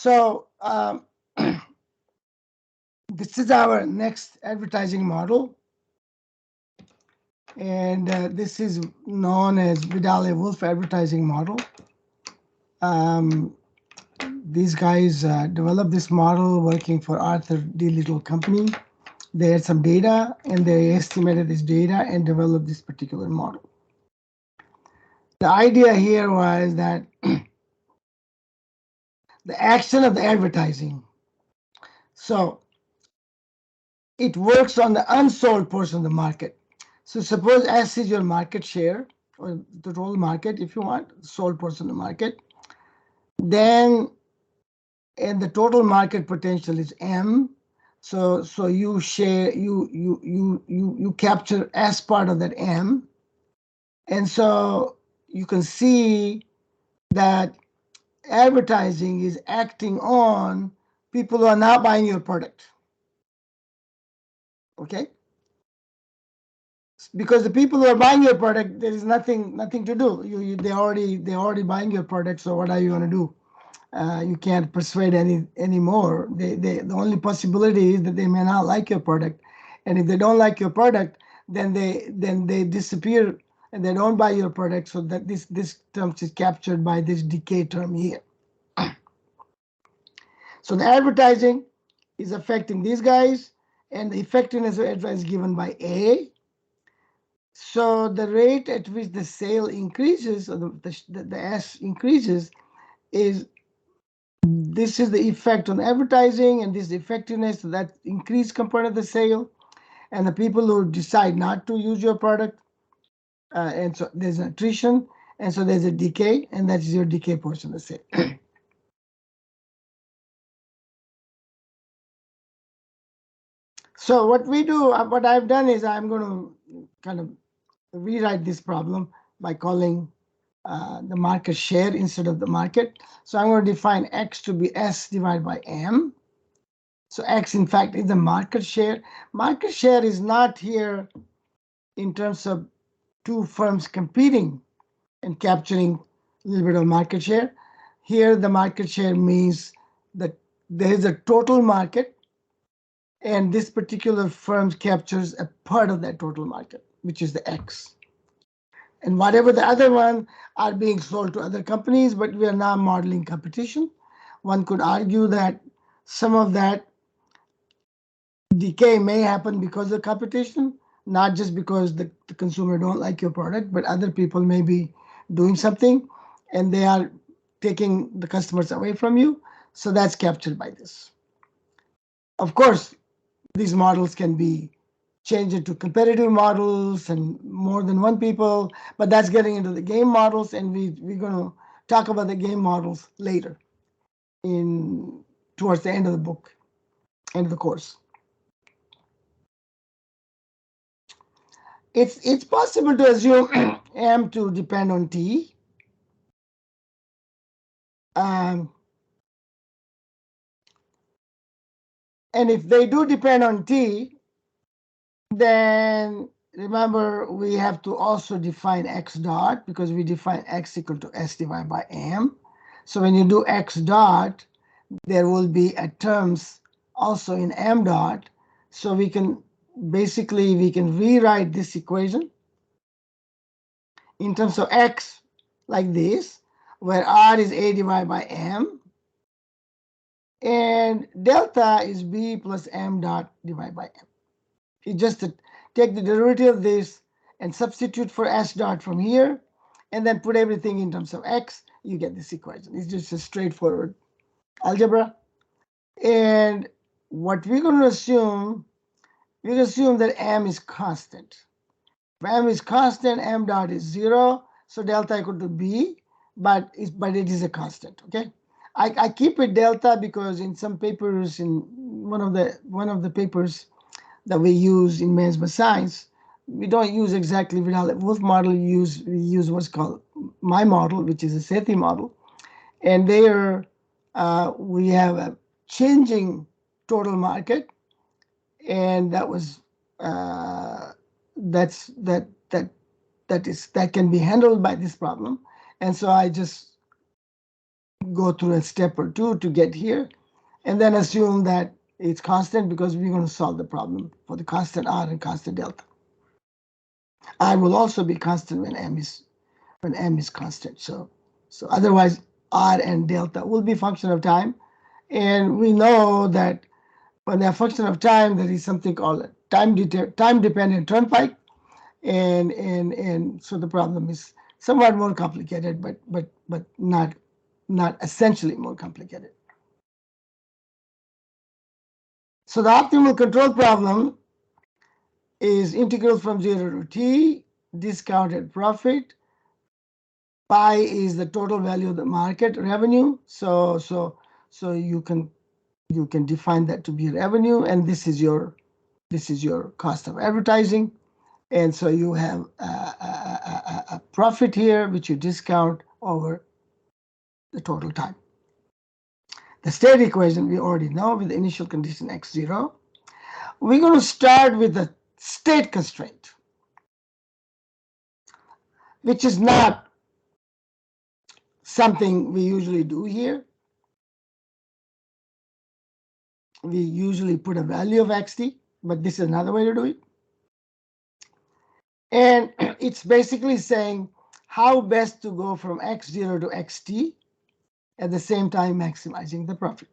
So this is our next advertising model. And this is known as Vidale-Wolfe advertising model. These guys developed this model working for Arthur D. Little Company. They had some data, and they estimated this data and developed this particular model. The idea here was that the action of the advertising. So it works on the unsold portion of the market. So suppose S is your market share, or the total market, if you want, sold portion of the market. Then, and the total market potential is M. So you share, you capture S part of that M. And so you can see that advertising is acting on people who are not buying your product. Okay? Because the people who are buying your product, there is nothing to do. They're already buying your product. So what are you going to do? You can't persuade anymore. The only possibility is that they may not like your product, and if they don't like your product, then they disappear and they don't buy your product. So that this term is captured by this decay term here. So the advertising is affecting these guys, and the effectiveness of advertising is given by A. So the rate at which the sale increases, or the S increases, is this is the effect on advertising, and this effectiveness, so that increased compared to the sale. And the people who decide not to use your product, and so there's an attrition, and so there's a decay, and that's your decay portion of the sale. So what we do, what I've done is I'm going to kind of rewrite this problem by calling the market share instead of the market. So I'm going to define X to be S divided by M. So X, in fact, is the market share. Market share is not here in terms of two firms competing and capturing a little bit of market share. Here, the market share means that there is a total market, and this particular firm captures a part of that total market, which is the X. And whatever the other one are being sold to other companies, but we are now modeling competition. One could argue that some of that decay may happen because of competition, not just because the consumer don't like your product, but other people may be doing something and they are taking the customers away from you. So that's captured by this. Of course, these models can be changed into competitive models and more than one people, but that's getting into the game models, and we're going to talk about the game models later towards the end of the book, end of the course. It's possible to assume M to depend on T. And if they do depend on T, then remember we have to also define X dot, because we define X equal to S divided by M. So when you do X dot, there will be a terms also in M dot. So we can rewrite this equation in terms of X like this, where R is A divided by M, and delta is B plus M dot divided by M. You just take the derivative of this and substitute for S dot from here, and then put everything in terms of X, you get this equation. It's just a straightforward algebra. And what we're going to assume, that M is constant. If M is constant, M dot is 0, so delta equal to B, but it is a constant, okay? I keep it delta because in some papers, in one of the papers that we use in management science, we don't use exactly Vidale-Wolfe model. We use what's called my model, which is a Sethi model, and there we have a changing total market, and that can be handled by this problem. And so I just go through a step or two to get here, and then assume that it's constant because we're going to solve the problem for the constant r and constant delta. R will also be constant when m is constant. So otherwise r and delta will be function of time, and we know that when they're a function of time, there is something called time dependent Turnpike, and so the problem is somewhat more complicated, but not essentially more complicated. So the optimal control problem is integral from 0 to t, discounted profit. Pi is the total value of the market revenue. So you can define that to be revenue, and this is your cost of advertising. And so you have a profit here, which you discount over the total time. The state equation we already know with the initial condition x0. We're going to start with the state constraint, which is not something we usually do here. We usually put a value of xt, but this is another way to do it. And it's basically saying how best to go from x0 to xt at the same time maximizing the profit.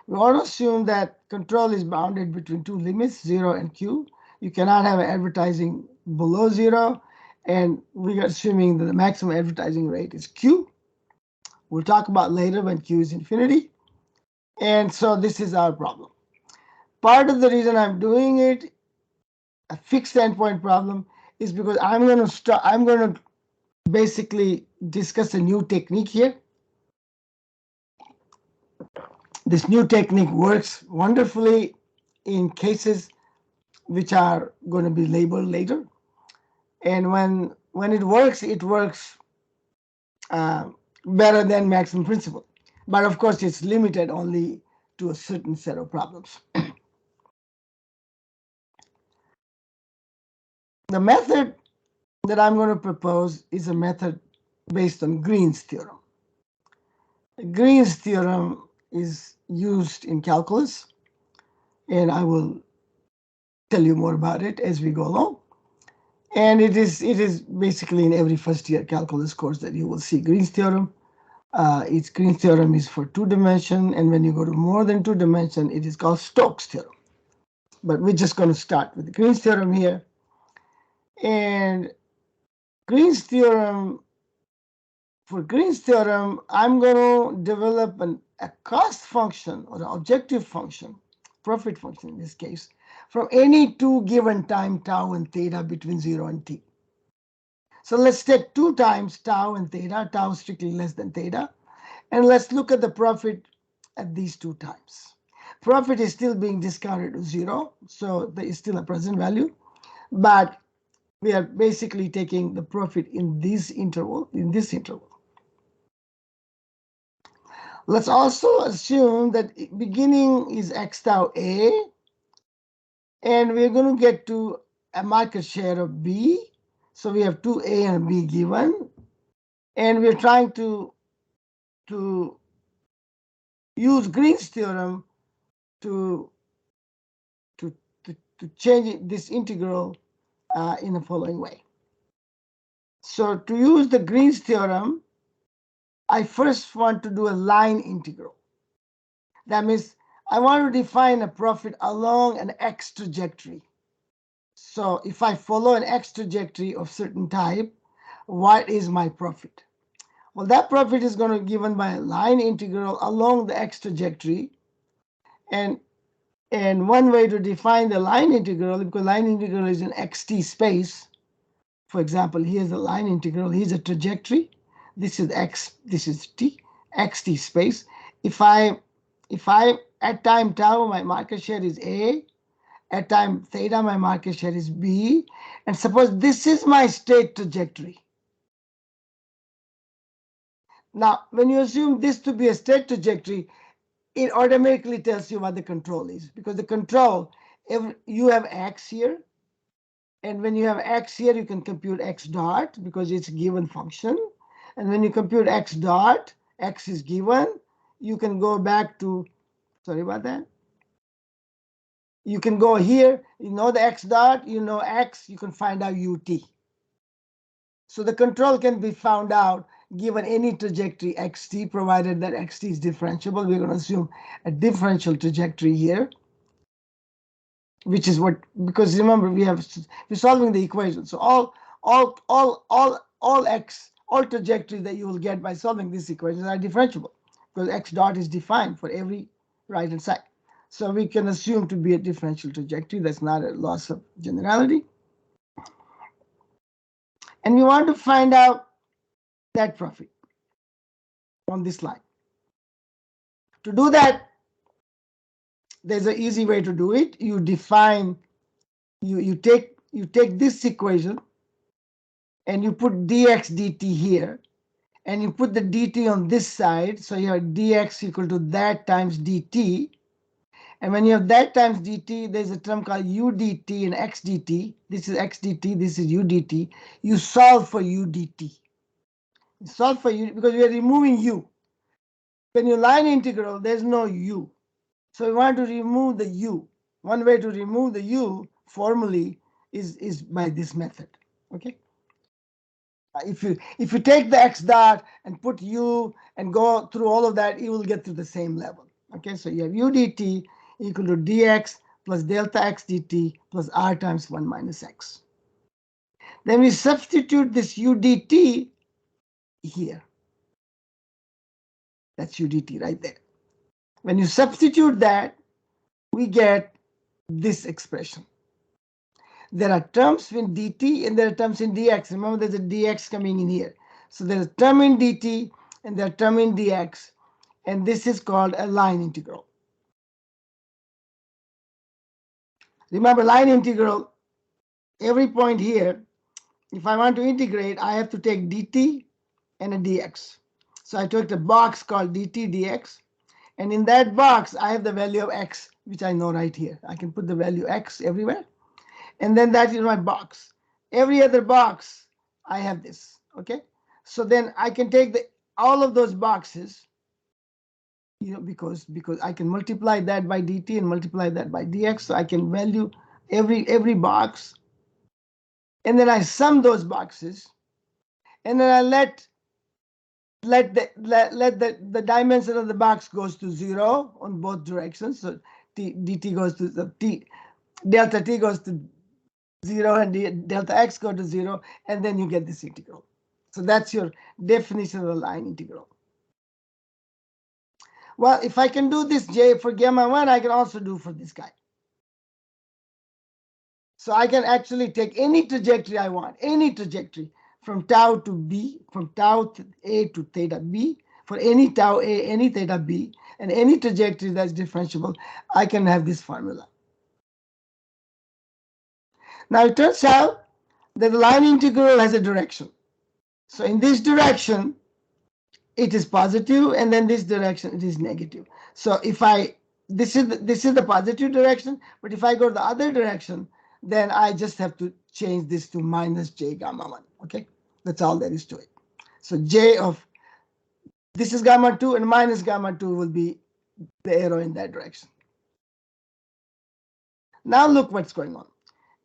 We want to assume that control is bounded between two limits, 0 and q. You cannot have advertising below 0, and we are assuming that the maximum advertising rate is q. We'll talk about later when q is infinity. And so this is our problem. Part of the reason I'm doing it, a fixed endpoint problem, is because I'm going to basically discuss a new technique here. This new technique works wonderfully in cases which are going to be labeled later. And when it works better than maximum principle. But of course, it's limited only to a certain set of problems. The method that I'm going to propose is a method based on Green's theorem. Green's theorem is used in calculus, and I will tell you more about it as we go along. And it is basically in every first year calculus course that you will see Green's theorem. Green's theorem is for 2-dimension, and when you go to more than 2-dimension, it is called Stokes' theorem. But we're just going to start with Green's theorem here. And Green's theorem, for Green's theorem, I'm going to develop a cost function or an objective function, profit function in this case, from any two given time tau and theta between 0 and t. So let's take 2 times tau and theta, tau strictly less than theta, and let's look at the profit at these 2 times. Profit is still being discounted to 0, so there is still a present value, but we are basically taking the profit in this interval. Let's also assume that beginning is x tau a, and we're going to get to a market share of b. So we have 2a and b given, and we're trying to use Green's theorem to change this integral in the following way. So to use the Green's theorem, I first want to do a line integral. That means I want to define a profit along an x trajectory. So if I follow an x trajectory of certain type, what is my profit? Well, that profit is going to be given by a line integral along the x trajectory. And one way to define the line integral, because line integral is in xt space. For example, here's the line integral, here's a trajectory. This is x, this is t, xt space. If I at time tau, my market share is a, at time theta, my market share is b, and suppose this is my state trajectory. Now, when you assume this to be a state trajectory, it automatically tells you what the control is, because the control, you have x here, and when you have x here, you can compute x dot because it's a given function. And when you compute x dot, x is given, you can go back to, sorry about that. You can go here, you know the x dot, you know x, you can find out ut. So the control can be found out given any trajectory xt, provided that xt is differentiable. We're going to assume a differential trajectory here, which is what, because remember we're solving the equation. So all trajectories that you will get by solving this equation are differentiable, because x dot is defined for every right hand side. So we can assume to be a differential trajectory. That's not a loss of generality. And we want to find out net profit on this line. To do that, there's an easy way to do it. You define, you take this equation and you put dx dt here, and you put the dt on this side. So you have dx equal to that times dt. And when you have that times dt, there's a term called udt and xdt. This is xdt, this is udt. You solve for udt. You solve for u because we are removing u. When you line integral, there's no u. So we want to remove the u. One way to remove the u formally is by this method. Okay. If you take the x dot and put u and go through all of that, you will get to the same level. Okay, so you have u dt equal to dx plus delta x dt plus r times 1 minus x. Then we substitute this u dt here. That's u dt right there. When you substitute that, we get this expression. There are terms in dt and there are terms in dx. Remember, there's a dx coming in here. So there's a term in dt and there's a term in dx. And this is called a line integral. Remember, line integral, every point here, if I want to integrate, I have to take dt and a dx. So I took a box called dt dx. And in that box, I have the value of x, which I know right here. I can put the value x everywhere. And then that is my box. Every other box, I have this. Okay. So then I can take all of those boxes, because I can multiply that by dt and multiply that by dx. So I can value every box. And then I sum those boxes. And then I let the dimension of the box goes to 0 on both directions. So dt goes to delta t goes to 0 and delta x go to 0, and then you get this integral. So that's your definition of a line integral. Well, if I can do this j for gamma 1, I can also do for this guy. So I can actually take any trajectory I want, any trajectory from tau to b, from tau a to theta b, for any tau a, any theta b, and any trajectory that's differentiable, I can have this formula. Now it turns out that the line integral has a direction. So in this direction, it is positive, and then this direction it is negative. So if this is the positive direction, but if I go the other direction, then I just have to change this to minus j gamma 1. Okay, that's all there is to it. So j of this is gamma 2 and minus gamma 2 will be the arrow in that direction. Now look what's going on.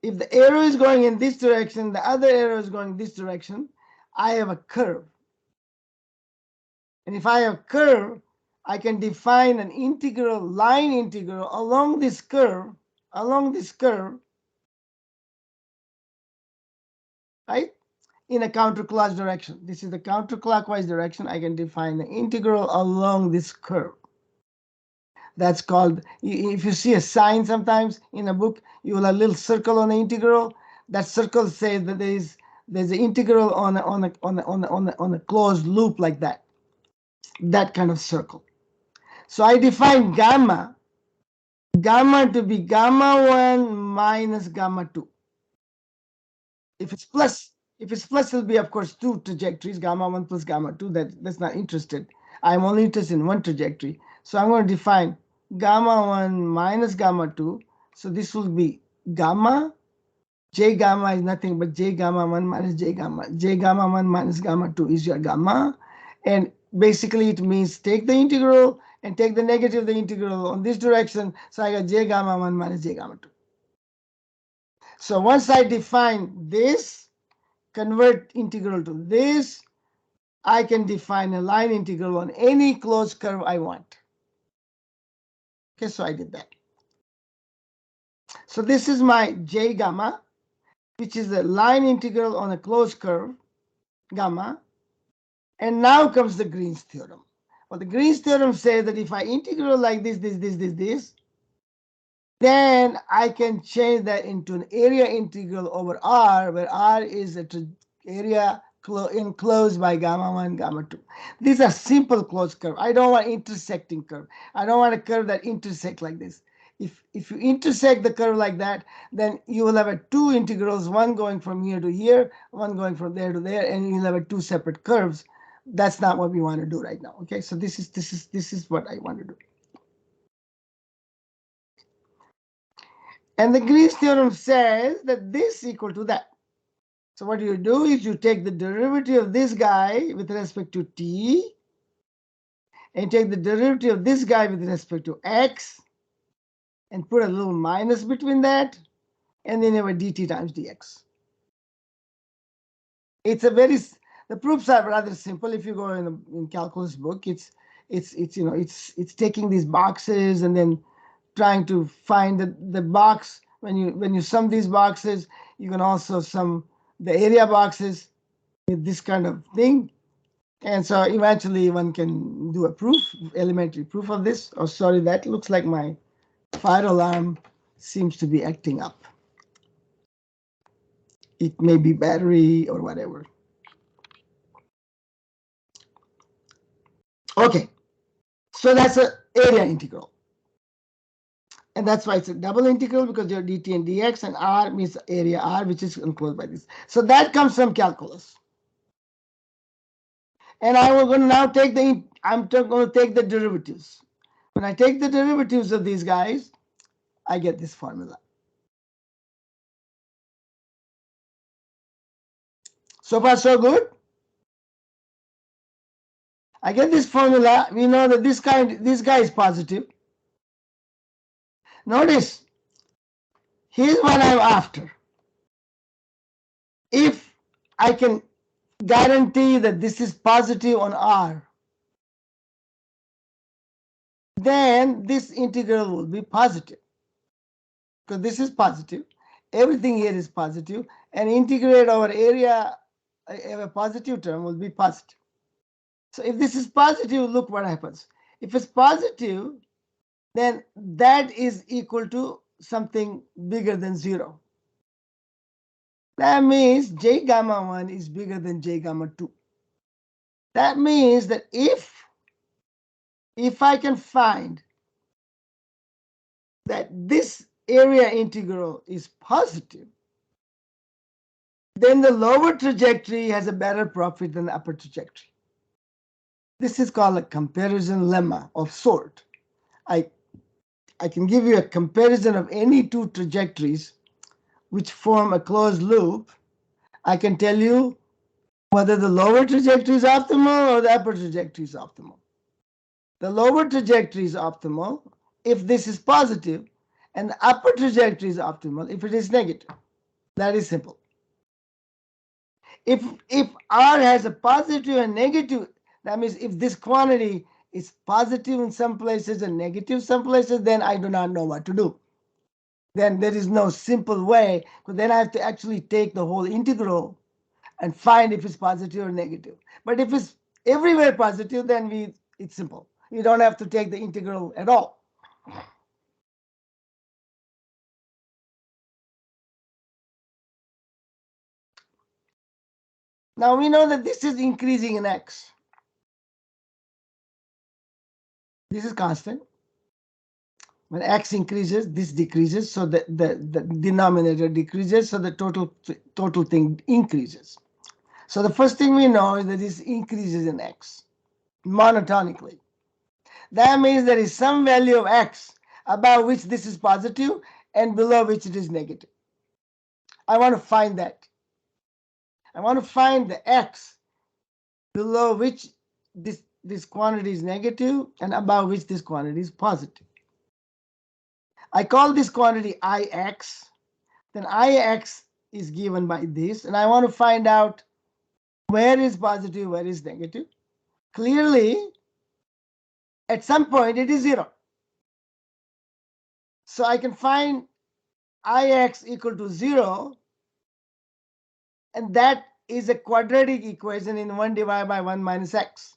If the arrow is going in this direction, the other arrow is going this direction, I have a curve. And if I have curve, I can define an integral, line integral along this curve, right? In a counterclockwise direction. This is the counterclockwise direction. I can define the integral along this curve. That's called, if you see a sign sometimes in a book, you will have a little circle on the integral. That circle says that there's an integral on a closed loop like that. That kind of circle. So I define gamma to be gamma 1 minus gamma 2. If it's plus, it'll be, of course, two trajectories, gamma 1 plus gamma 2. That's not interested. I'm only interested in one trajectory. So I'm going to define gamma 1 minus gamma 2. So this will be gamma. J gamma is nothing but j gamma 1 minus j gamma. J gamma 1 minus gamma 2 is your gamma. And basically it means take the integral and take the negative of the integral on this direction. So I got j gamma 1 minus j gamma 2. So once I define this, convert integral to this, I can define a line integral on any closed curve I want. Okay, so I did that. So this is my j gamma, which is a line integral on a closed curve, gamma. And now comes the Green's theorem. Well, the Green's theorem says that if I integral like this, then I can change that into an area integral over R, where R is a area enclosed by gamma 1, gamma 2. These are simple closed curve. I don't want intersecting curve. I don't want a curve that intersect like this. If you intersect the curve like that, then you will have two integrals, one going from here to here, one going from there to there, and you'll have two separate curves. That's not what we want to do right now. Okay, so this is what I want to do. And the Green's theorem says that this equal to that. So what you do is you take the derivative of this guy with respect to t, and take the derivative of this guy with respect to x, and put a little minus between that, and then you have a dt times dx. It's the proofs are rather simple. If you go in calculus book, it's taking these boxes and then trying to find the box. When you sum these boxes, you can also sum the area boxes with this kind of thing. And so eventually one can do a elementary proof of this. Oh, sorry, that looks like my fire alarm seems to be acting up. It may be battery or whatever. Okay, so that's an area integral. And that's why it's a double integral, because you're dt and dx, and R means area R, which is enclosed by this. So that comes from calculus. And I'm going to now take the derivatives. When I take the derivatives of these guys, I get this formula. So far, so good. I get this formula. We know that this guy is positive. Notice, here's what I'm after. If I can guarantee that this is positive on R, then this integral will be positive. Because this is positive. Everything here is positive. And integrate over area, a positive term will be positive. So if this is positive, look what happens. If it's positive, then that is equal to something bigger than 0. That means j gamma 1 is bigger than j gamma 2. That means that if I can find that this area integral is positive, then the lower trajectory has a better profit than the upper trajectory. This is called a comparison lemma of sort. I can give you a comparison of any two trajectories which form a closed loop. I can tell you whether the lower trajectory is optimal or the upper trajectory is optimal. The lower trajectory is optimal if this is positive, and the upper trajectory is optimal if it is negative. That is simple. If R has a positive and negative, that means if this quantity is positive in some places and negative some places, then I do not know what to do. Then there is no simple way, because then I have to actually take the whole integral and find if it's positive or negative. But if it's everywhere positive, then it's simple. You don't have to take the integral at all. Now we know that this is increasing in x. This is constant. When x increases, this decreases, so the denominator decreases, so the total thing increases. So the first thing we know is that this increases in x monotonically. That means there is some value of x above which this is positive and below which it is negative. I want to find that. I want to find the x below which this this quantity is negative and above which this quantity is positive. I call this quantity Ix. Then Ix is given by this, and I want to find out where is positive, where is negative. Clearly, at some point it is 0. So I can find Ix equal to 0, and that is a quadratic equation in 1 divided by 1 minus x.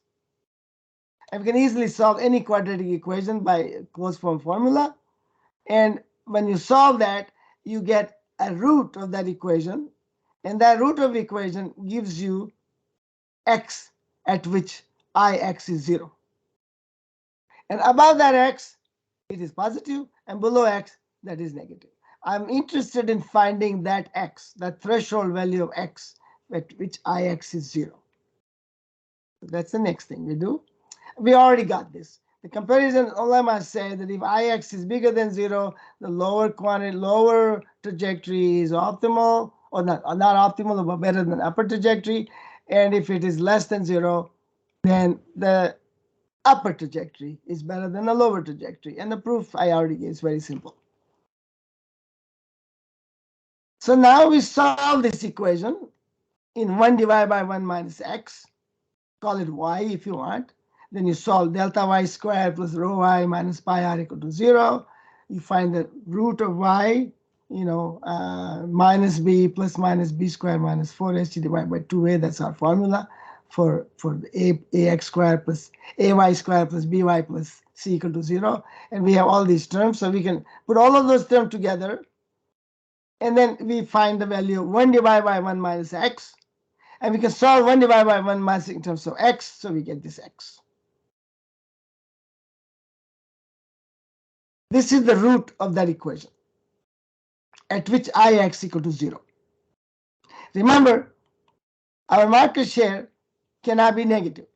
And we can easily solve any quadratic equation by closed form formula. And when you solve that, you get a root of that equation. And that root of equation gives you x at which Ix is 0. And above that x, it is positive, and below x, that is negative. I'm interested in finding that x, that threshold value of x at which Ix is 0. That's the next thing we do. We already got this. The comparison lemma says that if Ix is bigger than 0, the lower quantity, lower trajectory is optimal, or not optimal, but better than upper trajectory. And if it is less than 0, then the upper trajectory is better than the lower trajectory. And the proof I already gave is very simple. So now we solve this equation in 1 divided by 1 minus x. Call it y if you want. Then you solve delta y squared plus rho y minus pi r equal to 0. You find the root of y, minus b plus minus b squared minus 4st divided by 2a. That's our formula for the ax squared plus ay squared plus by plus c equal to 0. And we have all these terms, so we can put all of those terms together. And then we find the value of 1 divided by 1 minus x. And we can solve 1 divided by 1 minus in terms of x, so we get this x. This is the root of that equation, at which Ix equal to 0. Remember, our market share cannot be negative.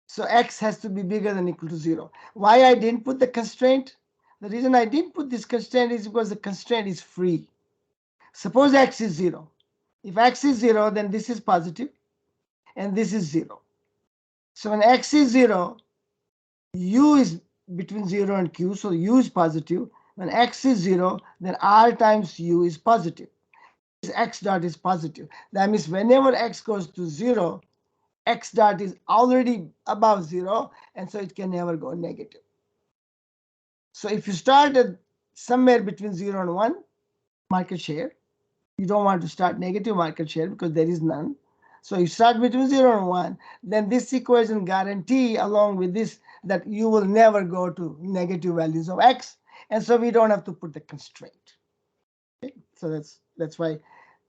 So x has to be bigger than or equal to 0. Why I didn't put the constraint? The reason I didn't put this constraint is because the constraint is free. Suppose x is 0. If x is 0, then this is positive, and this is 0. So when x is 0, u is between 0 and q, so u is positive. When x is 0, then r times u is positive. X dot is positive. That means whenever x goes to 0, x dot is already above 0, and so it can never go negative. So if you start at somewhere between 0 and 1 market share, you don't want to start negative market share because there is none. So you start between 0 and 1, then this equation guarantee along with this that you will never go to negative values of x, and so we don't have to put the constraint. Okay? So that's why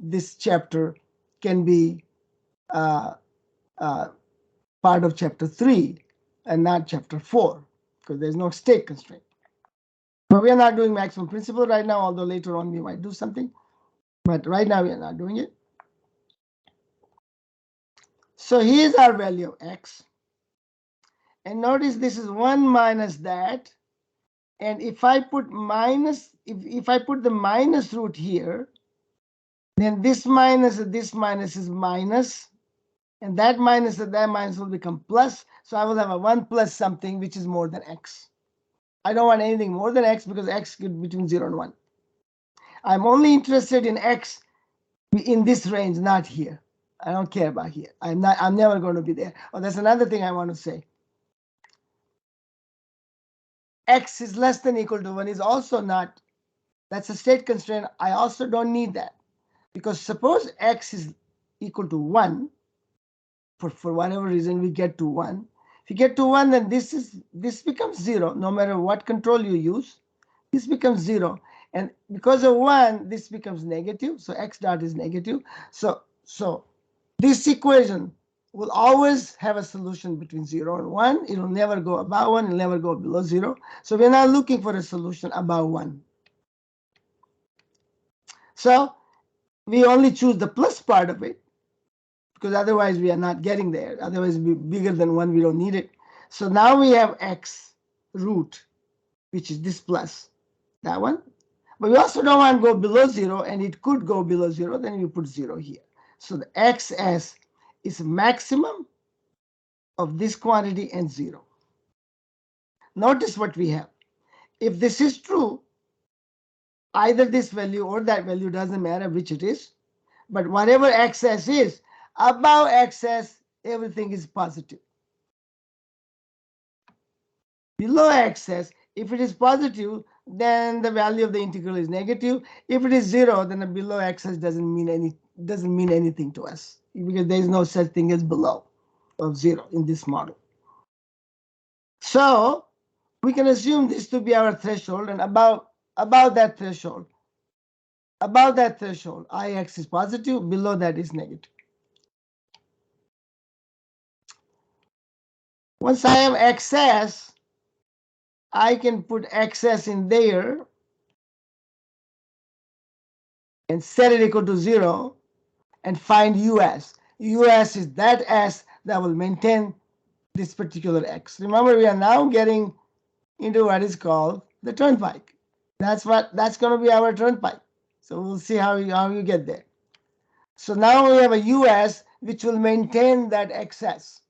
this chapter can be part of chapter 3 and not chapter 4, because there's no state constraint. But we are not doing maximum principle right now, although later on we might do something. But right now we are not doing it. So here's our value of x. And notice this is 1 minus that. And if I put minus, if I put the minus root here, then this minus is minus. And that minus will become plus. So I will have a 1 plus something which is more than x. I don't want anything more than x because x is between 0 and 1. I'm only interested in x in this range, not here. I don't care about here. I'm never going to be there. Oh, that's another thing I want to say. X is less than or equal to 1 is also not, that's a state constraint. I also don't need that. Because suppose x is equal to 1, for whatever reason we get to 1. If you get to 1, then this becomes 0. No matter what control you use, this becomes 0. And because of 1, this becomes negative. So x dot is negative. So this equation will always have a solution between 0 and 1. It will never go above 1. It will never go below 0. So we're not looking for a solution above 1. So we only choose the plus part of it, because otherwise we are not getting there. Otherwise, it will be bigger than 1. We don't need it. So now we have x root, which is this plus, that one. But we also don't want to go below 0, and it could go below 0. Then we put 0 here. So the xs is maximum of this quantity and 0. Notice what we have. If this is true, either this value or that value, doesn't matter which it is, but whatever excess is, above excess, everything is positive. Below excess, if it is positive, then the value of the integral is negative. If it is 0, then the below excess doesn't mean anything to us, because there is no such thing as below of 0 in this model. So we can assume this to be our threshold, and above that threshold, Ix is positive, below that is negative. Once I have excess, I can put excess in there and set it equal to 0 and find US. US is that S that will maintain this particular X. Remember, we are now getting into what is called the turnpike. That's going to be our turnpike. So we'll see how you get there. So now we have a US which will maintain that excess.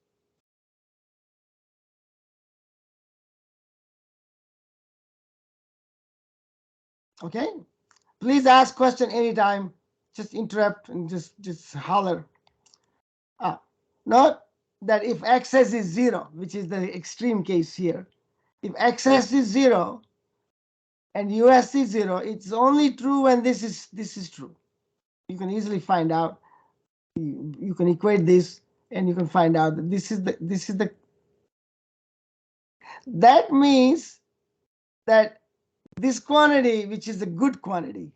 Okay? Please ask question anytime. Just interrupt and just holler. Note that if excess is 0, which is the extreme case here, if excess is 0 and US is 0, it's only true when this is true. You can easily find out. You can equate this, and you can find out that this is the. That means that this quantity, which is a good quantity,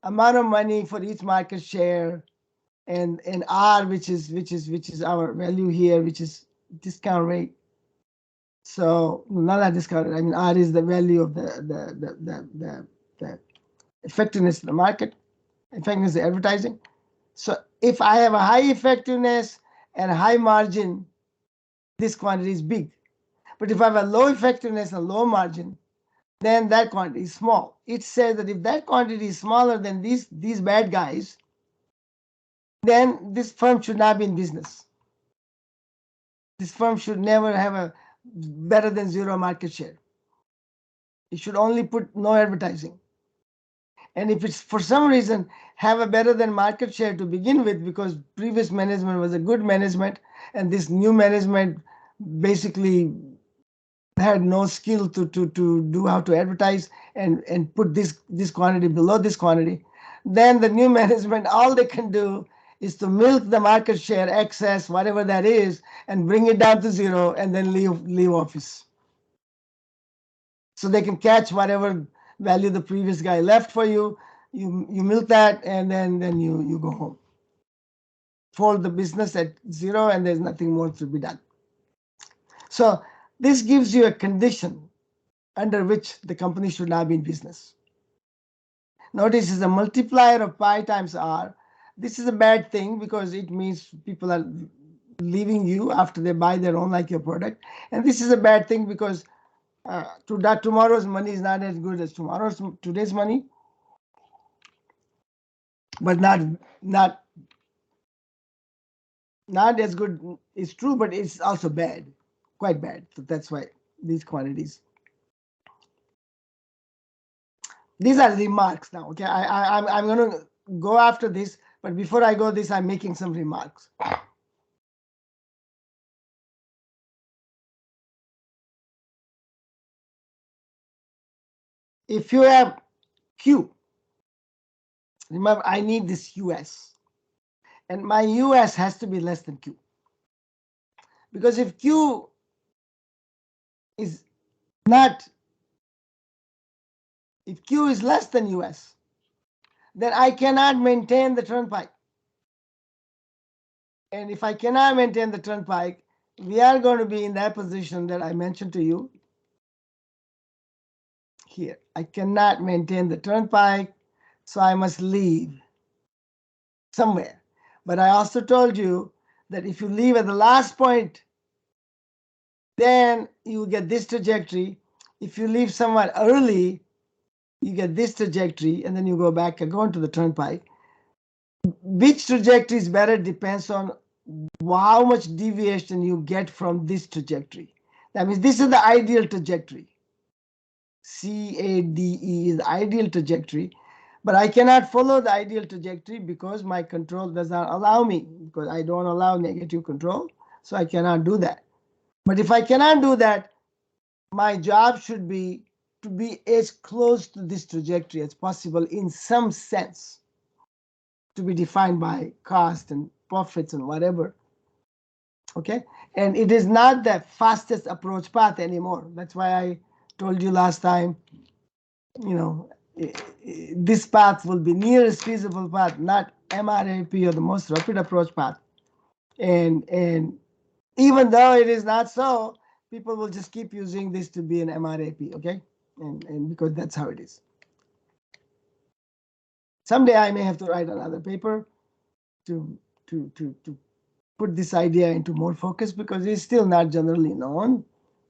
amount of money for each market share, and R, which is our value here, which is discount rate. So not that discount rate. I mean, R is the value of the effectiveness of the market, effectiveness of advertising. So if I have a high effectiveness and a high margin, this quantity is big. But if I have a low effectiveness and low margin, then that quantity is small. It says that if that quantity is smaller than these bad guys, then this firm should not be in business. This firm should never have a better than 0 market share. It should only put no advertising. And if it's for some reason have a better than market share to begin with, because previous management was a good management and this new management basically had no skill to do how to advertise and put this quantity below this quantity, then the new management, all they can do is to milk the market share excess, whatever that is, and bring it down to 0 and then leave office. So they can catch whatever value the previous guy left for you. You milk that, and then you go home. Fold the business at 0, and there's nothing more to be done. So this gives you a condition under which the company should not be in business. Notice it's a multiplier of pi times r. This is a bad thing because it means people are leaving you after they buy their own like your product. And this is a bad thing because tomorrow's money is not as good as today's money, but not as good. It's true, but it's also bad, quite bad. So that's why these quantities. These are remarks now. Okay, I'm going to go after this, but before I go this, I'm making some remarks. If you have Q, remember I need this US, and my US has to be less than Q. Because if Q is not, if Q is less than US, then I cannot maintain the turnpike. And if I cannot maintain the turnpike, we are going to be in that position that I mentioned to you here. I cannot maintain the turnpike, so I must leave somewhere. But I also told you that if you leave at the last point, then you get this trajectory. If you leave somewhat early, you get this trajectory, and then you go back and go into the turnpike. Which trajectory is better depends on how much deviation you get from this trajectory. That means this is the ideal trajectory. CADE is the ideal trajectory, but I cannot follow the ideal trajectory because my control does not allow me, because I don't allow negative control, so I cannot do that. But if I cannot do that, my job should be to be as close to this trajectory as possible in some sense, to be defined by cost and profits and whatever. Okay, and it is not the fastest approach path anymore. That's why I told you last time, you know, this path will be nearest feasible path, not MRAP or the most rapid approach path. And even though it is not so, people will just keep using this to be an MRAP, okay? And because that's how it is. Someday I may have to write another paper to put this idea into more focus, because it's still not generally known.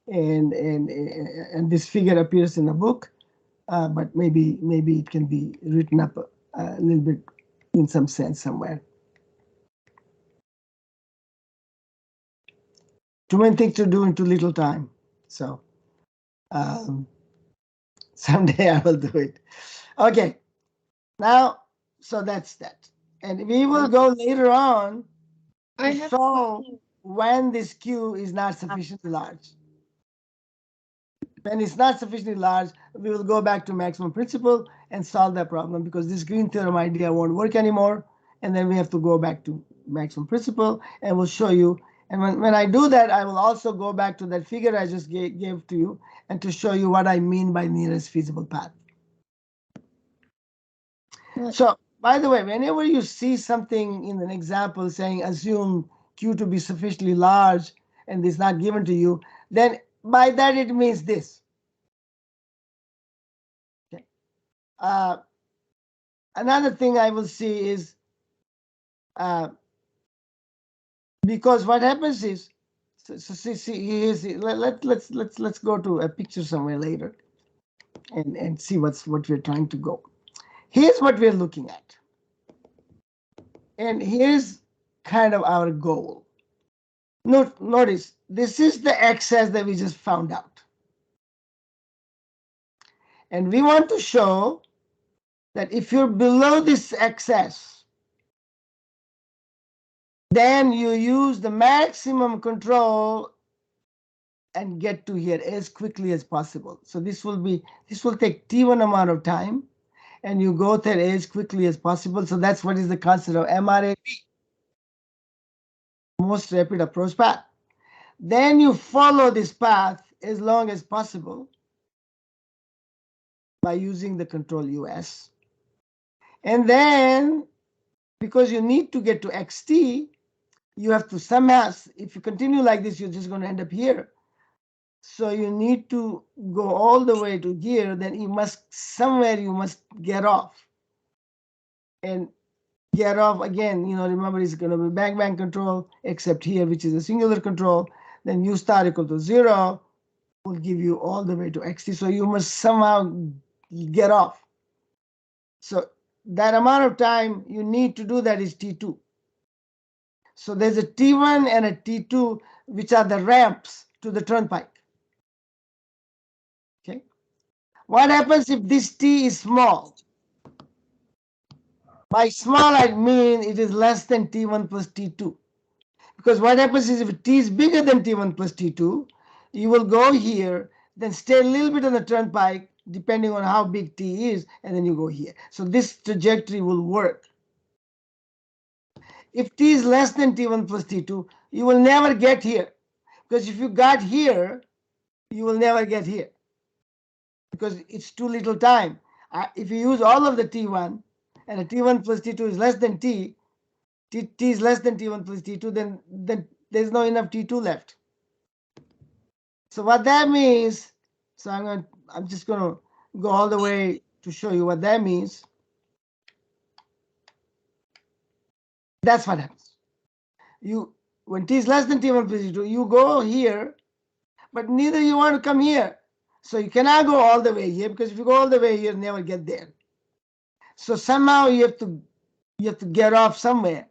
And this figure appears in a book, but maybe it can be written up a little bit in some sense somewhere. Too many things to do in too little time. So someday I will do it. Okay, now, so that's that. And we will go later on to show when this Q is not sufficiently large. When it's not sufficiently large, we will go back to maximum principle and solve that problem, because this green theorem idea won't work anymore. And then we have to go back to maximum principle, and we'll show you. And when I do that, I will also go back to that figure I just gave to you, and to show you what I mean by nearest feasible path. So, by the way, whenever you see something in an example saying assume Q to be sufficiently large and it's not given to you, then by that it means this. Okay. Another thing I will see is, because what happens is, so see here's, let's go to a picture somewhere later and see what we're trying to go. Here's what we're looking at, and here's kind of our goal. Notice this is the excess that we just found out, and we want to show that if you're below this excess, then you use the maximum control and get to here as quickly as possible. So this will take T1 amount of time, and you go there as quickly as possible. So that's what is the concept of MRAP, most rapid approach path. Then you follow this path as long as possible by using the control US. And then, because you need to get to XT, you have to somehow, if you continue like this, you're just going to end up here. So you need to go all the way to here, then you must get off. And get off again, remember it's going to be bang control, except here, which is a singular control. Then U star equal to 0 will give you all the way to XT. So you must somehow get off. So that amount of time you need to do that is T2. So there's a T1 and a T2, which are the ramps to the turnpike. Okay. What happens if this T is small? By small, I mean it is less than T1 plus T2. Because what happens is if T is bigger than T1 plus T2, you will go here, then stay a little bit on the turnpike, depending on how big T is, and then you go here. So this trajectory will work. If T is less than T1 plus T2, you will never get here. Because if you got here, you will never get here. Because it's too little time. If you use all of the T1, and the T1 plus T2 is less than T is less than T1 plus T2, then there's no enough T2 left. So what that means, so I'm just going to go all the way to show you what that means. That's what happens. When T is less than T1 plus T2, you go here, but neither you want to come here. So you cannot go all the way here, because if you go all the way here, you never get there. So somehow you have to get off somewhere.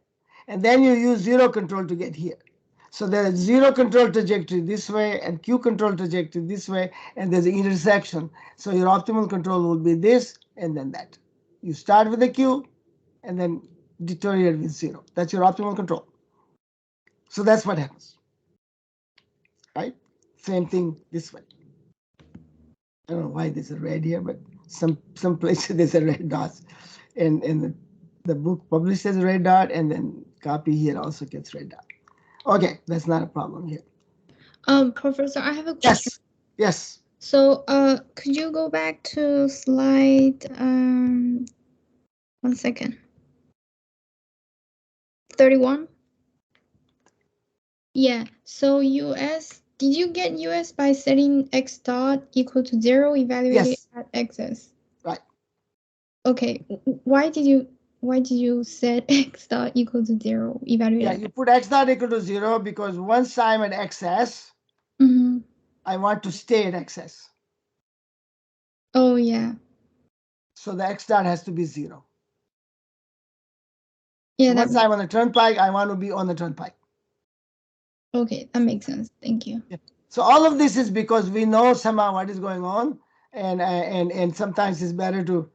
and then you use zero control to get here. So there is zero control trajectory this way and Q control trajectory this way, and there's an intersection. So your optimal control will be this and then that. You start with a Q and then deteriorate with zero. That's your optimal control. So that's what happens, right? Same thing this way. I don't know why there's a red here, but some places there's a red dot, and the book published as a red dot, and then copy here also gets red dot. Okay, that's not a problem here. Professor, I have a question. Yes. So, could you go back to slide 1 second. 31? Yeah. So US, did you get US by setting x dot equal to 0 evaluated at x's? Right. Okay. Why did you set x dot equal to 0 evaluated? Yeah, you put x dot equal to 0 because once I'm at xs, I want to stay at xs. Oh yeah. So the x dot has to be 0. Yeah. So once I'm on the turnpike, I want to be on the turnpike. Okay, that makes sense. Thank you. Yeah. So all of this is because we know somehow what is going on, and sometimes it's better to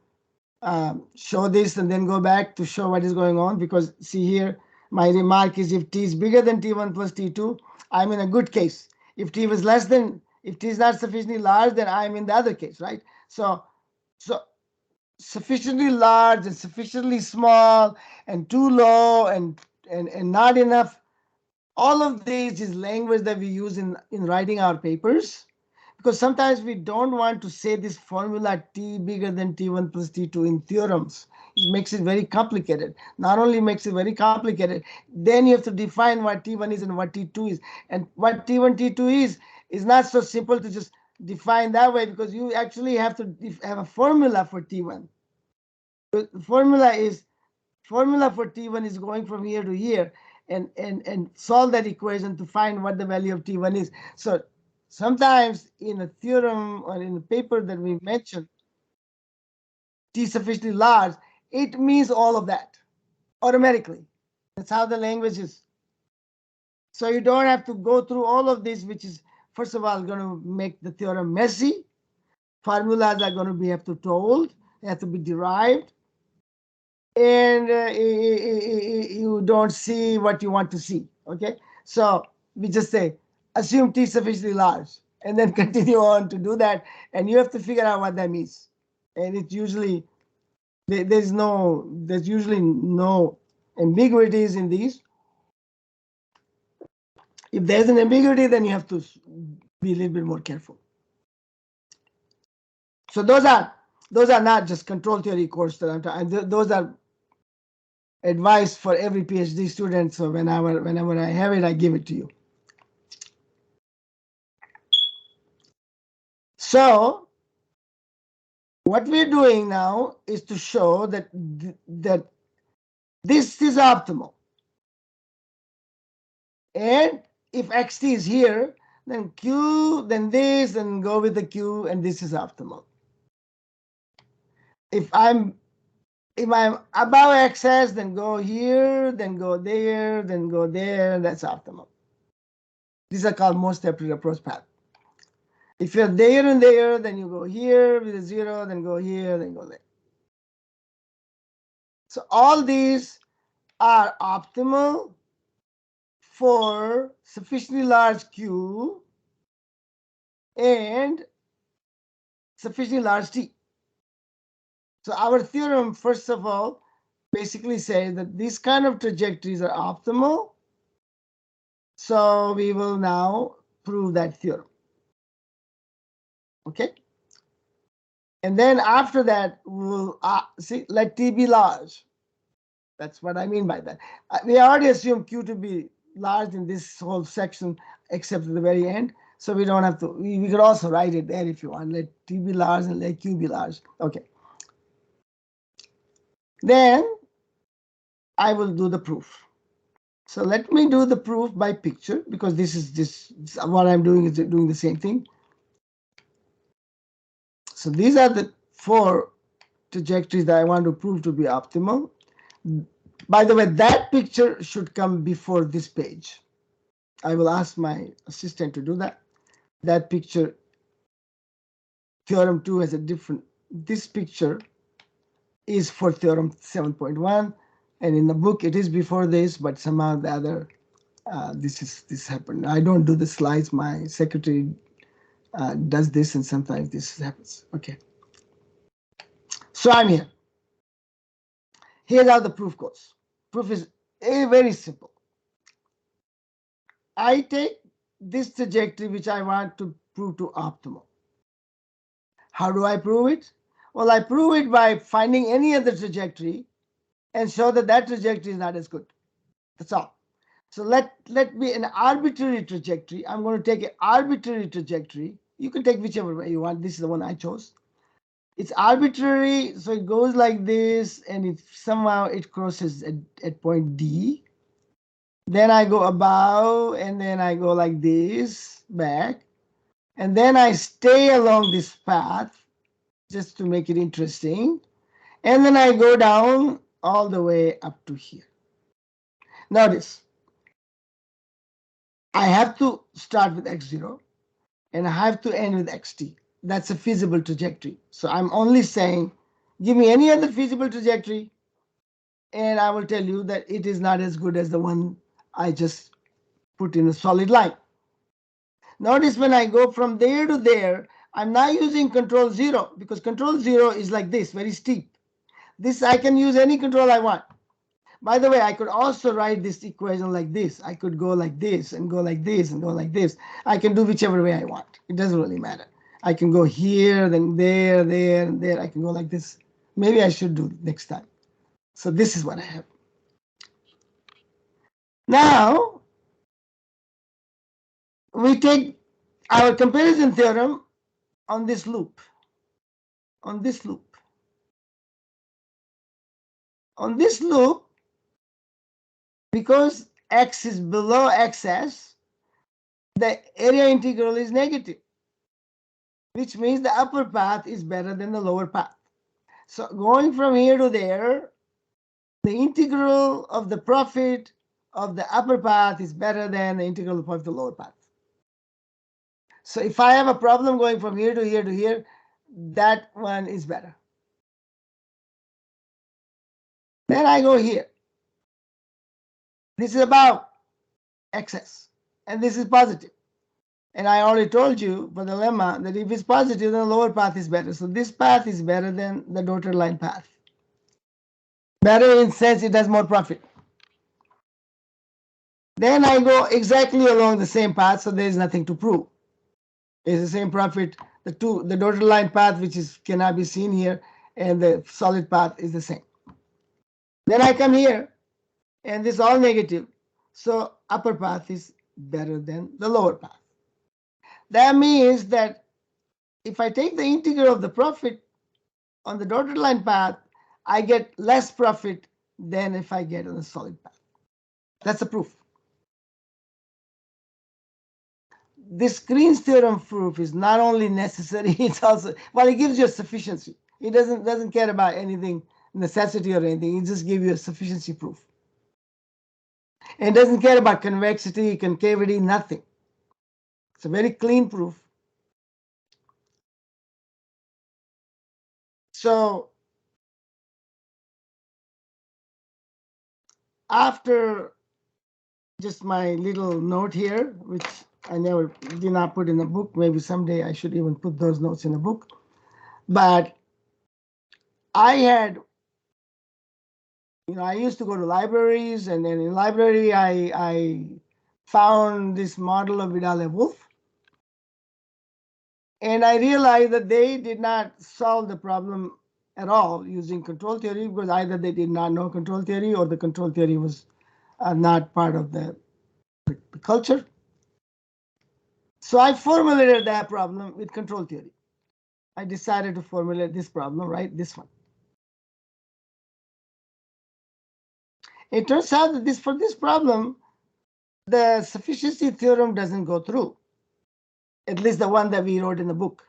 show this and then go back to show what is going on, because see here, my remark is if t is bigger than t1 plus t2, I'm in a good case. If t was less than, if t is not sufficiently large, then I'm in the other case, right? So sufficiently large and sufficiently small and too low and not enough. All of these is language that we use in writing our papers, because sometimes we don't want to say this formula t bigger than t1 plus t2 in theorems. It makes it very complicated. Not only makes it very complicated, then you have to define what t1 is and what t2 is. And what t1, t2 is not so simple to just define that way, because you actually have to have a formula for t1. The formula for t1 is going from here to here and solve that equation to find what the value of t1 is. So sometimes in a theorem or in a paper that we mentioned, t sufficiently large, it means all of that automatically. That's how the language is. So you don't have to go through all of this, which is, first of all, going to make the theorem messy. Formulas are going to be have to told, they have to be derived, and you don't see what you want to see. Okay, so we just say assume t sufficiently large, and then continue on to do that, and you have to figure out what that means. And it's usually there's usually no ambiguities in these. If there's an ambiguity, then you have to be a little bit more careful. So those are not just control theory course that I'm talking. Those are advice for every PhD student. So whenever I have it, I give it to you. So what we're doing now is to show that this is optimal. And if xt is here, then q, then this, and go with the q, and this is optimal. If I'm above xs, then go here, then go there, then go there. That's optimal. These are called most appropriate approach path. If you're there and there, then you go here with a 0, then go here, then go there. So all these are optimal for sufficiently large Q and sufficiently large T. So our theorem, first of all, basically says that these kind of trajectories are optimal. So we will now prove that theorem. Okay. And then after that, we'll let T be large. That's what I mean by that. We already assume Q to be large in this whole section, except at the very end. So we don't have to, we could also write it there if you want. Let T be large and let Q be large. Okay. Then I will do the proof. So let me do the proof by picture, because this is what I'm doing is doing the same thing. So these are the 4 trajectories that I want to prove to be optimal. By the way, that picture should come before this page. I will ask my assistant to do that. That picture, theorem 2 has a different, this picture is for theorem 7.1, and in the book it is before this, but somehow the other, this happened. I don't do the slides, my secretary does this, and sometimes this happens. Okay. So I'm here. Here's how the proof goes. Proof is very simple. I take this trajectory which I want to prove to optimal. How do I prove it? Well, I prove it by finding any other trajectory and show that that trajectory is not as good. That's all. So let me an arbitrary trajectory. I'm going to take an arbitrary trajectory. You can take whichever way you want. This is the one I chose. It's arbitrary, so it goes like this, and it somehow it crosses at point D. Then I go above, and then I go like this back, and then I stay along this path just to make it interesting, and then I go down all the way up to here. Notice, I have to start with x0, and I have to end with xt. That's a feasible trajectory. So I'm only saying, give me any other feasible trajectory, and I will tell you that it is not as good as the one I just put in a solid line. Notice when I go from there to there, I'm not using control 0, because control 0 is like this, very steep. This I can use any control I want. By the way, I could also write this equation like this. I could go like this and go like this and go like this. I can do whichever way I want. It doesn't really matter. I can go here, then there, there, and there. I can go like this. Maybe I should do next time. So this is what I have. Now, we take our comparison theorem on this loop. On this loop. On this loop, because x is below xs, the area integral is negative, which means the upper path is better than the lower path. So going from here to there, the integral of the profit of the upper path is better than the integral of the lower path. So if I have a problem going from here to here to here, that one is better. Then I go here. This is about excess, and this is positive. And I already told you for the lemma that if it's positive, then the lower path is better. So this path is better than the dotted line path. Better in sense it has more profit. Then I go exactly along the same path, so there is nothing to prove. It's the same profit. The dotted line path, which cannot be seen here, and the solid path is the same. Then I come here, and this is all negative. So upper path is better than the lower path. That means that if I take the integral of the profit on the dotted line path, I get less profit than if I get on the solid path. That's the proof. This Green's theorem proof is not only necessary, it's also, well, it gives you a sufficiency. It doesn't care about anything, necessity or anything. It just gives you a sufficiency proof. And it doesn't care about convexity, concavity, nothing. It's a very clean proof. So after just my little note here, which I never did not put in the book. Maybe someday I should even put those notes in the book. But I had, I used to go to libraries, and then in library I found this model of Vidale-Wolfe. And I realized that they did not solve the problem at all using control theory, because either they did not know control theory or the control theory was not part of the culture. So I formulated that problem with control theory. I decided to formulate this problem, right? This one. It turns out that for this problem, the sufficiency theorem doesn't go through, at least the one that we wrote in the book.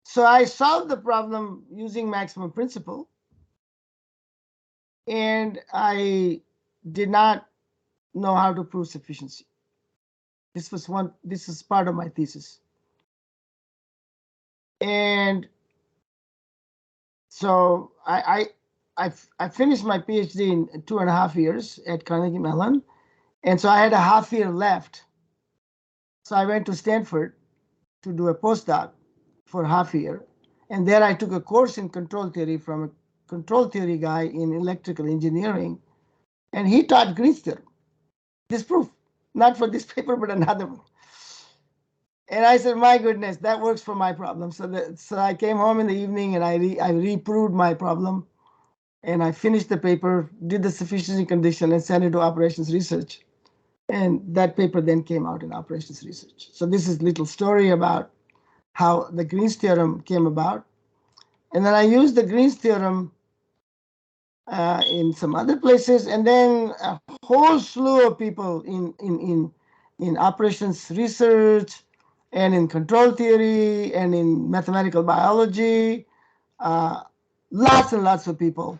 So I solved the problem using maximum principle. and I did not know how to prove sufficiency. This is part of my thesis. And so I finished my PhD in 2.5 years at Carnegie Mellon. And so I had a half year left. So I went to Stanford to do a postdoc for half a year. And there I took a course in control theory from a control theory guy in electrical engineering. And he taught Green's theorem. This proof, not for this paper, but another one. And I said, my goodness, that works for my problem. So I came home in the evening and I reproved my problem. And I finished the paper, did the sufficiency condition, and sent it to operations research. And that paper then came out in operations research. So this is a little story about how the Green's theorem came about. And then I used the Green's theorem in some other places, and then a whole slew of people in operations research and in control theory and in mathematical biology, lots and lots of people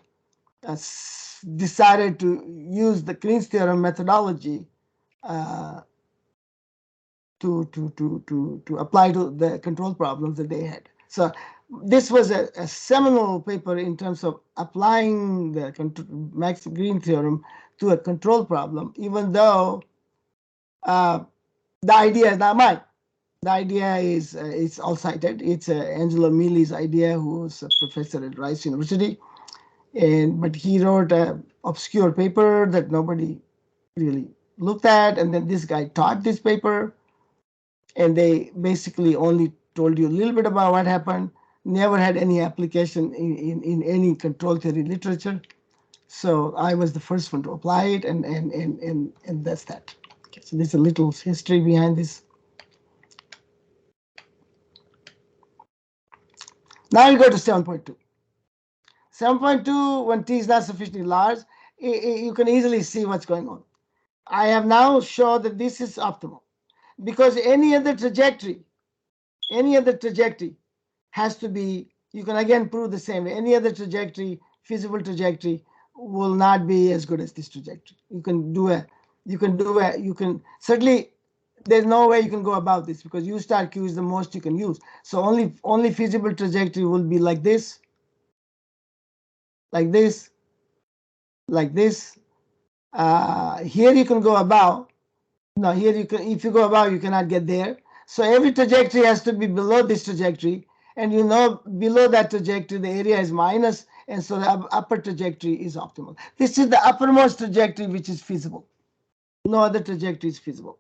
decided to use the Green's theorem methodology to apply to the control problems that they had. So this was a seminal paper in terms of applying the Max Green theorem to a control problem, even though the idea is not mine. The idea is it's all cited. It's Angelo Milli's idea, who's a professor at Rice University, but he wrote an obscure paper that nobody really looked at, and then this guy taught this paper. And they basically only told you a little bit about what happened, never had any application in any control theory literature. So I was the first one to apply it, and that's that. Okay, so there's a little history behind this. Now we go to 7.2. 7.2, when t is not sufficiently large, you can easily see what's going on. I have now shown that this is optimal because any other trajectory has to be, you can again prove the same. Any other trajectory, feasible trajectory, will not be as good as this trajectory. Certainly, there's no way you can go about this because U star Q is the most you can use. So only feasible trajectory will be like this, like this, like this. Here you can go above. No, here you can, if you go above, you cannot get there. So every trajectory has to be below this trajectory. And you know, below that trajectory, the area is minus, and so the upper trajectory is optimal. This is the uppermost trajectory which is feasible. No other trajectory is feasible.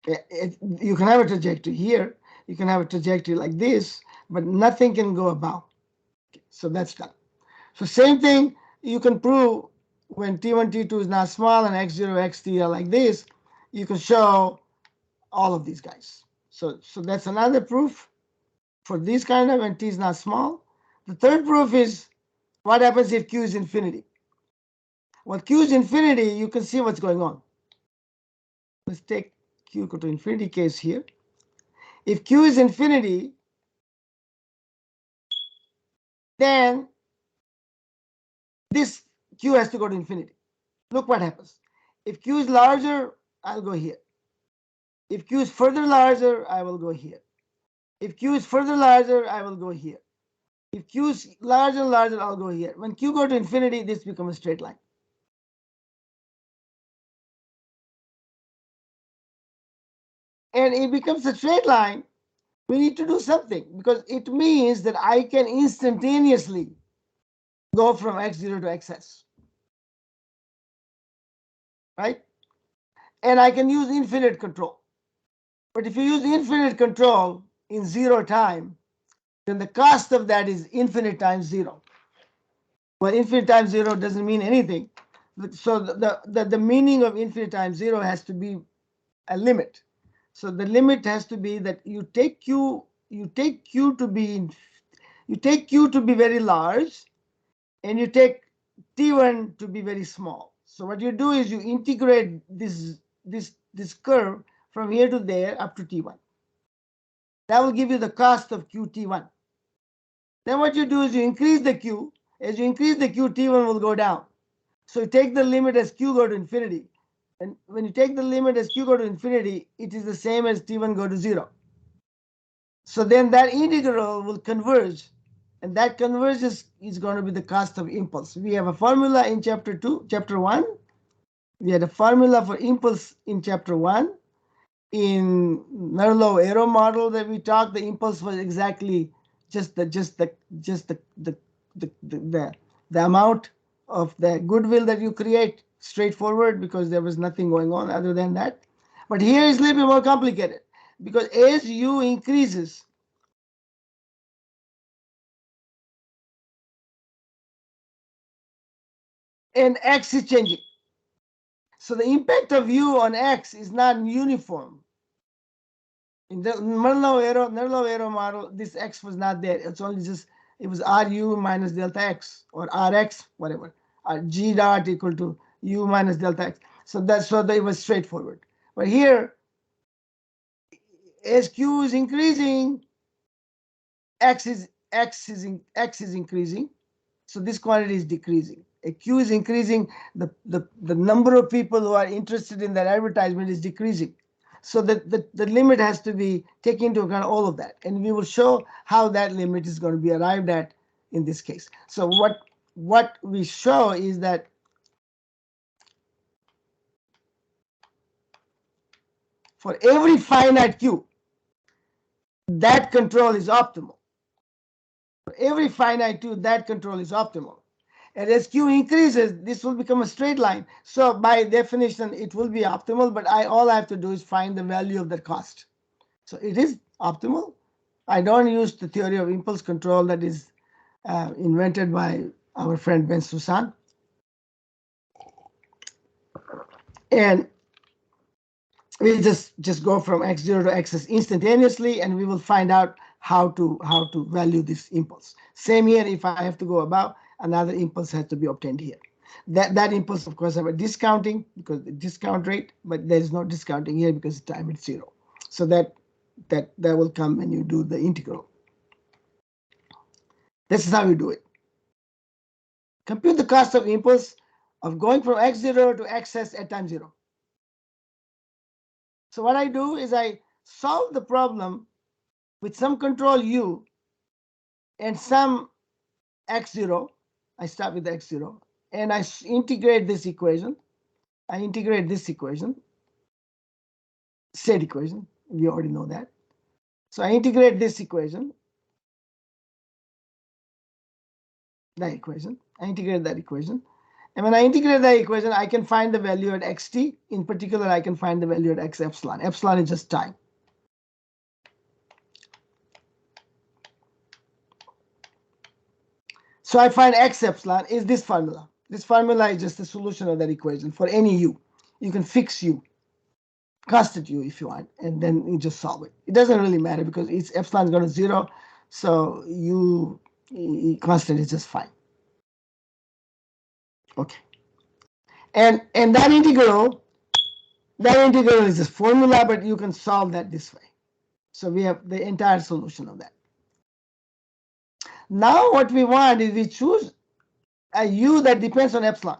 You can have a trajectory here. You can have a trajectory like this, but nothing can go above. So that's done. So same thing you can prove when T1, T2 is not small and X0, Xt are like this. You can show all of these guys. So that's another proof for this kind of when t is not small. The third proof is what happens if q is infinity. When q is infinity, you can see what's going on. Let's take q equal to infinity case here. If q is infinity, then this q has to go to infinity. Look what happens. If q is larger, I'll go here. If q is further larger, I will go here. If q is further larger, I will go here. If q is larger and larger, I'll go here. When q go to infinity, this becomes a straight line. And it becomes a straight line, we need to do something because it means that I can instantaneously go from x0 to xs, right? And I can use infinite control. But if you use infinite control in 0 time, then the cost of that is infinite times 0. Well, infinite times 0 doesn't mean anything. So the meaning of infinite times 0 has to be a limit. So the limit has to be that you take q to be very large, and you take T1 to be very small. So what you do is you integrate this curve from here to there up to T1. That will give you the cost of QT1. Then what you do is you increase the Q. As you increase the Q, T1 will go down. So you take the limit as Q go to infinity. And when you take the limit as Q go to infinity, it is the same as T1 go to 0. So then that integral will converge. And that convergence is going to be the cost of impulse. We have a formula in chapter 1. We had a formula for impulse in chapter 1. In Narlow-Arrow model that we talked, the impulse was exactly just the amount of the goodwill that you create, straightforward, because there was nothing going on other than that. But here is a little bit more complicated, because as u increases, and x is changing. So the impact of u on x is not uniform. In the Narlow-Arrow model, this x was not there. It's only just, it was Ru minus delta x, or Rx, whatever. G dot equal to u minus delta x. So that it was straightforward. But here, as q is increasing, x is increasing. So this quantity is decreasing. A q is increasing. The number of people who are interested in that advertisement is decreasing. So the limit has to be taken into account all of that. And we will show how that limit is going to be arrived at in this case. So what we show is that for every finite q, that control is optimal. For every finite q, that control is optimal. And as q increases, this will become a straight line. So by definition, it will be optimal, but all I have to do is find the value of the cost. So it is optimal. I don't use the theory of impulse control that is invented by our friend Ben Susan. And we just go from x0 to xs instantaneously, and we will find out how to value this impulse. Same here, if I have to go above, another impulse has to be obtained here. That impulse, of course, have a discounting because the discount rate, but there is no discounting here because the time is 0. So that will come when you do the integral. This is how you do it. Compute the cost of impulse of going from x0 to xs at time 0. So what I do is I solve the problem with some control u and some x0. I start with x0 and I integrate this equation. I integrate this equation, state equation. We already know that. So I integrate this equation, that equation. I integrate that equation. And when I integrate that equation, I can find the value at xt. In particular, I can find the value at x epsilon. Epsilon is just time. So I find x epsilon is this formula. This formula is just the solution of that equation for any u. You can fix u, constant u if you want, and then you just solve it. It doesn't really matter because it's epsilon is going to 0, so u constant is just fine. Okay. And that integral is a formula, but you can solve that this way. So we have the entire solution of that. Now what we want is we choose a u that depends on epsilon,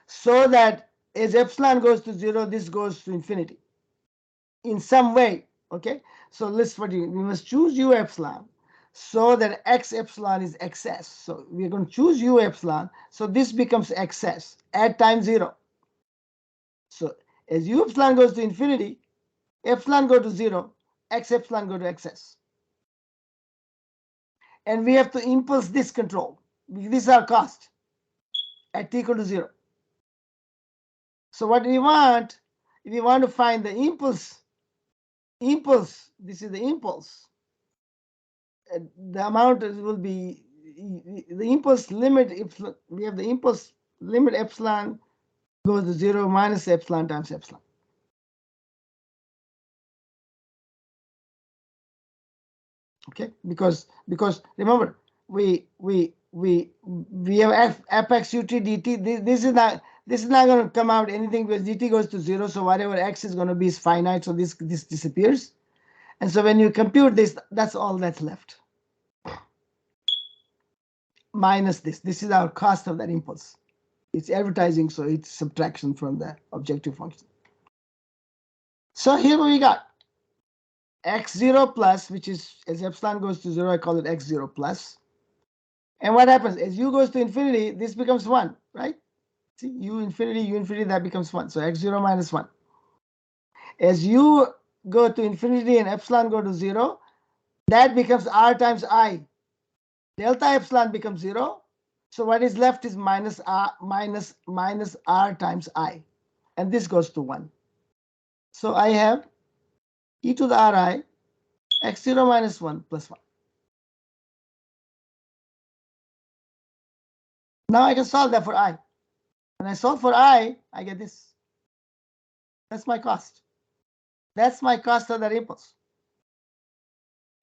so that as epsilon goes to 0, this goes to infinity in some way. Okay, so we must choose u epsilon so that x epsilon is xs. So we're going to choose u epsilon, so this becomes xs at time 0. So as u epsilon goes to infinity, epsilon go to 0, x epsilon go to xs. And we have to impulse this control. This is our cost at t equal to 0. So what we want, if we want to find the impulse, this is the impulse. The amount will be the impulse limit. If we have the impulse limit epsilon goes to 0 minus epsilon times epsilon. Okay, because remember we have fx ut dt. This is not going to come out anything because dt goes to 0. So whatever x is going to be is finite. So this disappears. And so when you compute this, that's all that's left. Minus this. This is our cost of that impulse. It's advertising, so it's subtraction from the objective function. So here we got x0 plus, which is as epsilon goes to 0, I call it x0 plus. And what happens? As u goes to infinity, this becomes 1, right? See, u infinity, that becomes 1. So x0 minus 1. As u go to infinity and epsilon go to 0, that becomes r times I. Delta epsilon becomes 0. So what is left is minus r times I. And this goes to 1. So I have e to the ri x0 minus 1 plus 1. Now I can solve that for I. When I solve for I get this. That's my cost. That's my cost of that impulse.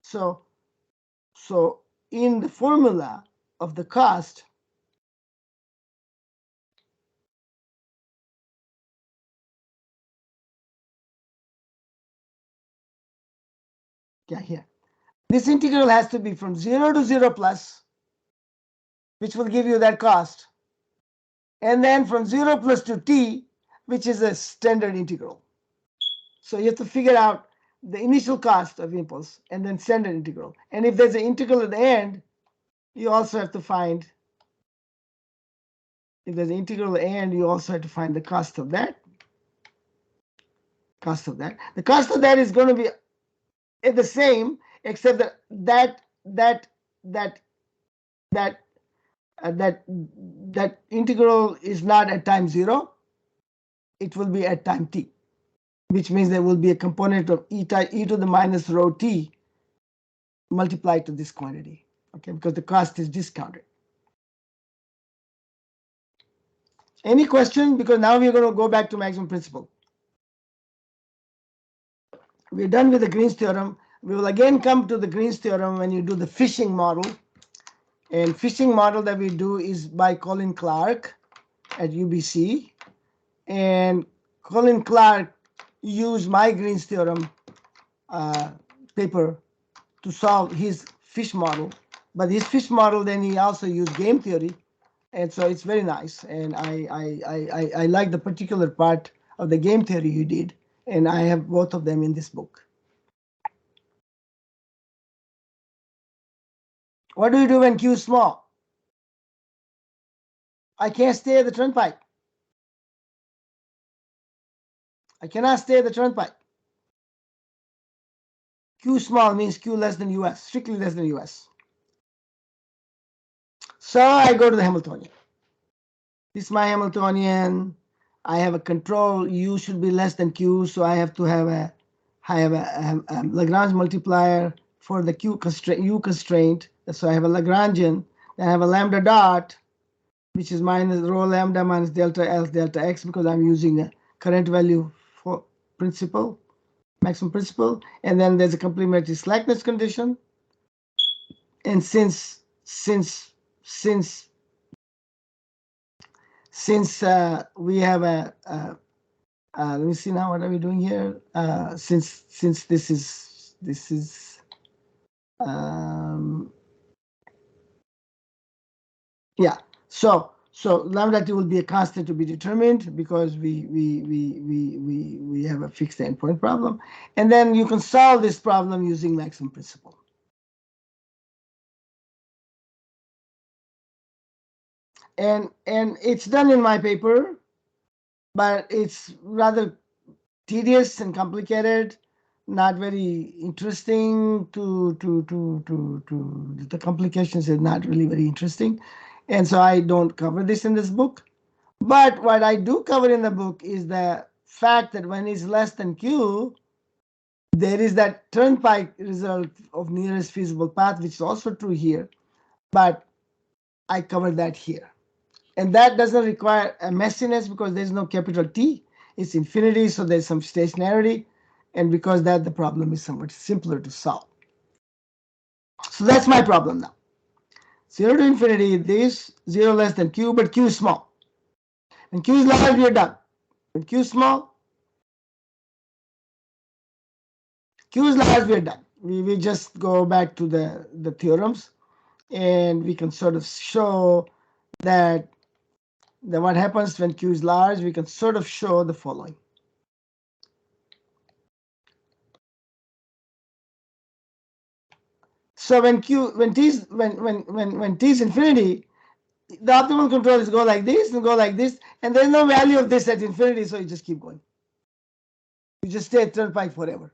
So in the formula of the cost, here, this integral has to be from 0 to 0 plus, which will give you that cost, and then from 0 plus to t, which is a standard integral. So you have to figure out the initial cost of impulse and then standard integral. And if there's an integral at the end, you also have to find, if there's an integral at the end, you also have to find the cost of that. The cost of that is going to be the same, except that integral is not at time 0. It will be at time t, which means there will be a component of e to the minus rho t multiplied to this quantity, okay, because the cost is discounted. Any question? Because now we're going to go back to maximum principle. We're done with the Green's theorem. We will again come to the Green's theorem when you do the fishing model. And fishing model that we do is by Colin Clark at UBC. And Colin Clark used my Green's theorem paper to solve his fish model. But his fish model, then he also used game theory. And so it's very nice. And I like the particular part of the game theory you did. And I have both of them in this book. What do you do when Q is small? I can't stay at the turnpike. I cannot stay at the turnpike. Q small means Q less than US, strictly less than US. So I go to the Hamiltonian. This is my Hamiltonian. I have a control. U should be less than Q, so I have to have a Lagrange multiplier for the Q constraint, U constraint. So I have a Lagrangian. Then I have a lambda dot, which is minus rho lambda minus delta L delta X, because I'm using a current value for principle, maximum principle. And then there's a complementary slackness condition. And since we have a let me see now, what are we doing here? Since this is yeah. So lambda t will be a constant to be determined because we have a fixed endpoint problem, and then you can solve this problem using maximum principle. And it's done in my paper, but it's rather tedious and complicated, not very interesting. The complications is not really very interesting, and so I don't cover this in this book. But what I do cover in the book is the fact that when it's less than Q, there is that Turnpike result of nearest feasible path, which is also true here, but I cover that here. And that doesn't require a messiness because there's no capital T. It's infinity, so there's some stationarity. And because that, the problem is somewhat simpler to solve. So that's my problem now. 0 to infinity, this 0 less than Q, but Q is small. When Q is large, we are done. When Q is small, Q is large, we're done. We just go back to the theorems, and we can sort of show that what happens when Q is large. We can sort of show the following. So when t is infinity, the optimal control is go like this and go like this, and there's no value of this at infinity, so you just keep going. You just stay at Turnpike forever.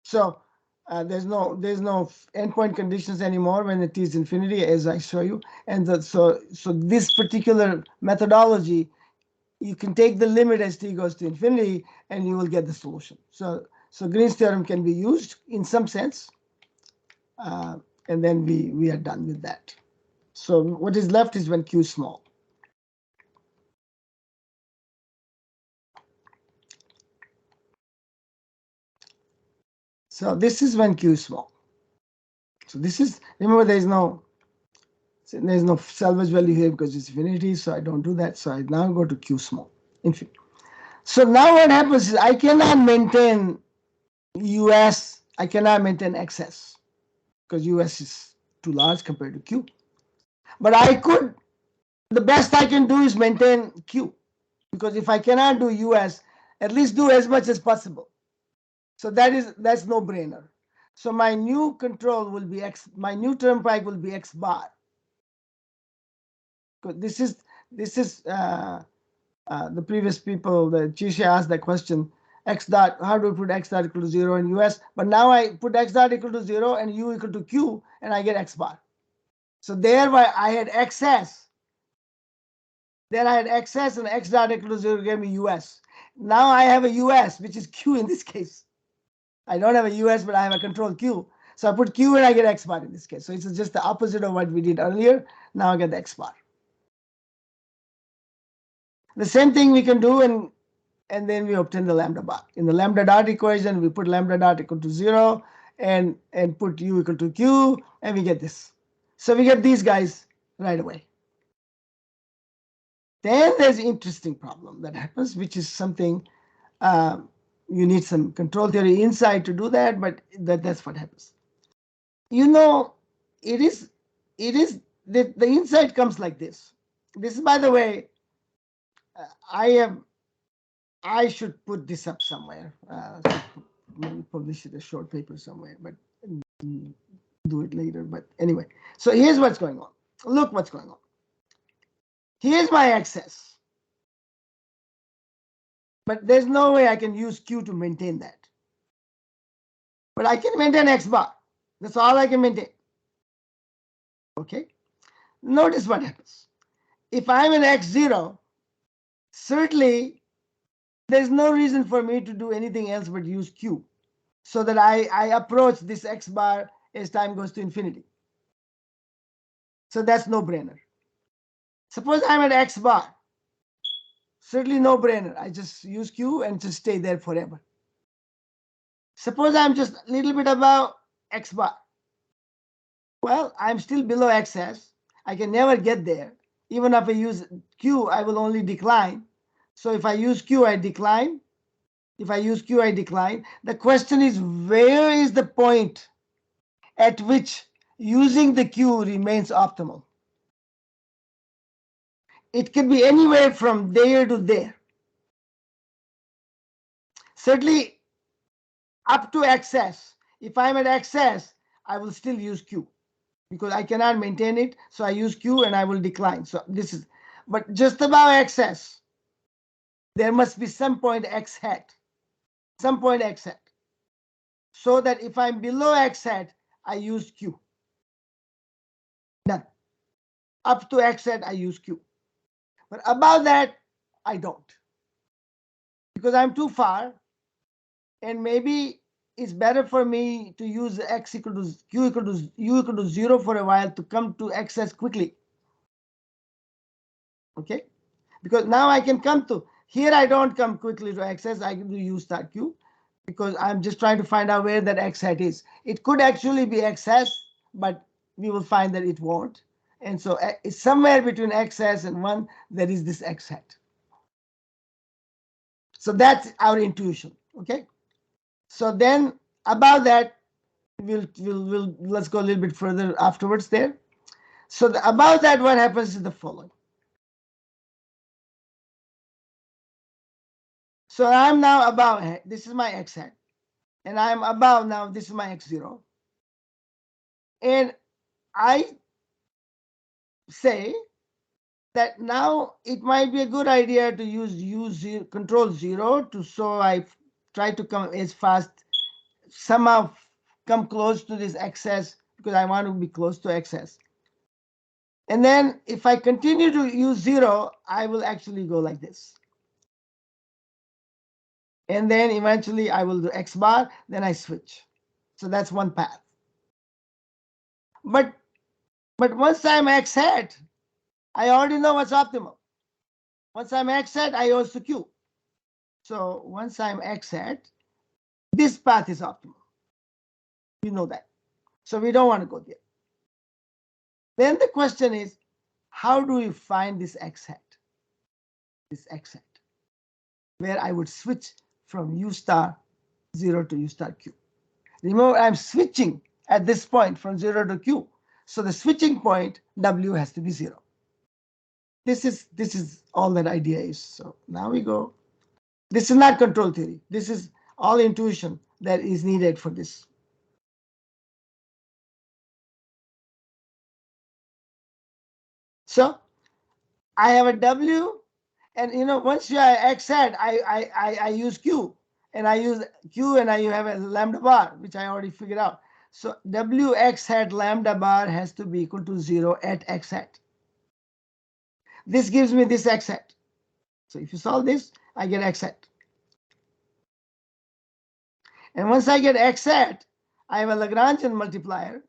So there's no endpoint conditions anymore when it is infinity, as I show you. And so this particular methodology, you can take the limit as t goes to infinity, and you will get the solution. So Green's theorem can be used in some sense, and then we are done with that. So what is left is when Q is small. So this is when Q is small. So this is, remember, there's no salvage value here because it's infinity, so I don't do that. So I now go to Q small, infinity. So now what happens is I cannot maintain US, I cannot maintain XS because US is too large compared to Q. But I could, the best I can do is maintain Q, because if I cannot do US, at least do as much as possible. So that's no brainer. So my new control will be X, my new Turnpike will be X bar. This is the previous people, the Chisha asked that question, X dot, how do we put X dot equal to 0 in US? But now I put X dot equal to 0 and U equal to Q, and I get X bar. So thereby I had XS. Then I had XS, and X dot equal to 0 gave me US. Now I have a US, which is Q in this case. I don't have a US, but I have a control Q. So I put Q and I get X bar in this case. So it's just the opposite of what we did earlier. Now I get the X bar. The same thing we can do, and then we obtain the lambda bar. In the lambda dot equation, we put lambda dot equal to 0 and put U equal to Q, and we get this. So we get these guys right away. Then there's an interesting problem that happens, which is something you need some control theory insight to do that, but that's what happens. You know, it is the insight comes like this. This is, by the way, I should put this up somewhere. Maybe publish it a short paper somewhere, but do it later. But anyway, so here's what's going on. Look what's going on. Here's my excess. But there's no way I can use Q to maintain that. But I can maintain X bar. That's all I can maintain. Okay? Notice what happens. If I'm in X0, certainly there's no reason for me to do anything else but use Q, so that I approach this X bar as time goes to infinity. So that's no brainer. Suppose I'm at X bar. Certainly no brainer. I just use Q and just stay there forever. Suppose I'm just a little bit above X bar. Well, I'm still below XS. I can never get there. Even if I use Q, I will only decline. So if I use Q, I decline. If I use Q, I decline. The question is, where is the point at which using the Q remains optimal? It can be anywhere from there to there. Certainly up to XS. If I'm at XS, I will still use Q because I cannot maintain it. So I use Q and I will decline. So this is, but just above XS, there must be some point X hat, some point X hat. So that if I'm below X hat, I use Q. Done. Up to X hat, I use Q. But above that, I don't. Because I'm too far. And maybe it's better for me to use X equal to Q equal to U equal to 0 for a while to come to XS quickly. Okay? Because now I can come to, here I don't come quickly to XS, I can do U star Q, because I'm just trying to find out where that X hat is. It could actually be XS, but we will find that it won't. And so it's somewhere between XS and 1, there is this X hat. So that's our intuition, okay? So then above that, let's go a little bit further afterwards there. So above that, what happens is the following. So I'm now above, this is my x hat, and I'm above now, this is my x0. And I say that now it might be a good idea to use control 0 to, so I try to come as fast, somehow come close to this excess, because I want to be close to excess. And then if I continue to use 0, I will actually go like this. And then eventually I will do x bar, then I switch. So that's one path. But once I'm x hat, I already know what's optimal. Once I'm x hat, I also q. So once I'm x hat, this path is optimal. We know that. So we don't want to go there. Then the question is, how do we find this x hat? This x hat, where I would switch from u star 0 to u star q. Remember, I'm switching at this point from 0 to q. So the switching point, w, has to be 0. This is all that idea is. So now we go. This is not control theory. This is all intuition that is needed for this. So I have a w, and once you are x hat, I use q, and I use q, and I have a lambda bar, which I already figured out. So w x hat lambda bar has to be equal to 0 at x hat. This gives me this x hat. So if you solve this, I get x hat. And once I get x hat, I have a Lagrangian multiplier.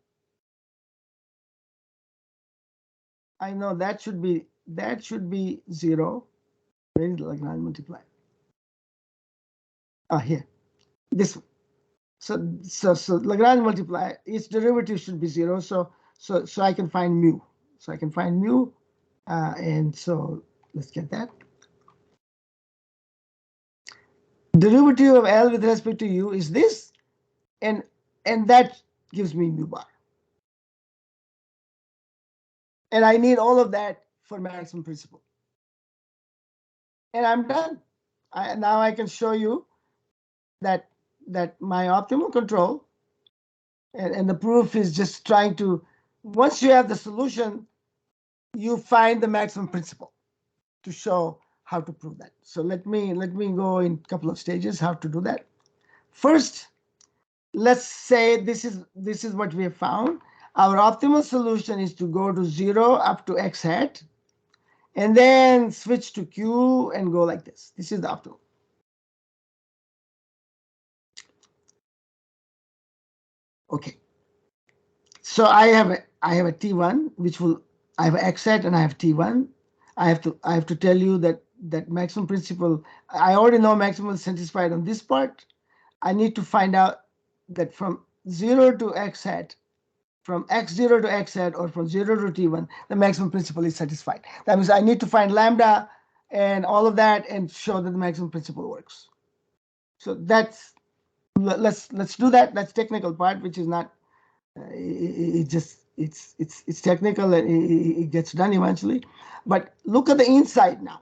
I know that should be 0. Where is the Lagrange multiplier? Ah, here. This one. So Lagrange multiplier, its derivative should be 0. So I can find mu. So I can find mu, and so let's get that. Derivative of L with respect to u is this, and that gives me mu bar. And I need all of that for maximum principle. And I'm done. Now I can show you that my optimal control, and the proof is just trying to, once you have the solution, you find the maximum principle to show how to prove that. So let me go in a couple of stages how to do that. First, let's say this is what we have found. Our optimal solution is to go to 0 up to x hat, and then switch to q and go like this. This is the optimal. Okay. So I have a T1, which will, I have x hat and I have T1. I have to tell you that maximum principle, I already know maximum is satisfied on this part. I need to find out that from 0 to x hat, from x0 to x hat, or from 0 to T1, the maximum principle is satisfied. That means I need to find lambda and all of that and show that the maximum principle works. So let's do that. That's technical part, which is not, it's technical, and it gets done eventually. But look at the inside now.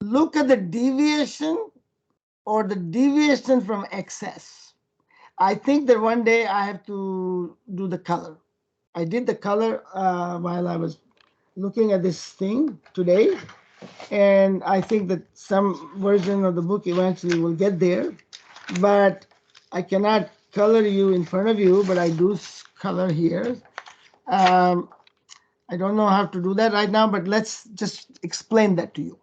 Look at the deviation, or the deviation from excess. I think that one day I have to do the color. I did the color while I was looking at this thing today, and I think that some version of the book eventually will get there, but I cannot color you in front of you, but I do color here. I don't know how to do that right now, but let's just explain that to you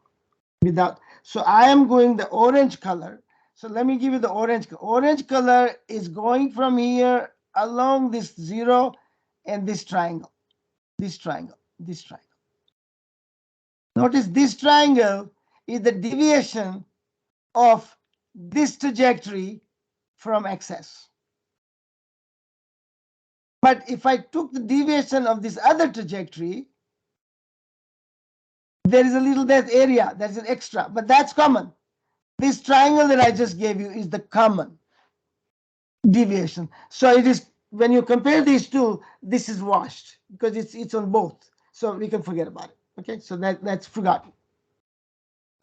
without. So I am going the orange color. So let me give you the orange. Orange color is going from here along this 0 and this triangle, this triangle, this triangle. Notice this triangle is the deviation of this trajectory from excess. But if I took the deviation of this other trajectory, there is a little less area, that's an extra, but that's common. This triangle that I just gave you is the common. deviation. So it is, when you compare these two, this is washed because it's on both. So we can forget about it. Okay, so that's forgotten.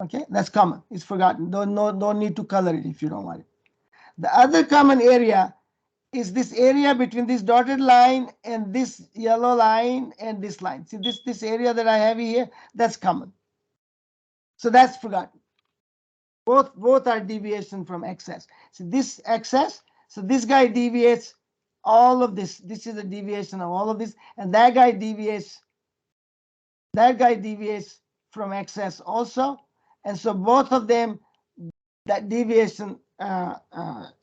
Okay, that's common. It's forgotten. Don't need to color it if you don't want it. The other common area is this area between this dotted line and this yellow line and this line. See this area that I have here, that's common. So that's forgotten. Both are deviation from excess. So this excess, so this guy deviates all of this. This is a deviation of all of this, and that guy deviates from excess also. And so both of them, that deviation,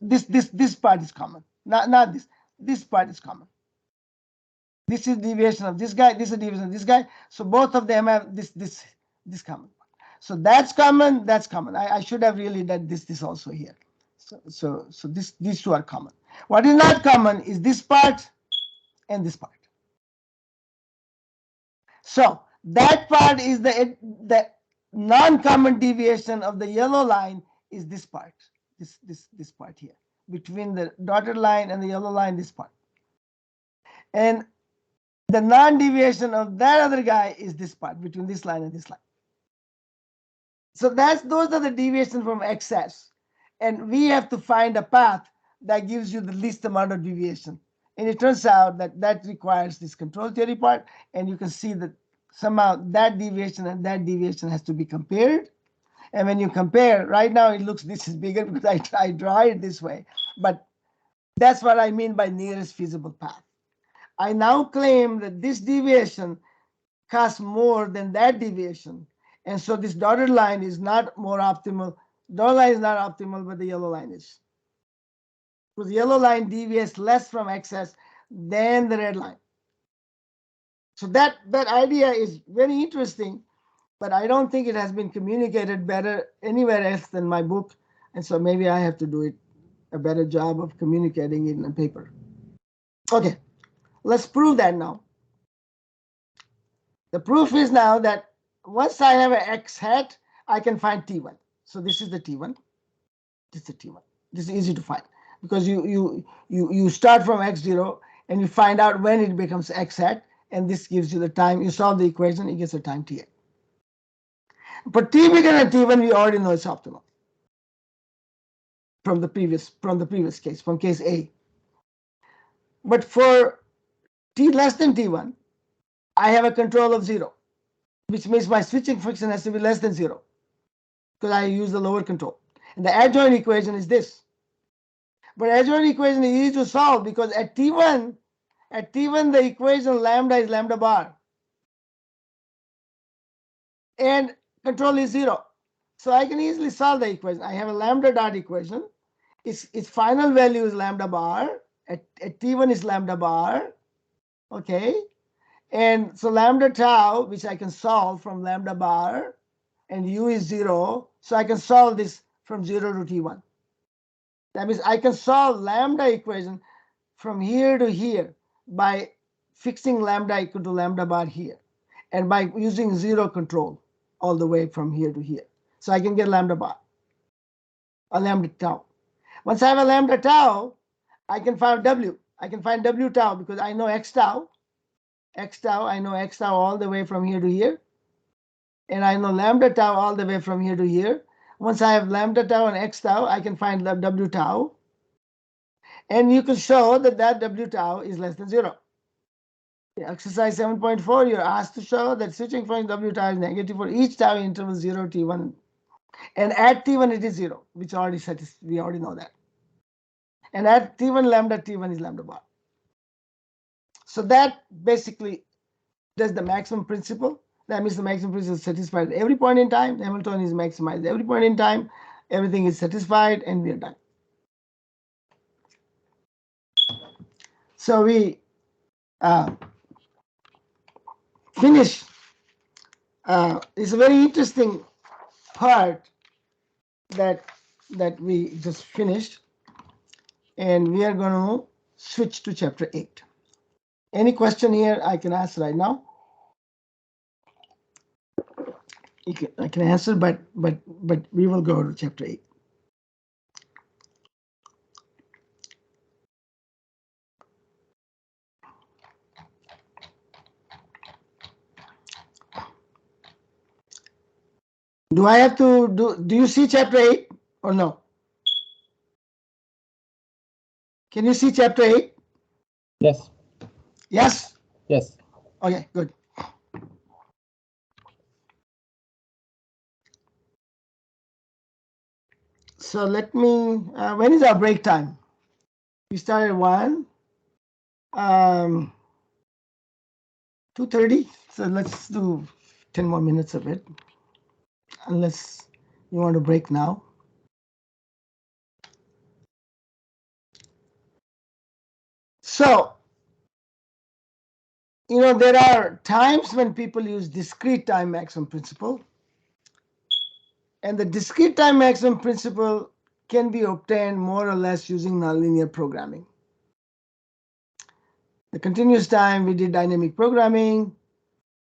this part is common. Not this. This part is common. This is deviation of this guy. This is deviation of this guy. So both of them have this common. So that's common. That's common. I should have really done this also here. So these two are common. What is not common is this part and this part. So that part is the non-common deviation of the yellow line is this part. This part here between the dotted line and the yellow line. This part. And the non-deviation of that other guy is this part between this line and this line. So those are the deviations from excess. And we have to find a path that gives you the least amount of deviation. And it turns out that requires this control theory part. And you can see that somehow that deviation and that deviation has to be compared. And when you compare, right now it looks this is bigger because I draw it this way. But that's what I mean by nearest feasible path. I now claim that this deviation costs more than that deviation. And so this dotted line is not more optimal. Dotted line is not optimal, but the yellow line is. Because the yellow line deviates less from excess than the red line. So that idea is very interesting, but I don't think it has been communicated better anywhere else than my book. And so maybe I have to do a better job of communicating it in a paper. Okay, let's prove that now. The proof is now that once I have an x hat, I can find T1. So this is the T1. This is the T1. This is easy to find because you start from x0 and you find out when it becomes x hat, and this gives you the time. You solve the equation, it gets the time T8. But T bigger than T1, we already know it's optimal from the previous case, from case A. But for T less than T1, I have a control of 0, which means my switching function has to be less than 0 because I use the lower control. And the adjoint equation is this. But adjoint equation is easy to solve because at T1 the equation lambda is lambda bar. And control is 0. So I can easily solve the equation. I have a lambda dot equation. Its final value is lambda bar. At T1 is lambda bar. Okay. And so lambda tau, which I can solve from lambda bar, and u is 0. So I can solve this from 0 to T1. That means I can solve lambda equation from here to here by fixing lambda equal to lambda bar here, and by using 0 control all the way from here to here. So I can get lambda bar, or lambda tau. Once I have a lambda tau, I can find W. I can find W tau because I know X tau. I know X tau all the way from here to here. And I know lambda tau all the way from here to here. Once I have lambda tau and X tau, I can find W tau. And you can show that W tau is less than 0. Exercise 7.4, you're asked to show that switching function W tau is negative for each tau interval 0, T1. And at T1 it is 0, which we already know that. And at T1 lambda, T1 is lambda bar. So that basically does the maximum principle. That means the maximum principle is satisfied at every point in time. Hamilton is maximized at every point in time. Everything is satisfied and we are done. So we finish. It's a very interesting part that we just finished. And we are going to switch to chapter 8. Any question here I can ask right now? I can answer, but we will go to chapter 8. Do I have to do you see chapter 8 or no? Can you see chapter 8? Yes. Yes? Yes. Okay, good. So let me, when is our break time? We started at 1, 2:30. So let's do 10 more minutes of it, unless you want to break now. So, there are times when people use discrete time maximum principle, and the discrete time maximum principle can be obtained more or less using nonlinear programming. The continuous time, we did dynamic programming.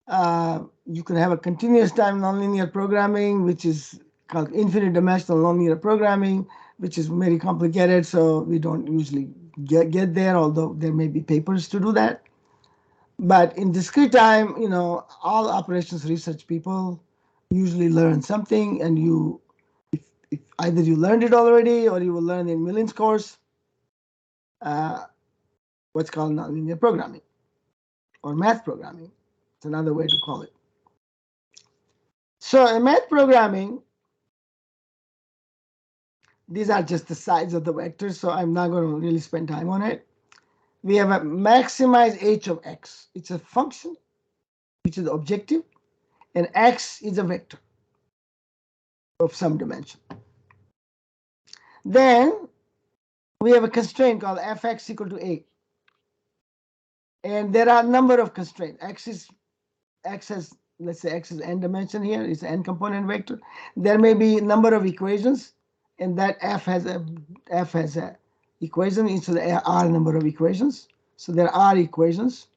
You can have a continuous time nonlinear programming, which is called infinite dimensional nonlinear programming, which is very complicated, so we don't usually get there, although there may be papers to do that. But in discrete time, all operations research people usually learn something, and if either you learned it already or you will learn in Millen's course, what's called nonlinear programming or math programming. It's another way to call it. So in math programming, these are just the sides of the vectors, so I'm not going to really spend time on it. We have a maximize h of x. It's a function, which is the objective, and x is a vector of some dimension. Then we have a constraint called fx equal to a. And there are a number of constraints. X has, let's say x is n dimension here, it's an n component vector. There may be a number of equations, and that f has a equation, each of the r number of equations. So there are equations.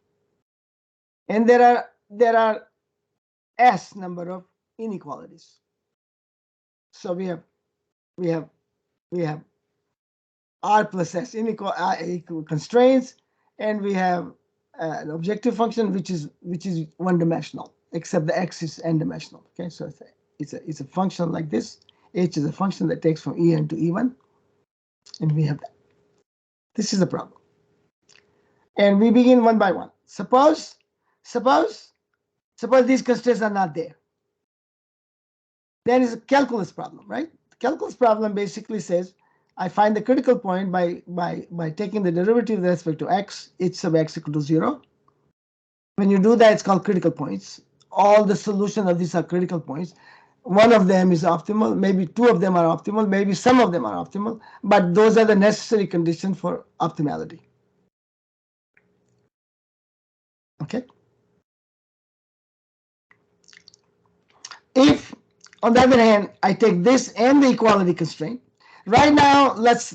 And there are s number of inequalities. So we have r plus s equal constraints, and we have an objective function which is one dimensional, except the x is n dimensional. Okay, so it's a function like this. H is a function that takes from en to e1, and we have that. This is the problem, and we begin one by one. Suppose these constraints are not there. Then is a calculus problem, right? The calculus problem basically says I find the critical point by taking the derivative with respect to x, h sub x equal to 0. When you do that, it's called critical points. All the solution of these are critical points. One of them is optimal, maybe two of them are optimal, maybe some of them are optimal, but those are the necessary conditions for optimality. Okay? If, on the other hand, I take this and the equality constraint, right now, let's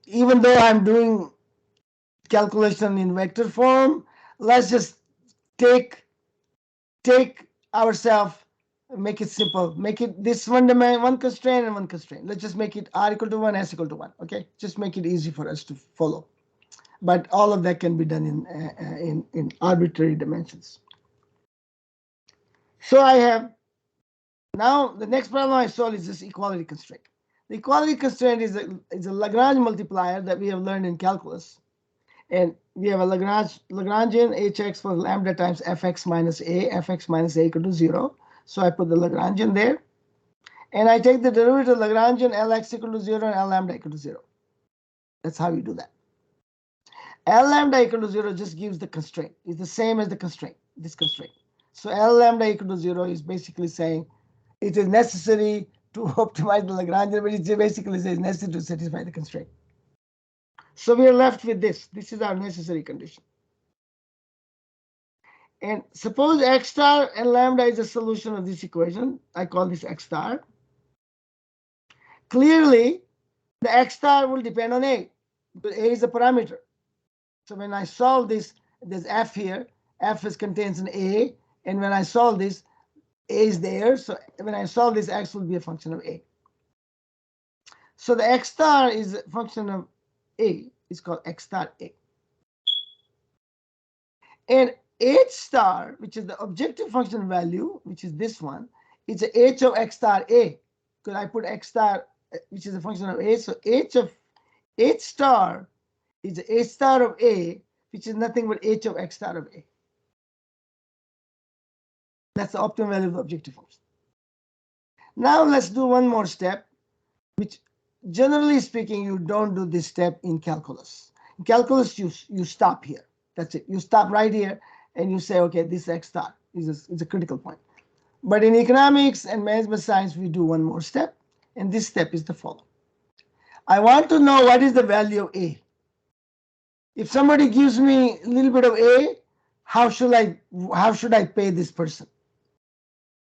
even though I'm doing calculation in vector form, let's just take ourselves, make it simple, make it this one constraint and one constraint. Let's just make it r equal to 1, s equal to 1. Okay, just make it easy for us to follow. But all of that can be done in arbitrary dimensions. So I have now the next problem I solve is this equality constraint. The equality constraint is a Lagrange multiplier that we have learned in calculus. And we have a Lagrangian hx for lambda times fx minus a equal to 0. So I put the Lagrangian there. And I take the derivative of Lagrangian Lx equal to 0 and L lambda equal to 0. That's how you do that. L lambda equal to 0 just gives the constraint. It's the same as the constraint, this constraint. So L lambda equal to 0 is basically saying it is necessary to optimize the Lagrangian, but it basically says necessary to satisfy the constraint. So we are left with this. This is our necessary condition. And suppose x star and lambda is a solution of this equation. I call this x star. Clearly, the x star will depend on a, because a is a parameter. So when I solve this, there's f here. F contains an a, and when I solve this, a is there. So when I solve this, x will be a function of a. So the x star is a function of a. It's called x star a. And H star, which is the objective function value, which is this one, it's a h of x star a, because I put x star, which is a function of a. So h star is a h star of a, which is nothing but h of x star of a. That's the optimum value of the objective function. Now let's do one more step, which generally speaking, you don't do this step in calculus. In calculus, you stop here. That's it. You stop right here and you say, okay, this x star is a critical point. But in economics and management science, we do one more step. And this step is the following. I want to know what is the value of A. If somebody gives me a little bit of A, how should I pay this person?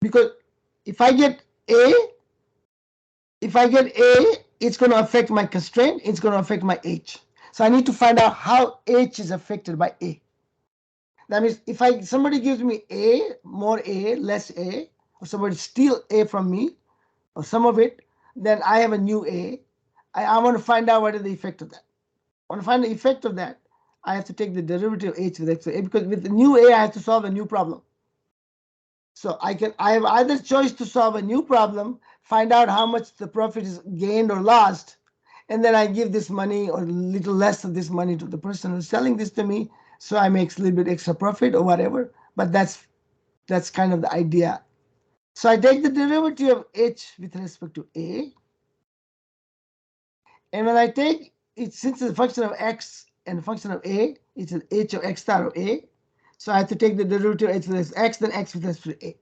Because if I get A, it's going to affect my constraint. It's going to affect my H. So I need to find out how H is affected by A. That means if somebody gives me A, more A, less A, or somebody steal A from me, or some of it, then I have a new A. I want to find out what is the effect of that. I want to find the effect of that. I have to take the derivative of H with X, because with the new A, I have to solve a new problem. So I have either choice to solve a new problem, find out how much the profit is gained or lost, and then I give this money or a little less of this money to the person who's selling this to me, so I make a little bit extra profit or whatever. But that's kind of the idea. So I take the derivative of H with respect to A, and when I take it, since it's a function of X and a function of A, it's an H of X star of A. So I have to take the derivative of H with respect to X, then X with respect to A.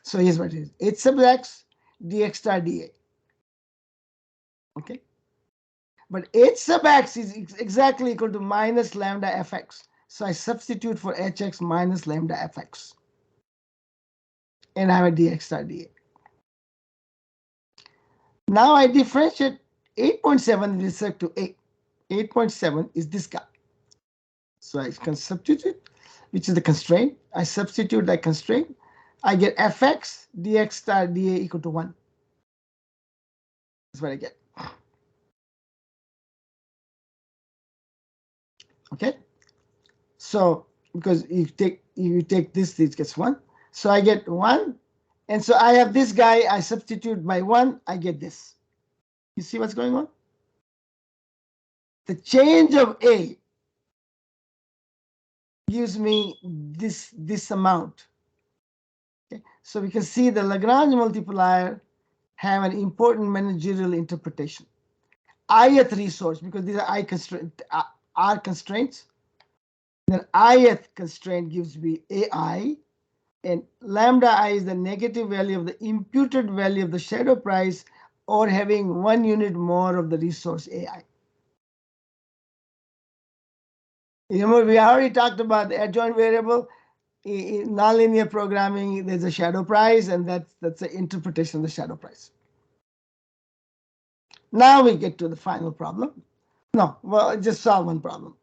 So here's what it is. H sub X dx star dA. Okay. But H sub X is exactly equal to minus lambda fx. So I substitute for hx minus lambda fx. And I have a dx star dA. Now I differentiate 8.7 with respect to A. 8.7 is this guy. So I can substitute, which is the constraint. I substitute that constraint. I get fx dx star dA equal to 1. That's what I get. Okay. So because you take this, it gets 1. So I get 1. And so I have this guy, I substitute by 1, I get this. You see what's going on? The change of A gives me this amount. Okay? So we can see the Lagrange multiplier have an important managerial interpretation. Ith resource, because these are R constraints. Then ith constraint gives me AI, and lambda I is the negative value of the imputed value of the shadow price, or having 1 unit more of the resource AI. Remember, we already talked about the adjoint variable. In nonlinear programming, there's a shadow price, and that's the interpretation of the shadow price. Now we get to the final problem. No, well, just solve one problem.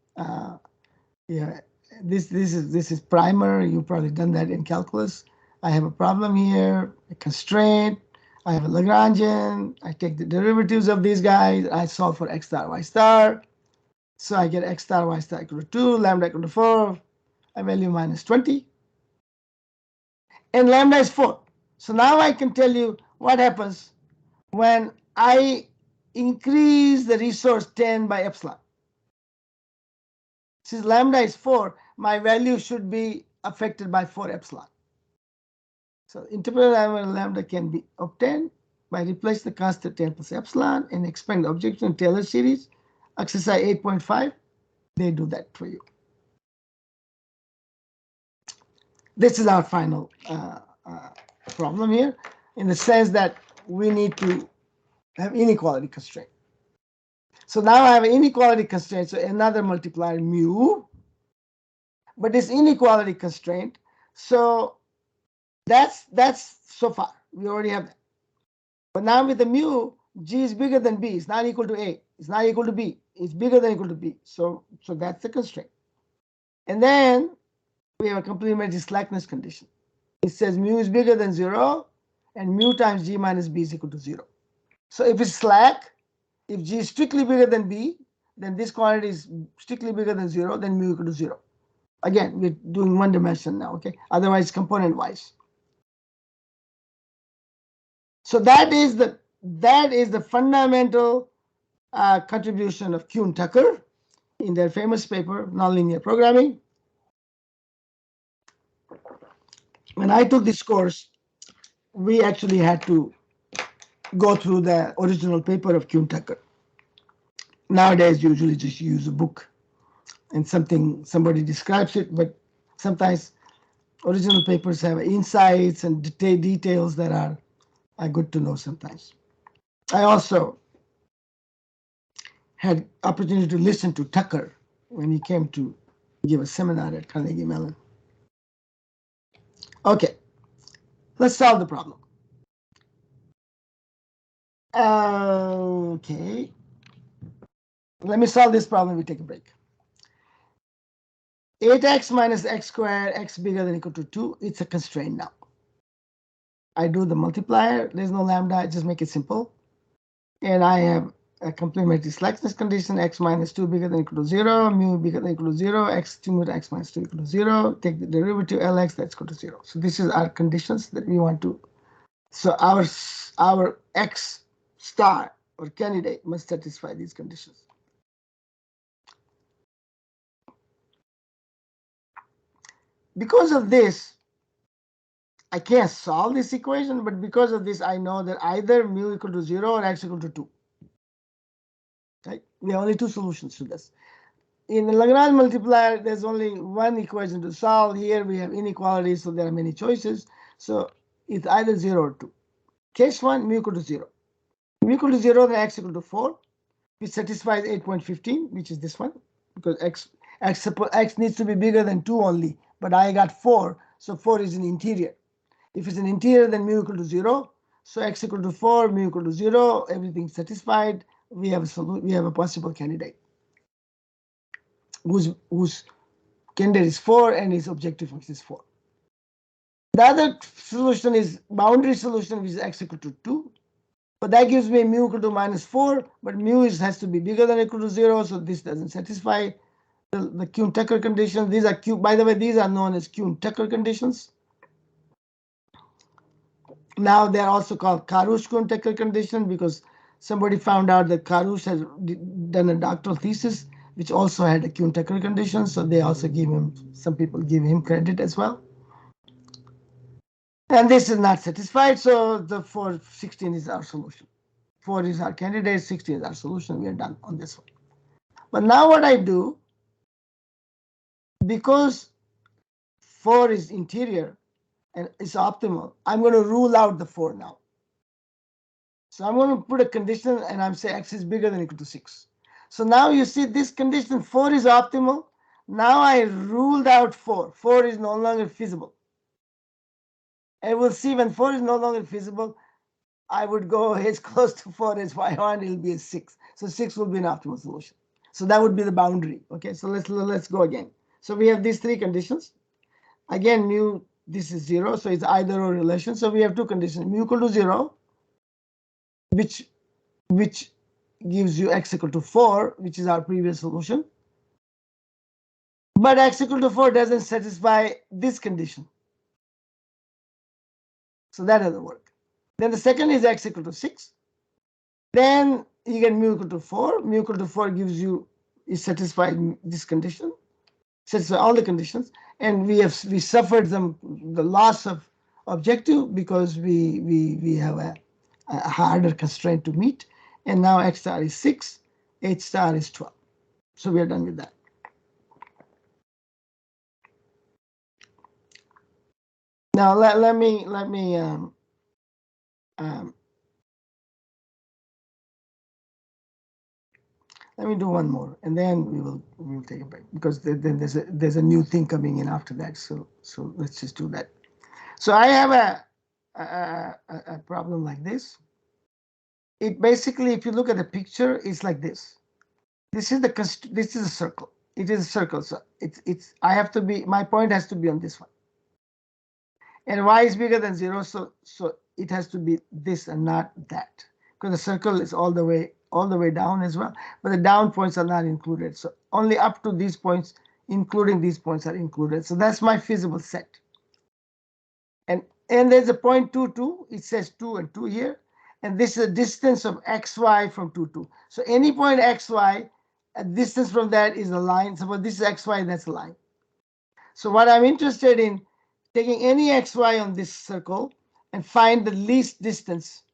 Yeah, this is primer. You've probably done that in calculus. I have a problem here, a constraint. I have a Lagrangian. I take the derivatives of these guys. I solve for x star, y star. So I get x star, y star equal to 2, lambda equal to 4, a value minus 20. And lambda is 4. So now I can tell you what happens when I increase the resource 10 by epsilon. Since lambda is 4, my value should be affected by 4 epsilon. So interpolated lambda can be obtained by replacing the constant 10 plus epsilon and expand the objective in Taylor series. Exercise 8.5, they do that for you. This is our final problem here, in the sense that we need to have inequality constraint. So now I have an inequality constraint, so another multiplier mu, but this inequality constraint, so that's so far, we already have that. But now with the mu, G is bigger than B, it's not equal to A, it's not equal to B, it's bigger than equal to B, so that's the constraint. And then we have a complementary slackness condition. It says mu is bigger than 0, and mu times G minus B is equal to 0. So if it's slack, if G is strictly bigger than B, then this quantity is strictly bigger than 0, then mu equal to 0. Again, we're doing one dimension now, okay? Otherwise, component wise. So that is the fundamental contribution of Kuhn Tucker in their famous paper, Nonlinear Programming. When I took this course, we actually had to go through the original paper of Kuhn Tucker. Nowadays, usually just use a book and somebody describes it, but sometimes original papers have insights and details that are good to know sometimes. I also had opportunity to listen to Tucker when he came to give a seminar at Carnegie Mellon. Okay, let's solve the problem. Okay, let me solve this problem. We take a break. 8x minus x squared, x bigger than or equal to 2. It's a constraint now. I do the multiplier. There's no lambda. I just make it simple. And I have a complementary slackness condition, x minus 2 bigger than or equal to 0, mu bigger than or equal to 0, x cumulative x minus 2 equal to 0. Take the derivative Lx, that's equal to 0. So this is our conditions that we want to. So our x star or candidate must satisfy these conditions. Because of this, I can't solve this equation, but because of this, I know that either mu equal to 0 or x equal to 2. Right? We have only two solutions to this. In the Lagrange multiplier, there's only one equation to solve. Here we have inequalities, so there are many choices. So it's either 0 or 2. Case 1, mu equal to 0. Mu equal to 0, then x equal to 4, which satisfies 8.15, which is this one, because x needs to be bigger than 2 only, but I got 4, so 4 is an interior. If it's an interior, then mu equal to 0. So x equal to 4, mu equal to 0, everything's satisfied. We have a possible candidate whose candidate is 4 and his objective function is 4. The other solution is boundary solution, which is x equal to 2. But that gives me mu equal to minus 4, but mu has to be bigger than or equal to 0, so this doesn't satisfy the Kuhn-Tucker conditions. These are by the way, these are known as Kuhn-Tucker conditions. Now they're also called Karush-Kuhn-Tucker condition because somebody found out that Karush has done a doctoral thesis which also had a Kuhn-Tucker condition, so they also some people give him credit as well. And this is not satisfied, so the 416 is our solution. 4 is our candidate, 16 is our solution. We are done on this one. But now what I do, because 4 is interior and it's optimal, I'm going to rule out the 4 now. So I'm going to put a condition and I'm saying x is bigger than or equal to 6. So now you see this condition 4 is optimal. Now I ruled out 4. 4 is no longer feasible. And we'll see when 4 is no longer feasible, I would go as close to 4 as I want, it'll be a 6. So 6 will be an optimal solution. So that would be the boundary. Okay, so let's go again. So we have these three conditions. Again, mu, this is 0, so it's either or relation. So we have two conditions, mu equal to 0, which gives you x equal to 4, which is our previous solution. But x equal to 4 doesn't satisfy this condition. So that doesn't work. Then the second is x equal to 6. Then you get mu equal to 4. Mu equal to 4 is satisfied this condition, satisfy all the conditions, and we suffered the loss of objective because we have a harder constraint to meet. And now x star is 6, h star is 12. So we are done with that. Now let me do one more, and then we will take a break because then there's a new thing coming in after that. So let's just do that. So I have a problem like this. It basically, if you look at the picture, it's like this. This is a circle. It is a circle. So I have to be, my point has to be on this one. And y is bigger than 0, so it has to be this and not that, because the circle is all the way down as well, but the down points are not included. So only up to these points including these points are included. So that's my feasible set. And there's a point 2, 2. It says 2 and 2 here. And this is a distance of xy from 2, 2. So any point xy, a distance from that is a line. Suppose this is xy, that's a line. So what I'm interested in, taking any xy on this circle and find the least distance,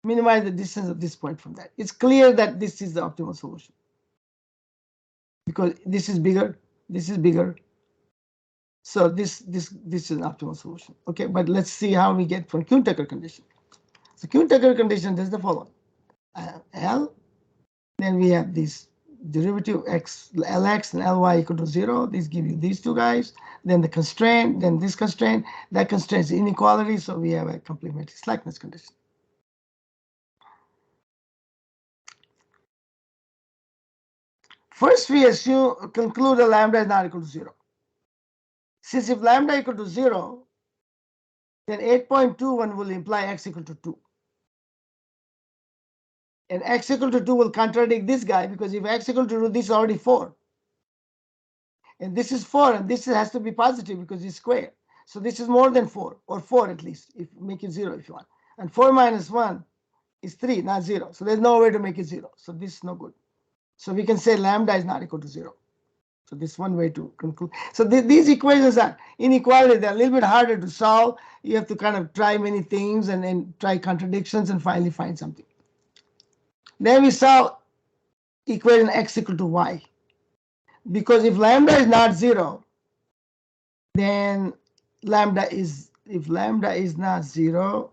minimize the distance of this point from that. It's clear that this is the optimal solution, because this is bigger, this is bigger. So this is an optimal solution. Okay, but let's see how we get from Kuhn-Tucker condition. So Kuhn-Tucker condition does the following. L, then we have this derivative x, Lx and Ly equal to 0. These give you these two guys. Then the constraint, then this constraint. That constraint is inequality, so we have a complementary slackness condition. First, we conclude that lambda is not equal to 0. Since if lambda equal to 0, then 8.21 will imply x equal to 2. And x equal to 2 will contradict this guy, because if x equal to 2, this is already 4. And this is 4, and this has to be positive because it's square. So this is more than 4, or 4 at least, if make it 0 if you want. And 4 minus 1 is 3, not 0. So there's no way to make it 0. So this is no good. So we can say lambda is not equal to 0. So this is one way to conclude. So these equations are inequality. They're a little bit harder to solve. You have to kind of try many things and then try contradictions and finally find something. Then we solve equation x equal to y. Because if lambda is not 0, then if lambda is not 0,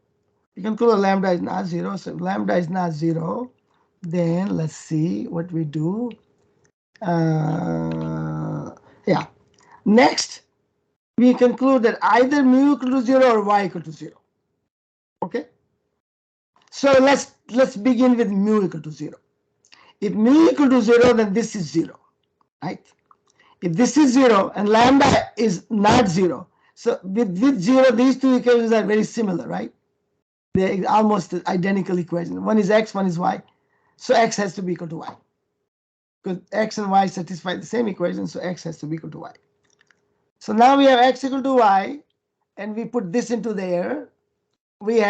you can conclude lambda is not 0. So if lambda is not 0, then let's see what we do. Yeah. Next, we conclude that either mu equal to 0 or y equal to 0. Okay. So let's begin with mu equal to 0. If mu equal to 0, then this is 0, right? If this is 0 and lambda is not 0, so with 0, these two equations are very similar, right? They're almost identical equations. One is x, one is y. So x has to be equal to y. Because x and y satisfy the same equation, so x has to be equal to y. So now we have x equal to y, and we put this into there. We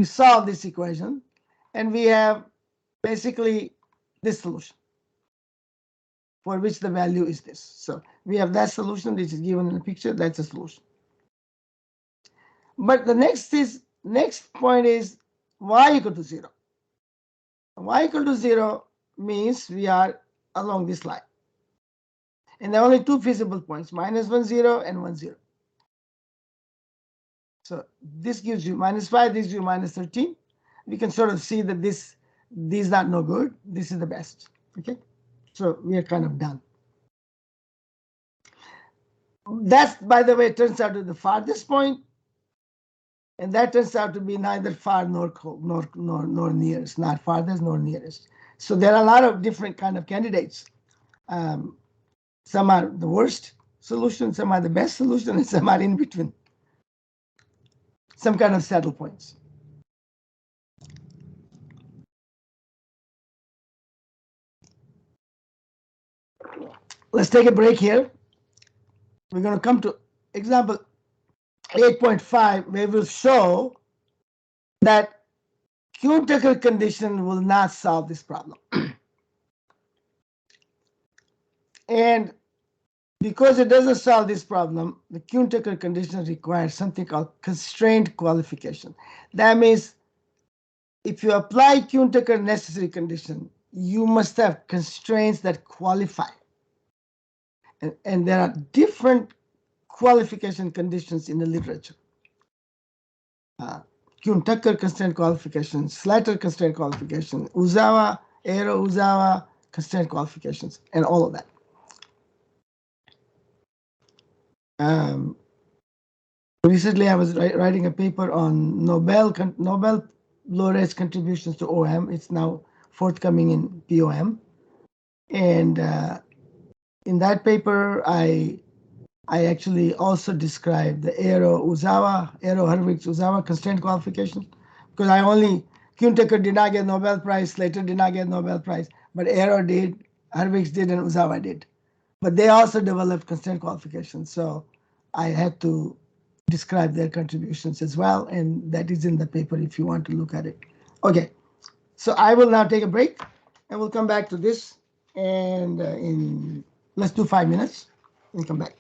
solve this equation, and we have basically this solution, for which the value is this. So we have that solution, which is given in the picture. That's a solution. But the next point is y equal to 0. Y equal to 0 means we are along this line. And there are only two feasible points, -1, 0 and 1, 0. So this gives you -5, this gives you -13. We can sort of see that these are no good. This is the best. Okay, so we are kind of done. That, by the way, turns out to be the farthest point, and that turns out to be neither far nor nearest, not farthest nor nearest. So there are a lot of different kind of candidates. Some are the worst solution, some are the best solution, and some are in between. Some kind of saddle points. Let's take a break here. We're going to come to example 8.5, where we'll show that Kuhn-Tucker condition will not solve this problem. And because it doesn't solve this problem, the Kuhn-Tucker condition requires something called constraint qualification. That means if you apply Kuhn-Tucker necessary condition, you must have constraints that qualify. And there are different qualification conditions in the literature. Kuhn-Tucker constraint qualification, Slater constraint qualification, Uzawa constraint qualifications, and all of that. Recently, I was writing a paper on Nobel laureates' contributions to OM. It's now forthcoming in POM. And in that paper, I actually also described the Hurwitz-Uzawa constraint qualification, because Kuhn-Tucker did not get Nobel Prize, Slater did not get Nobel Prize, but Arrow did, Hurwitz did, and Uzawa did. but they also developed constraint qualifications. So I had to describe their contributions as well, and that is in the paper if you want to look at it. Okay, so I will now take a break, and we'll come back to this, and let's do 5 minutes and come back.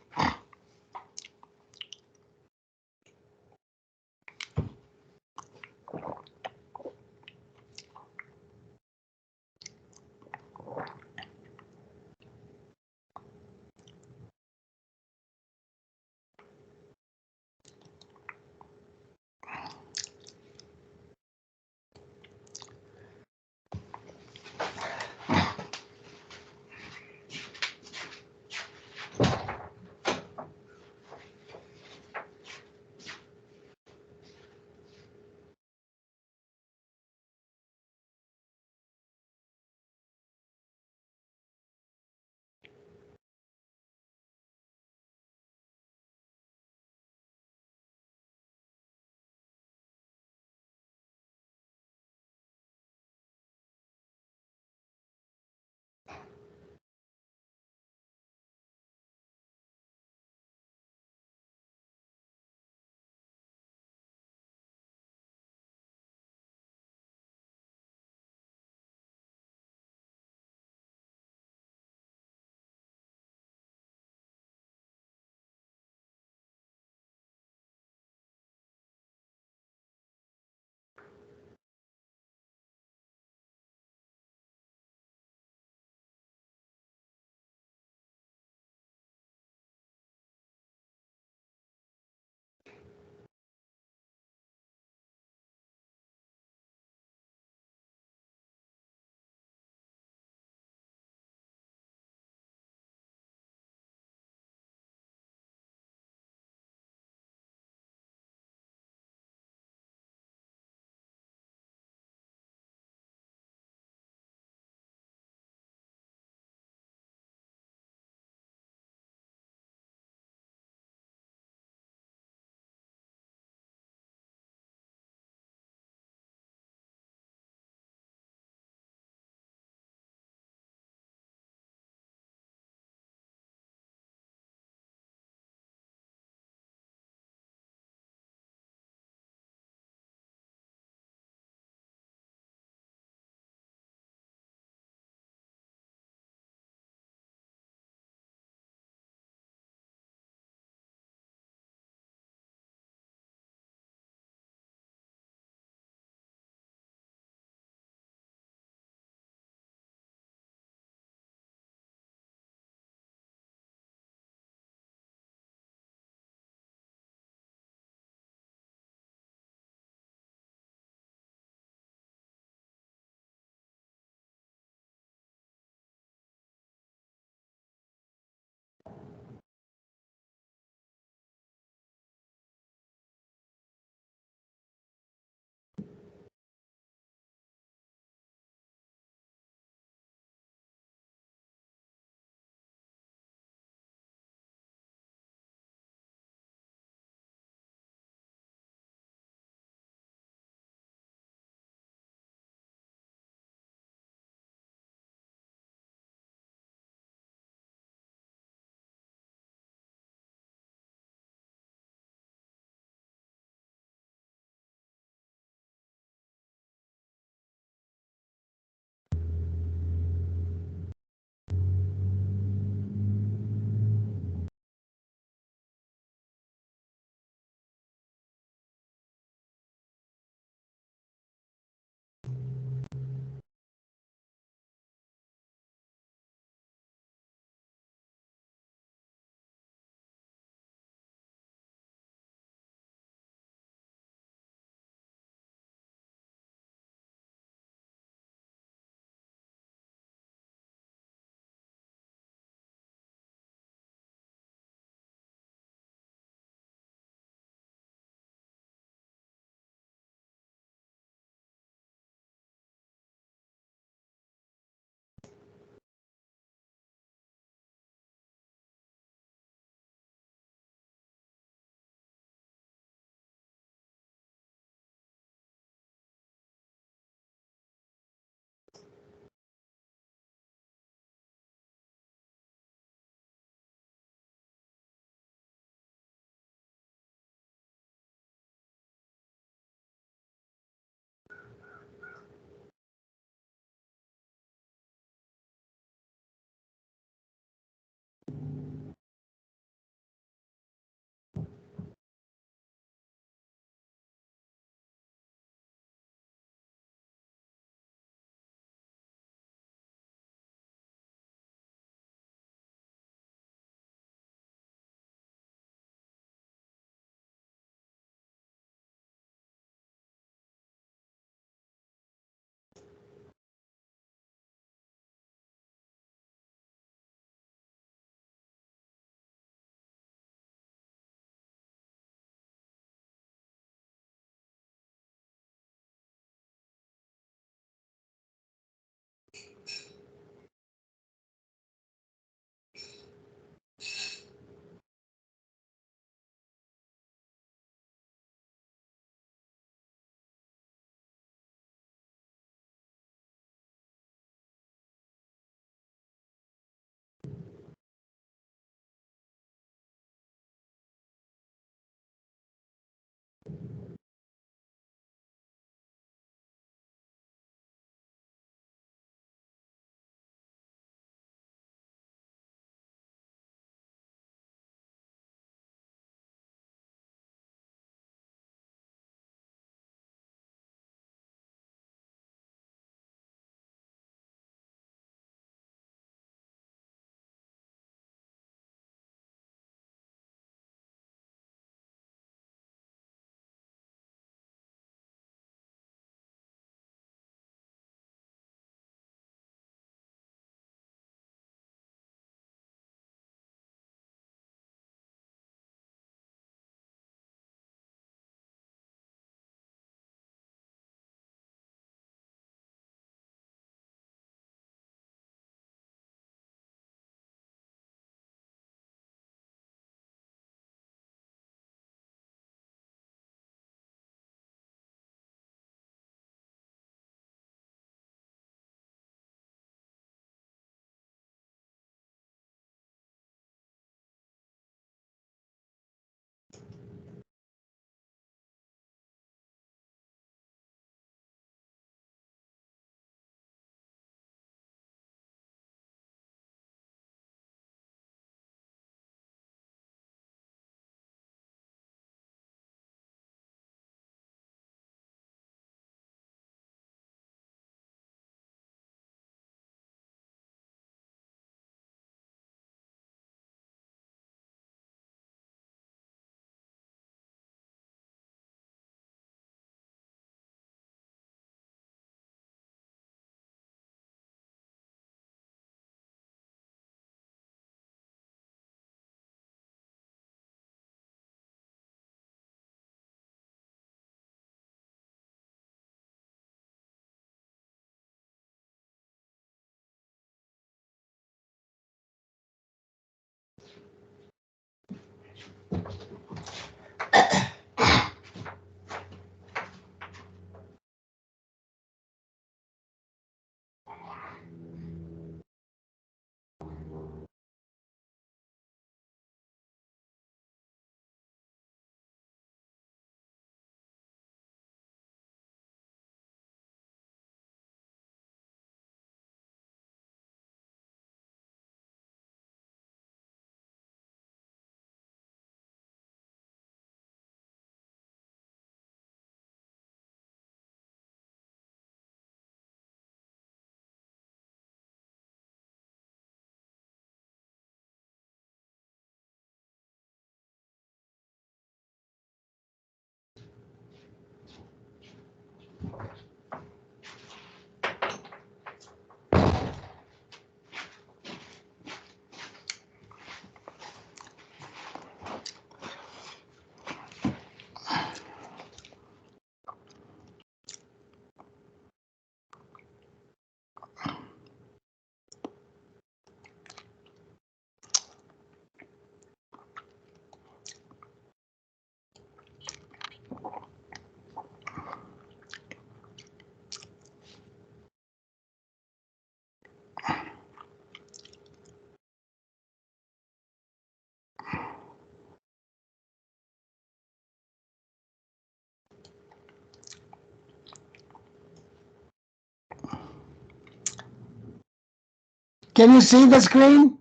Can you see the screen?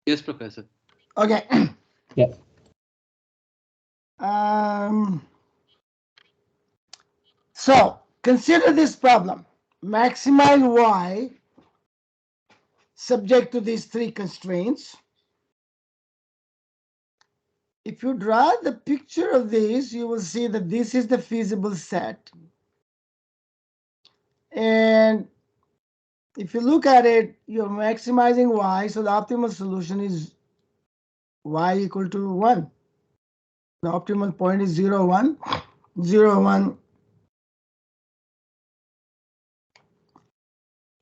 Yes, Professor. Okay. Yeah. So consider this problem. Maximize y subject to these three constraints. If you draw the picture of this, you will see that this is the feasible set. And if you look at it, you're maximizing y, so the optimal solution is y equal to 1. The optimal point is 0, 1. 0, 1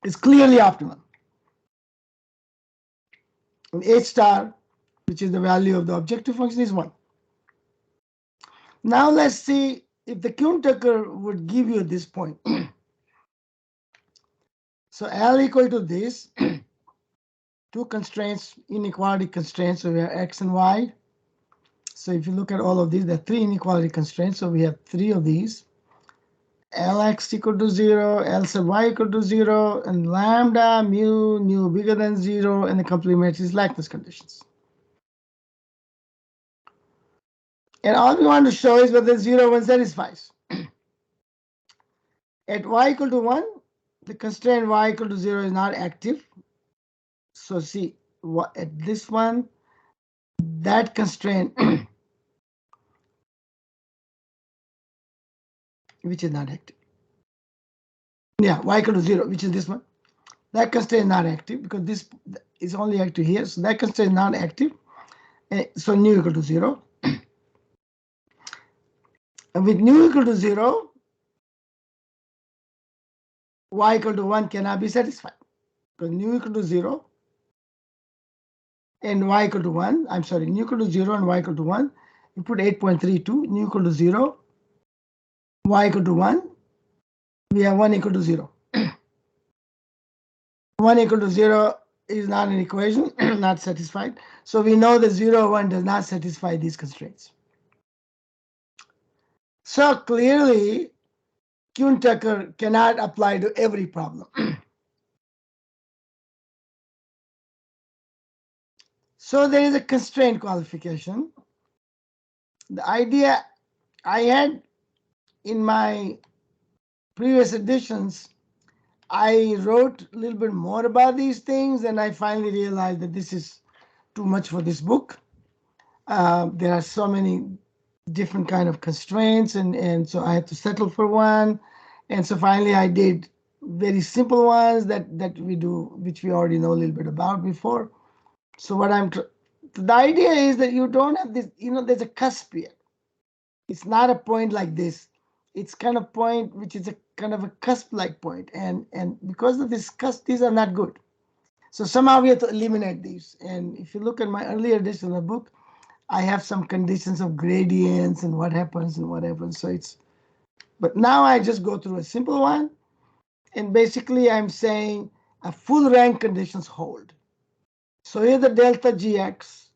is clearly optimal. And h star, which is the value of the objective function, is 1. Now let's see if the Kuhn-Tucker would give you this point. So L equal to this, two constraints, inequality constraints, so we have x and y. So if you look at all of these, there are three inequality constraints, so we have three of these. Lx equal to 0, L sub y equal to 0, and lambda, mu bigger than 0, and the complementary slackness conditions. And all we want to show is whether 0, 1 satisfies. At y equal to 1, the constraint y equal to 0 is not active. So see, at this one, that constraint, which is not active. Yeah, y equal to 0, which is this one. That constraint is not active because this is only active here. So that constraint is not active. So nu equal to 0. And with nu equal to 0, y equal to 1 cannot be satisfied. Because nu equal to 0 and y equal to 1, I'm sorry, nu equal to 0 and y equal to 1, you put 8.32, nu equal to 0, y equal to 1, we have 1 equal to 0. 1 equal to 0 is not an equation, not satisfied. So we know that 0, 1 does not satisfy these constraints. So clearly, Kuhn-Tucker cannot apply to every problem. So there is a constraint qualification. The idea I had in my previous editions, I wrote a little bit more about these things, and I finally realized that this is too much for this book. There are so many different kind of constraints, and so I had to settle for one. And so finally I did very simple ones that we do, which we already know a little bit about before. So what the idea is that you don't have this, there's a cusp here. It's not a point like this. It's kind of point which is a kind of a cusp-like point. And because of this cusp, these are not good. So somehow we have to eliminate these. And if you look at my earlier edition of the book, I have some conditions of gradients and what happens and what happens. So but now I just go through a simple one. And basically I'm saying a full rank conditions hold. So here's the delta gx,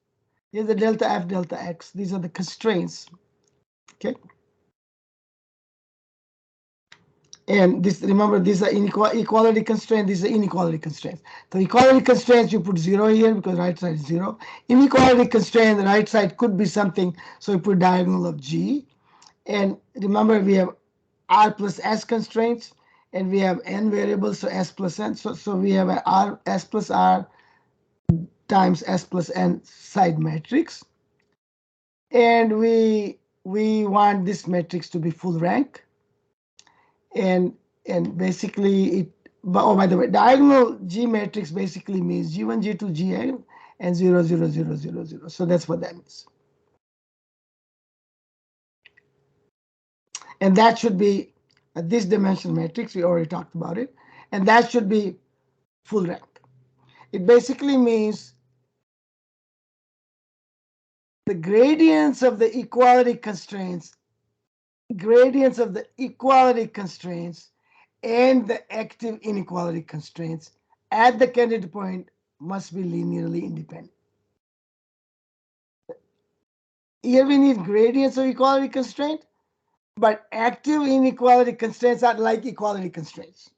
here's the delta f delta x. These are the constraints, okay? And this, remember, these are equality constraints, these are inequality constraints. So equality constraints, you put 0 here because right side is 0. Inequality constraint, the right side could be something, so you put diagonal of g. And remember, we have r plus s constraints, and we have n variables, so s plus n. So we have an r, s plus r times s plus n side matrix. And we want this matrix to be full rank. And basically it, oh, by the way, diagonal G matrix basically means G1, G2, Gn, and 0, 0, 0, 0, 0. So that's what that means. And that should be this dimension matrix. We already talked about it. And that should be full rank. It basically means the gradients of the equality constraints, and the active inequality constraints at the candidate point must be linearly independent. Here we need gradients of equality constraint, but active inequality constraints are like equality constraints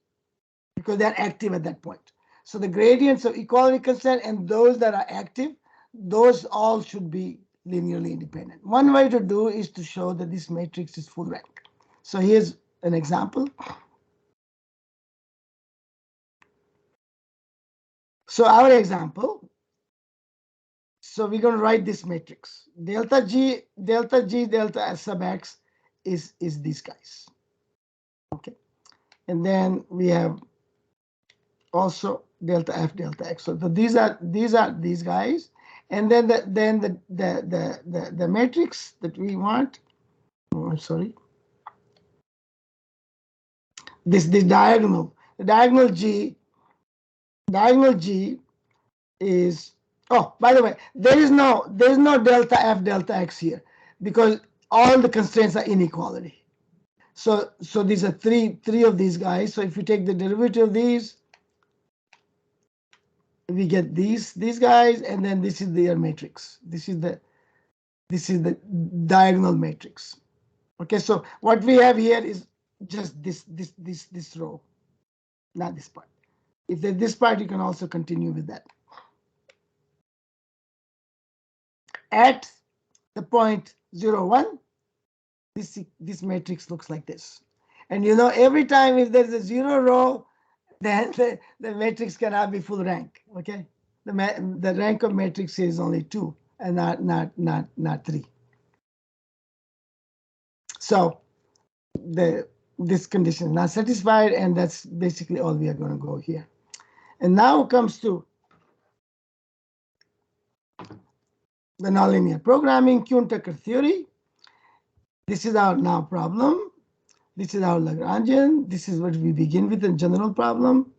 because they're active at that point. So the gradients of equality constraint and those that are active, those all should be linearly independent. One way to do is to show that this matrix is full rank. So here's an example. So our example, so we're going to write this matrix. Delta G, delta sub x is these guys. Okay. And then we have also delta f delta x. So these are these guys. And then the matrix that we want, oh, I'm sorry, this diagonal, the diagonal G is, oh, by the way, there's no delta f delta x here because all the constraints are inequality. So these are three of these guys. So if you take the derivative of these, we get these guys, and then this is their matrix. This is the diagonal matrix. Okay, so what we have here is just this row, not this part. If there's this part, you can also continue with that. At the point 0, 1, this matrix looks like this. And you know, every time if there's a 0 row, then the matrix cannot be full rank. Okay, the rank of matrix is only 2 and not 3. So this condition is not satisfied, and that's basically all we are going to go here. And now comes to the nonlinear programming, Kuhn-Tucker theory. This is our now problem. This is our Lagrangian. This is what we begin with in general problem.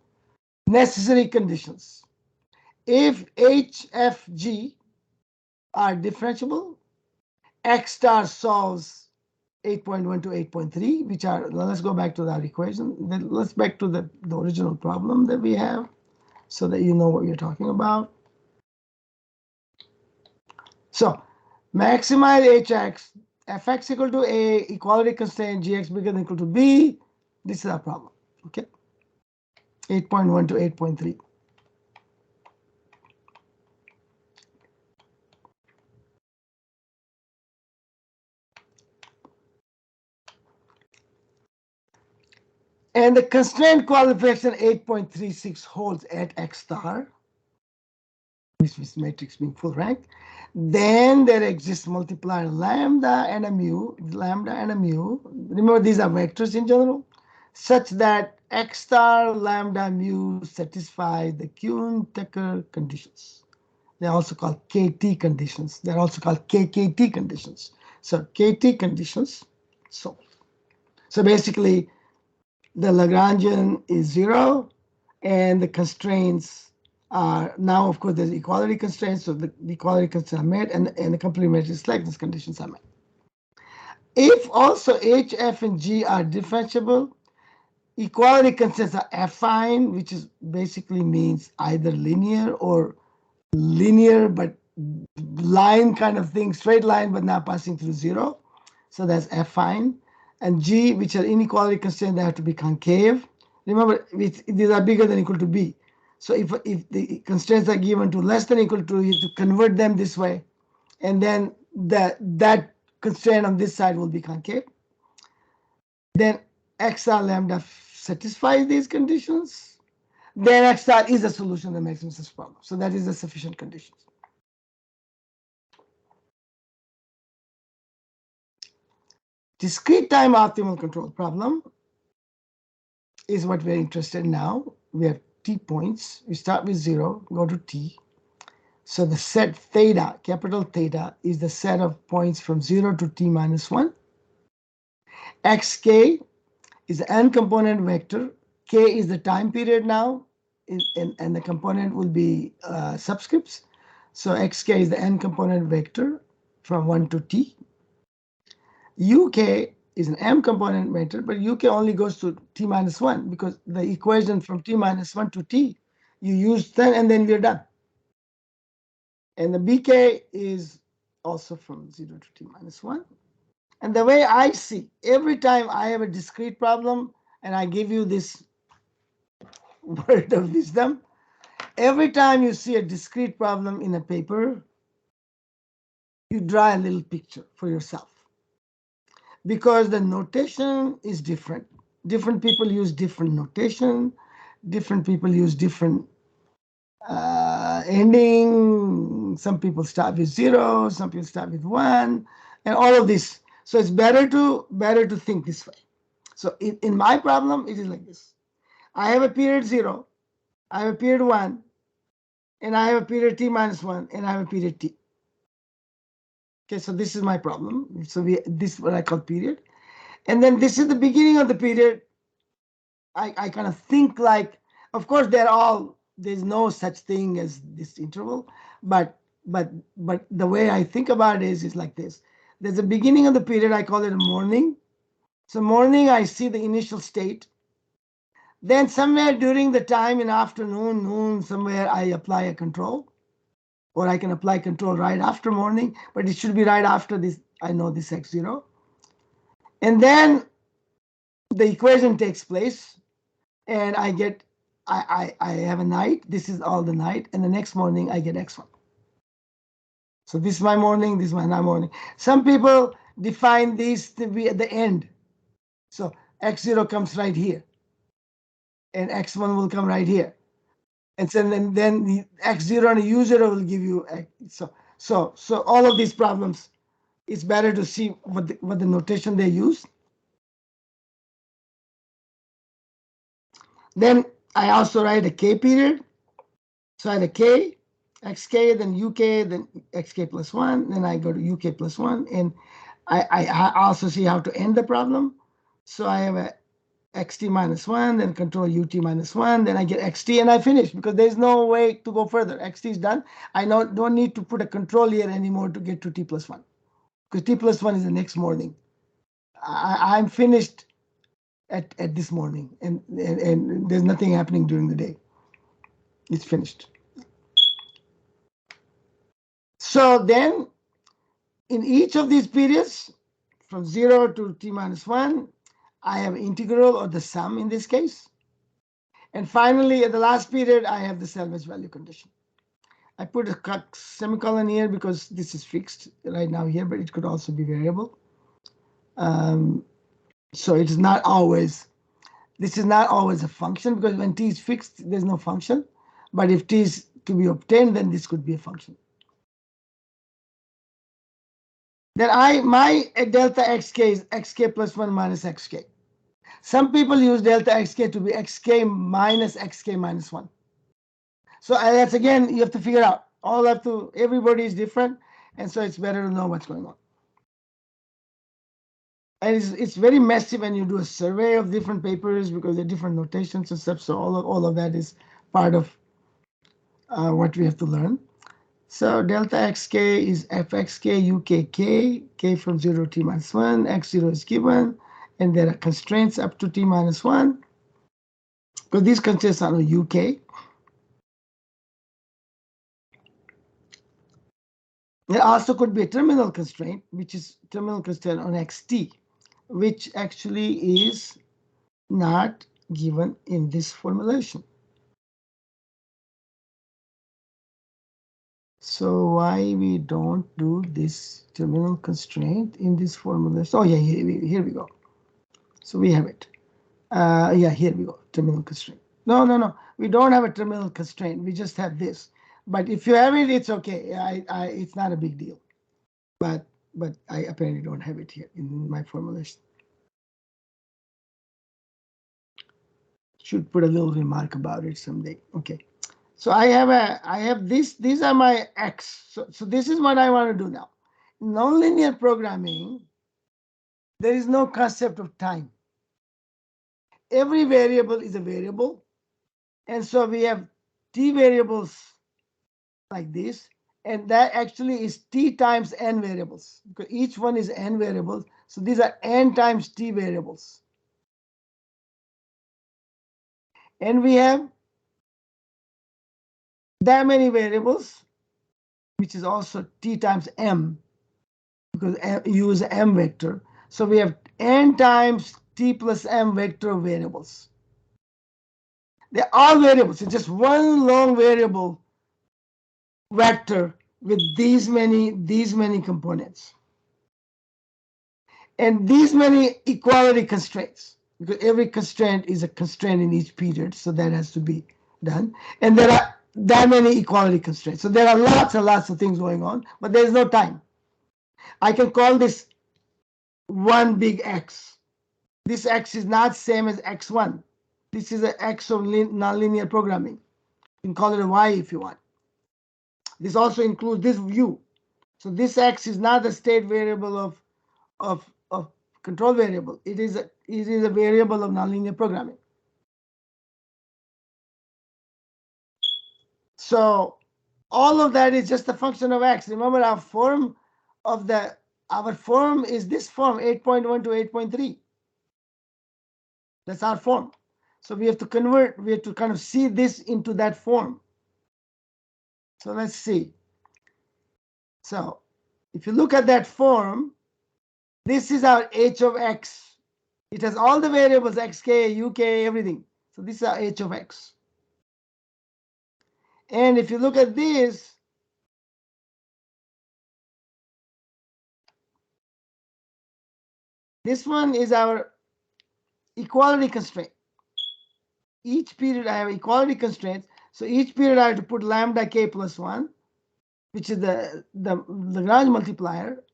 Necessary conditions. If H, F, G are differentiable, X star solves 8.1 to 8.3, which are, let's go back to that equation. Let's back to the original problem that we have so that you know what we're talking about. So maximize Hx, Fx equal to A, equality constraint, Gx bigger than equal to B. This is our problem, okay? 8.1 to 8.3. And the constraint qualification 8.36 holds at X star, which is matrix being full rank. Then there exists multiplier lambda and a mu. Remember, these are vectors in general, such that X star lambda mu satisfy the Kuhn-Tucker conditions. They're also called KT conditions. They're also called KKT conditions. So KT conditions solve. So basically, the Lagrangian is 0, and the constraints are now, of course, there's equality constraints, so the equality constraints are met, and the complementary slackness conditions are met. If also H, F, and G are differentiable, equality constraints are affine, which is basically means either linear or linear, but line kind of thing, straight line, but not passing through 0. So that's affine. And G, which are inequality constraints, they have to be concave. Remember, these are bigger than equal to B. So if the constraints are given to less than equal to, you have to convert them this way. And then that constraint on this side will be concave. Then XR lambda satisfies these conditions. Then XR is a solution to the maximum stress problem. So that is a sufficient condition. Discrete time optimal control problem is what we're interested in now. We have t points. We start with 0, go to t. So the set theta, capital theta, is the set of points from 0 to t minus 1. Xk is the n component vector. K is the time period now, and the component will be subscripts. So xk is the n component vector from 1 to t. Uk is an m component vector, but uk only goes to t minus 1 because the equation from t minus 1 to t, you use 10 and then we're done. And the bk is also from 0 to t minus 1. And the way I see, every time I have a discrete problem and I give you this word of wisdom, Every time you see a discrete problem in a paper, you draw a little picture for yourself, because the notation is different. Different people use different notation. Different people use different ending. Some people start with 0, some people start with 1, and all of this. So it's better to think this way. So in my problem, it is like this. I have a period 0, I have a period 1, and I have a period t minus 1, and I have a period t. Okay, so this is my problem. So this is what I call period. And then this is the beginning of the period. I kind of think like, of course, there's no such thing as this interval, but the way I think about it is like this. There's a beginning of the period, I call it a morning. So morning, I see the initial state. Then somewhere during the time in afternoon, noon, somewhere I apply a control. Or I can apply control right after morning, but it should be right after this. I know this x0. And then the equation takes place, and I get, I have a night. This is all the night, and the next morning I get x1. So this is my morning, this is my night morning. Some people define these to be at the end. So x0 comes right here, and x1 will come right here. And so then the x0 and u0 will give you x. So all of these problems, it's better to see what the notation they use. Then I also write a k period. So I had a k, xk, then uk, then xk plus 1. Then I go to uk plus 1. And I also see how to end the problem. So I have a xt minus 1, then control ut minus 1. Then I get xt, and I finish, because there's no way to go further. Xt is done. I don't need to put a control here anymore to get to t plus 1, because t plus 1 is the next morning. I'm finished at this morning, and there's nothing happening during the day. It's finished. So then in each of these periods, from 0 to t minus 1, I have integral, or the sum in this case. And finally, at the last period, I have the salvage value condition. I put a semicolon here because this is fixed right now here, but it could also be variable. So it is not always, this is not always a function, because when t is fixed, there's no function. But if t is to be obtained, then this could be a function. Then my delta xk is xk plus 1 minus xk. Some people use delta xk to be xk minus xk minus 1. So that's, again, you have to figure out. Everybody is different, and so it's better to know what's going on. And it's very messy when you do a survey of different papers, because there are different notations and stuff. So all of that is part of what we have to learn. So delta xk is fxk ukk, k from 0 to t minus 1, x0 is given, and there are constraints up to t minus 1. Because these constraints are on uk. There also could be a terminal constraint, which is terminal constraint on xt, which actually is not given in this formulation. So why we don't do this terminal constraint in this formulation? Oh yeah, here we go. So we have it. Yeah, here we go, terminal constraint. No, we don't have a terminal constraint. We just have this. But if you have it, it's okay. It's not a big deal. But I apparently don't have it here in my formulation. Should put a little remark about it someday. Okay. So I have this. These are my x. So this is what I want to do now. In nonlinear programming, there is no concept of time. Every variable is a variable. And so we have t variables like this. And that actually is t times n variables, because each one is n variables. So these are n times t variables. And we have that many variables, which is also t times m, because u is an m vector. So we have n times t plus m vector of variables. They're all variables. It's just one long variable vector with these many components. And these many equality constraints, because every constraint is a constraint in each period, so that has to be done. And there are that many equality constraints. So there are lots and lots of things going on, but there is no time. I can call this one big X. This X is not same as X1. This is an X of nonlinear programming. You can call it a Y if you want. This also includes this view. So this X is not the state variable of control variable. It is a variable of nonlinear programming. So all of that is just a function of X. Remember our form is this form 8.1 to 8.3. That's our form. So we have to kind of see this into that form. So let's see. So if you look at that form, this is our h of x. It has all the variables, xk, uk, everything. So this is our h of x. And if you look at this, this one is our equality constraint. Each period I have equality constraints. So each period I have to put lambda k plus 1, which is the Lagrange multiplier.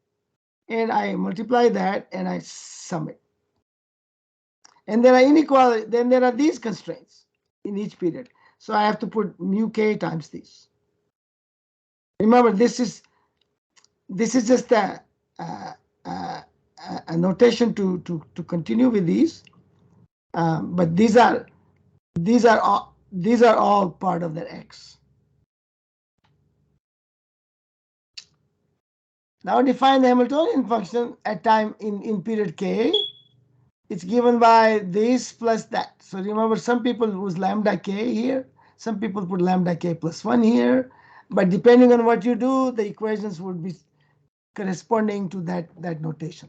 And I multiply that and I sum it. And there are inequality, then there are these constraints in each period. So I have to put mu k times these. Remember, this is just a notation to continue with these, but these are all part of that x. Now define the Hamiltonian function at time in period k. It's given by this plus that. So remember, some people use lambda k here. Some people put lambda k plus 1 here. But depending on what you do, the equations would be corresponding to that notation.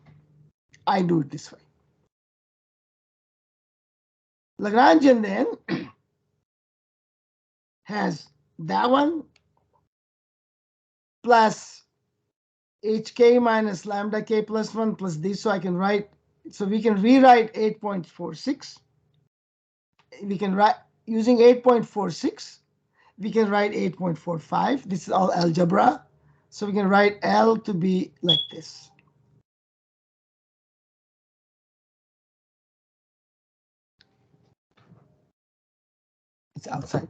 I do it this way. Lagrangian then has that one plus hk minus lambda k plus 1 plus this. So I can write, so we can rewrite 8.46. We can write using 8.46. We can write 8.45. This is all algebra. So we can write L to be like this. It's outside.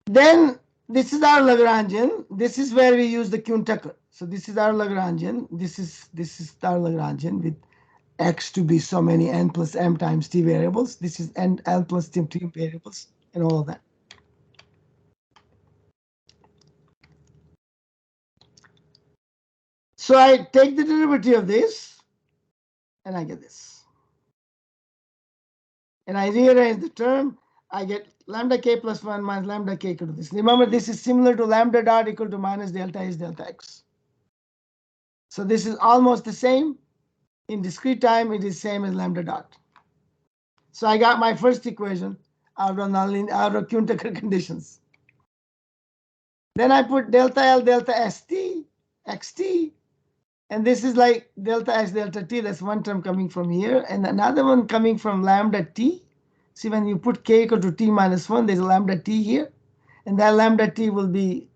Then this is our Lagrangian. This is where we use the Kuhn-Tucker. So this is our Lagrangian. This is our Lagrangian with x to be so many n plus m times t variables. This is n plus t variables and all of that. So I take the derivative of this and I get this. And I rearrange the term. I get lambda k plus 1 minus lambda k equal to this. Remember, this is similar to lambda dot equal to minus delta is delta x. So this is almost the same. In discrete time, it is same as lambda dot. So I got my first equation out of Kuhn-Tucker conditions. Then I put delta L delta st xt, and this is like delta x delta t. That's one term coming from here, and another one coming from lambda t. See, when you put k equal to t minus 1, there's a lambda t here, and that lambda t will be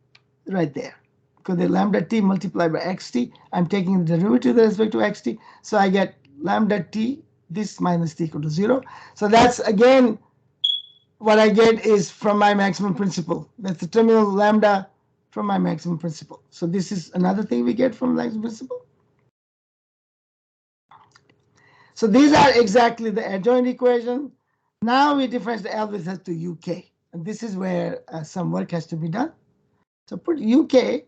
right there. Because the lambda t multiplied by xt, I'm taking the derivative with respect to xt, so I get lambda t, this minus t equal to 0. So that's, again, what I get is from my maximum principle. That's the terminal lambda from my maximum principle. So this is another thing we get from maximum principle. So these are exactly the adjoint equation. Now we differentiate the L with respect to UK. And this is where some work has to be done. So put UK.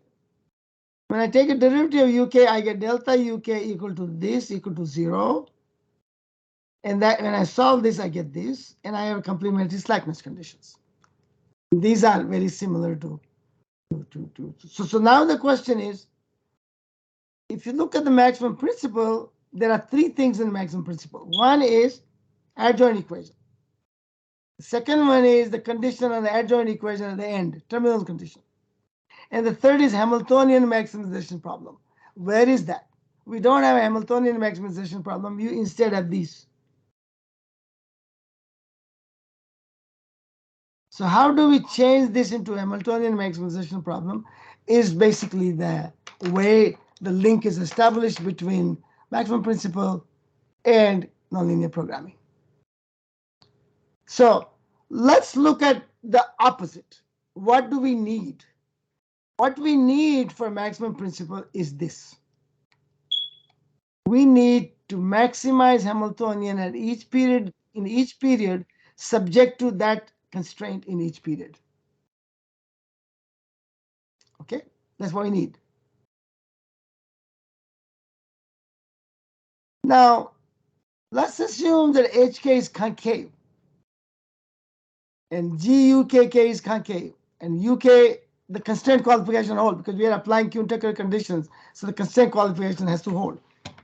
When I take a derivative of UK, I get delta UK equal to this, equal to 0. And that when I solve this, I get this. And I have complementary slackness conditions. These are very similar to. So now the question is, if you look at the maximum principle, there are three things in the maximum principle. One is adjoint equation. Second one is the condition on the adjoint equation at the end, terminal condition. And the third is Hamiltonian maximization problem. Where is that? We don't have a Hamiltonian maximization problem. You instead have these. So how do we change this into a Hamiltonian maximization problem is basically the way the link is established between maximum principle and nonlinear programming. So let's look at the opposite. What do we need? What we need for maximum principle is this. We need to maximize Hamiltonian at each period, in each period, subject to that constraint in each period. Okay, that's what we need. Now, let's assume that HK is concave and GUKK is concave and UK, the constraint qualification hold because we are applying Kuhn-Tucker conditions, so the constraint qualification has to hold.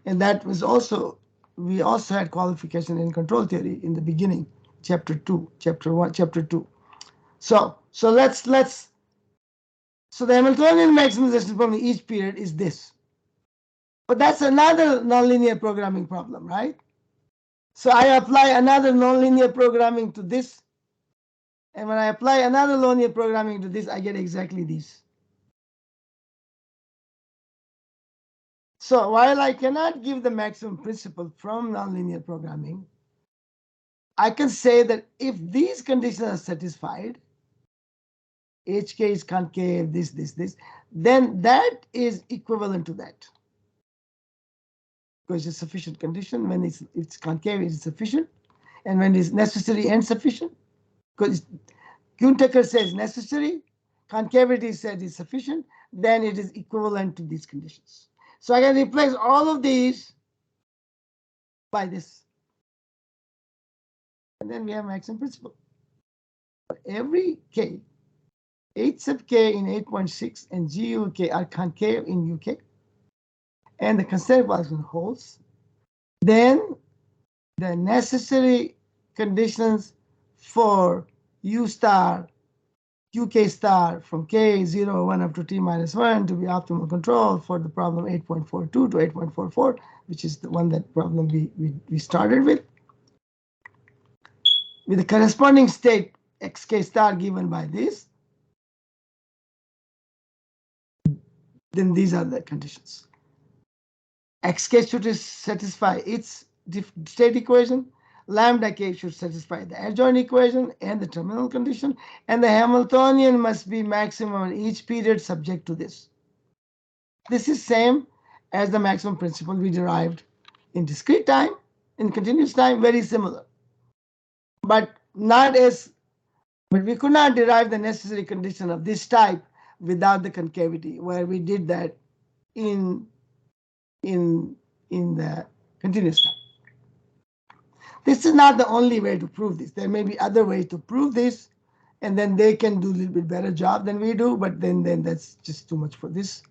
And that was also, we also had qualification in control theory in the beginning, chapter 2, chapter 1, chapter 2. So the Hamiltonian maximization problem in each period is this. But that's another nonlinear programming problem, right? So I apply another nonlinear programming to this. And when I apply another nonlinear programming to this, I get exactly these. So while I cannot give the maximum principle from nonlinear programming, I can say that if these conditions are satisfied, HK is concave, this, then that is equivalent to that. Because it's a sufficient condition. When it's concave, it's sufficient. And when it's necessary and sufficient, because Kuhn-Tucker says necessary, concavity said is sufficient, then it is equivalent to these conditions. So I can replace all of these by this. And then we have maximum principle. For every K, H sub K in 8.6 and GUK are concave in UK, and the constraint qualification holds, then the necessary conditions for U star, UK star from K 0, 1 up to T minus 1 to be optimal control for the problem 8.42 to 8.44, which is the one that problem we started with the corresponding state xk star given by this, then these are the conditions. Xk should satisfy its state equation, lambda k should satisfy the adjoint equation and the terminal condition, and the Hamiltonian must be maximum in each period subject to this. This is same as the maximum principle we derived in discrete time, in continuous time, very similar. But we could not derive the necessary condition of this type without the concavity, where we did that in the continuous time. This is not the only way to prove this. There may be other ways to prove this, and then they can do a little bit better job than we do, but then that's just too much for this.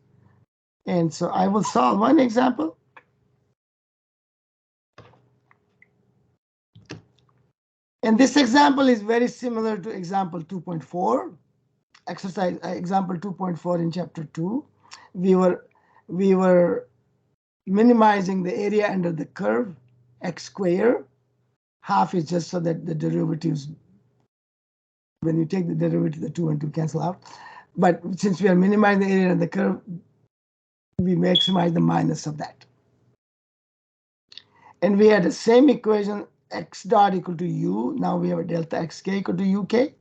And so I will solve one example. And this example is very similar to example 2.4, exercise example 2.4 in chapter 2. We were minimizing the area under the curve x squared. Half is just so that the derivatives, when you take the derivative, the 2 and 2 cancel out. But since we are minimizing the area under the curve, we maximize the minus of that. And we had the same equation, x dot equal to u. Now we have a delta xk equal to uk.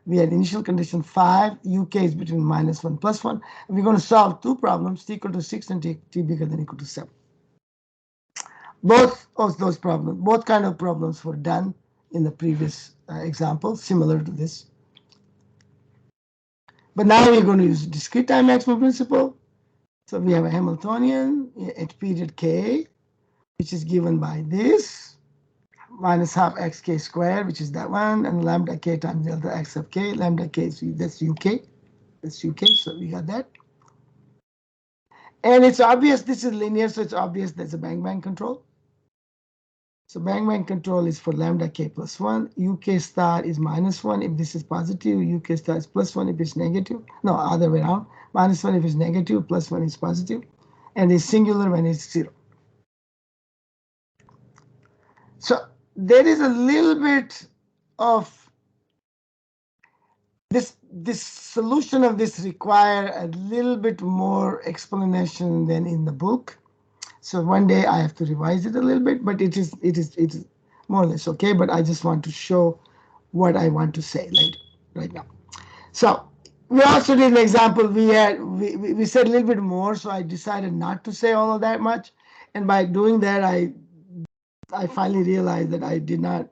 We had initial condition 5, uk is between minus 1 plus 1. We're going to solve two problems, t equal to 6 and t bigger than equal to 7. Both of those problems, both kind of problems were done in the previous example, similar to this. But now we're going to use discrete time maximum principle. So we have a Hamiltonian at period k, which is given by this, minus half xk squared, which is that one, and lambda k times delta x of k. Lambda k, that's uk. That's uk, so we got that. And it's obvious this is linear, so it's obvious there's a bang-bang control. So bang control is for lambda k plus 1. uk star is minus 1 if this is positive. uk star is plus 1 if it's negative. No, other way around. Minus 1 if it's negative, plus 1 is positive. And it's singular when it's 0. So there is a little bit of this solution of this require a little bit more explanation than in the book. So one day I have to revise it a little bit, but it is more or less okay. But I just want to show what I want to say later, right now. So we also did an example. We said a little bit more, so I decided not to say all of that much. And by doing that, I finally realized that I did not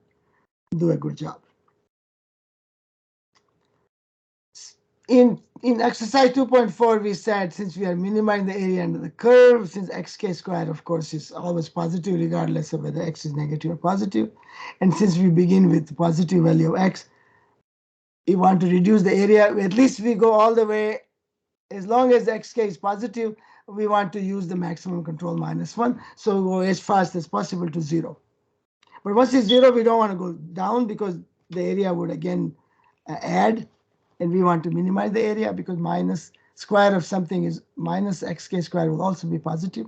do a good job. In exercise 2.4, we said since we are minimizing the area under the curve, since xk squared, of course, is always positive regardless of whether x is negative or positive, and since we begin with the positive value of x, we want to reduce the area. At least we go all the way. As long as xk is positive, we want to use the maximum control minus 1. So we go as fast as possible to 0. But once it's 0, we don't want to go down because the area would again add. And we want to minimize the area because minus square of something is minus xk squared will also be positive.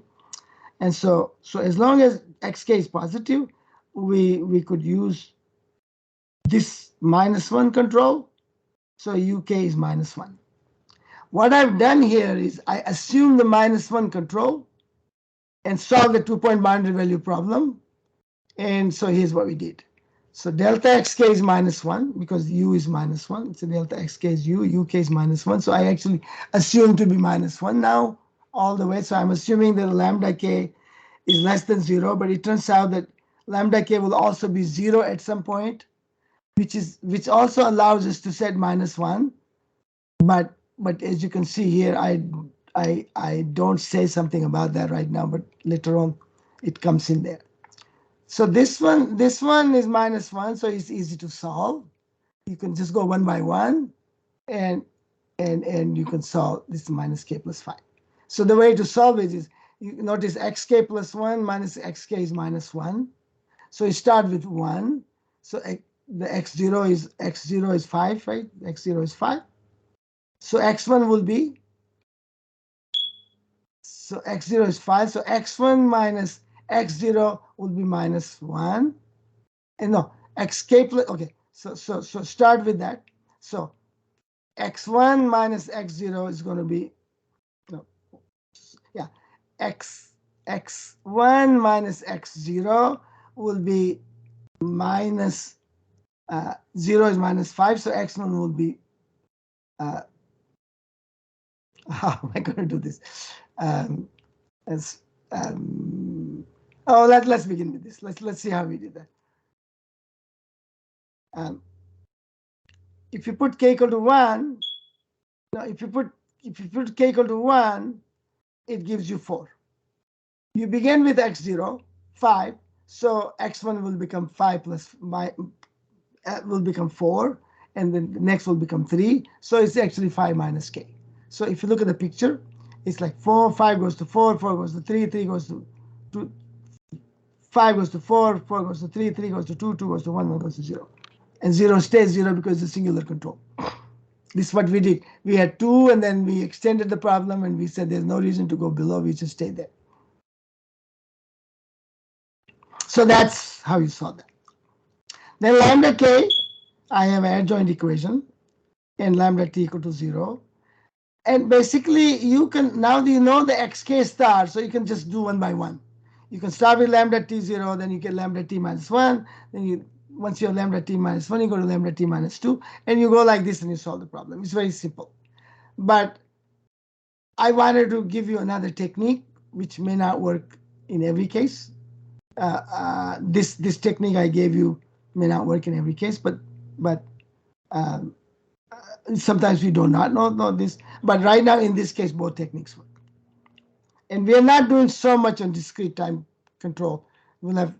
And so as long as xk is positive, we could use this minus 1 control. So uk is minus 1. What I've done here is I assume the minus 1 control and solve the 2-point boundary value problem. And so here's what we did. So delta xk is minus 1 because u is minus 1. So delta xk is u, uk is minus 1. So I actually assume to be minus 1 now all the way. So I'm assuming that lambda k is less than 0, but it turns out that lambda k will also be 0 at some point, which also allows us to set minus 1. But as you can see here, I don't say something about that right now, but later on it comes in there. So this one is minus 1, so it's easy to solve. You can just go one by one, and you can solve this minus k plus 5. So the way to solve it is, you notice xk plus 1 minus xk is minus 1. So you start with 1. So the x0 is 5, right? X0 is 5. So x1 will be, so x0 is 5. So x1 minus x0 will be minus 1. And no, xk plus, okay, so start with that. So x1 minus x0 is going to be, no, yeah, x1 minus x0 will be minus, 0 is minus 5, so x1 will be, how am I going to do this? As oh, let's begin with this. Let's see how we did that. If you put k equal to 1, no, if you put k equal to 1, it gives you 4. You begin with x0, 5, so x1 will become 5 plus will become 4, and then the next will become 3. So it's actually 5 minus k. So if you look at the picture, it's like 4, 5 goes to 4, 4 goes to 3, 3 goes to 2, 5 goes to 4, 4 goes to 3, 3 goes to 2, 2 goes to 1, 1 goes to 0. And 0 stays 0 because it's a singular control. This is what we did. We had 2, and then we extended the problem, and we said there's no reason to go below. We just stay there. So that's how you solve that. Then lambda k, I have an adjoint equation, and lambda t equal to 0. And basically, you can, now you know the xk star, so you can just do one by one. You can start with lambda t 0, then you get lambda t minus 1. Then once you have lambda t minus 1, you go to lambda t minus 2, and you go like this and you solve the problem. It's very simple. But I wanted to give you another technique, which may not work in every case. This technique I gave you may not work in every case, but sometimes we do not know this. But right now, in this case, both techniques work. And we are not doing so much on discrete time control. We'll have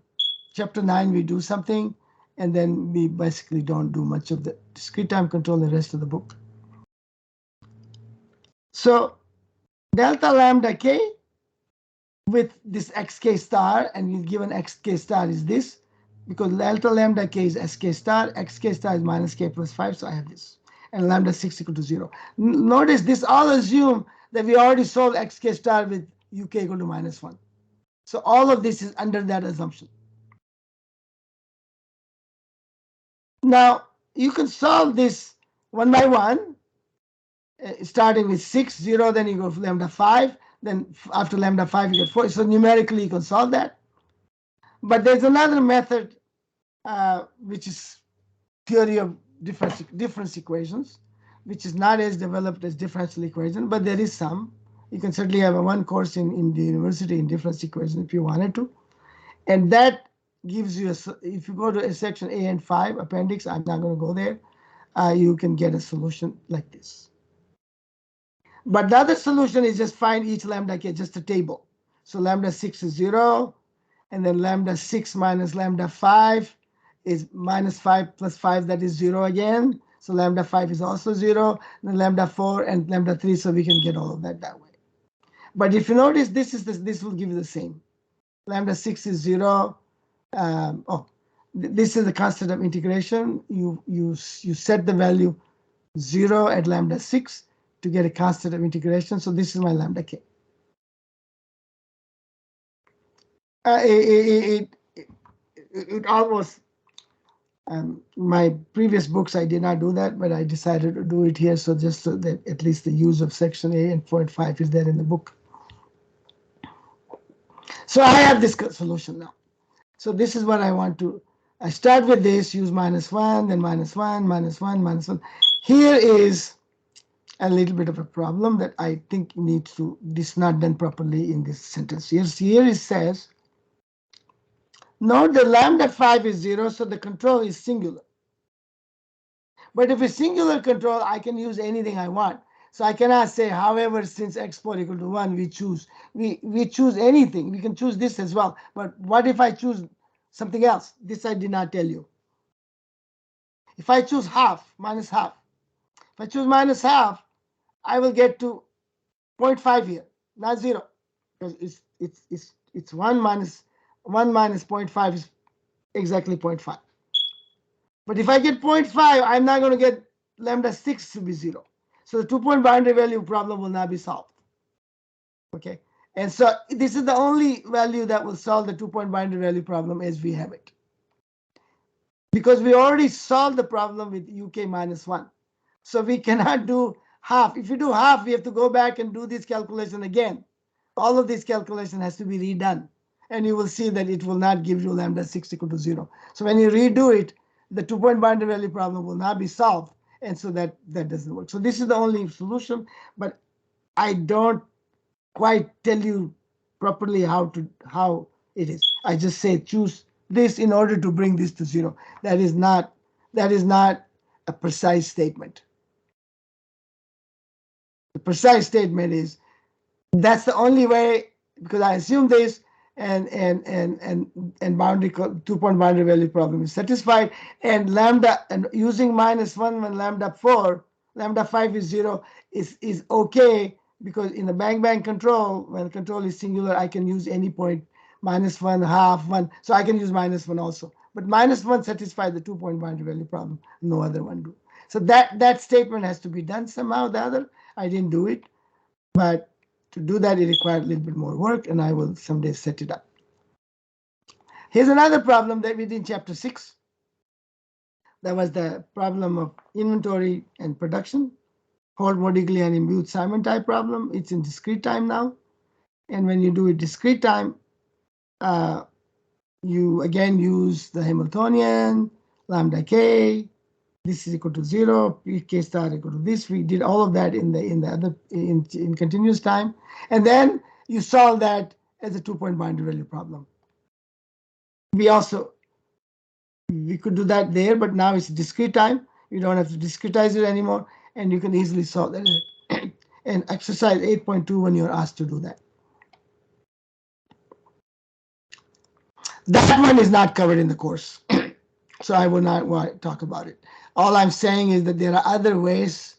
chapter 9, we do something, and then we basically don't do much of the discrete time control in the rest of the book. So delta lambda k with this xk star, and you've given xk star is this, because delta lambda k is sk star, xk star is minus k plus 5, so I have this. And lambda 6 equal to 0. Notice this all assume that we already solved xk star with uk equal to minus 1. So all of this is under that assumption. Now, you can solve this one by one, starting with 6, 0, then you go for lambda 5, then after lambda 5 you get 4. So numerically you can solve that. But there's another method, which is theory of difference equations, which is not as developed as differential equation, but there is some. You can certainly have one course in the university in difference equation if you wanted to. And that gives you, if you go to a section A and 5 appendix, I'm not going to go there, you can get a solution like this. But the other solution is just find each lambda k, just a table. So lambda 6 is 0, and then lambda 6 minus lambda 5 is minus 5 plus 5, that is 0 again. So lambda 5 is also 0, then lambda 4 and lambda 3, so we can get all of that way. But if you notice, this will give you the same. Lambda 6 is 0. This is the constant of integration. You set the value 0 at lambda 6 to get a constant of integration. So this is my lambda k. It almost, my previous books I did not do that, but I decided to do it here, so just so that at least the use of section A and 4.5 is there in the book. So I have this solution now. So this is what I want to, I start with this, use minus 1, then minus 1, minus 1, minus 1. Here is a little bit of a problem that I think needs to, this is not done properly in this sentence. Here it says, note the lambda 5 is 0, so the control is singular. But if it's singular control, I can use anything I want. So I cannot say, however, since x4 equal to 1, we choose anything. We can choose this as well. But what if I choose something else? This I did not tell you. If I choose half, minus half. If I choose minus half, I will get to 0.5 here, not 0. Because it's 1 minus 0.5 is exactly 0.5. But if I get 0.5, I'm not going to get lambda 6 to be 0. So the 2-point boundary value problem will not be solved. Okay. And so this is the only value that will solve the 2-point boundary value problem as we have it. Because we already solved the problem with UK minus 1. So we cannot do half. If you do half, we have to go back and do this calculation again. All of this calculation has to be redone. And you will see that it will not give you lambda 6 equal to 0. So when you redo it, the 2-point boundary value problem will not be solved. And so that doesn't work. So this is the only solution, but I don't quite tell you properly how it is. I just say choose this in order to bring this to 0. That is not a precise statement. The precise statement is that's the only way, because I assume this, and boundary 2-point boundary value problem is satisfied, and lambda, and using minus 1 when lambda 4, lambda 5 is 0 is okay, because in the bang control, when control is singular, I can use any point, minus 1, half, 1, so I can use minus 1 also. But minus 1 satisfies the 2-point boundary value problem, no other one do. So that statement has to be done somehow or the other. I didn't do it, but to do that, it required a little bit more work, and I will someday set it up. Here's another problem that we did in chapter 6. That was the problem of inventory and production. Holt, Modigliani, and Booth-Simon type problem. It's in discrete time now. And when you do it discrete time, you again use the Hamiltonian, lambda k, this is equal to 0, k star equal to this. We did all of that in continuous time, and then you solve that as a 2-point boundary value problem. We could do that there, but now it's discrete time. You don't have to discretize it anymore, and you can easily solve that. And exercise 8.2 when you're asked to do that. That one is not covered in the course, so I will not want to talk about it. All I'm saying is that there are other ways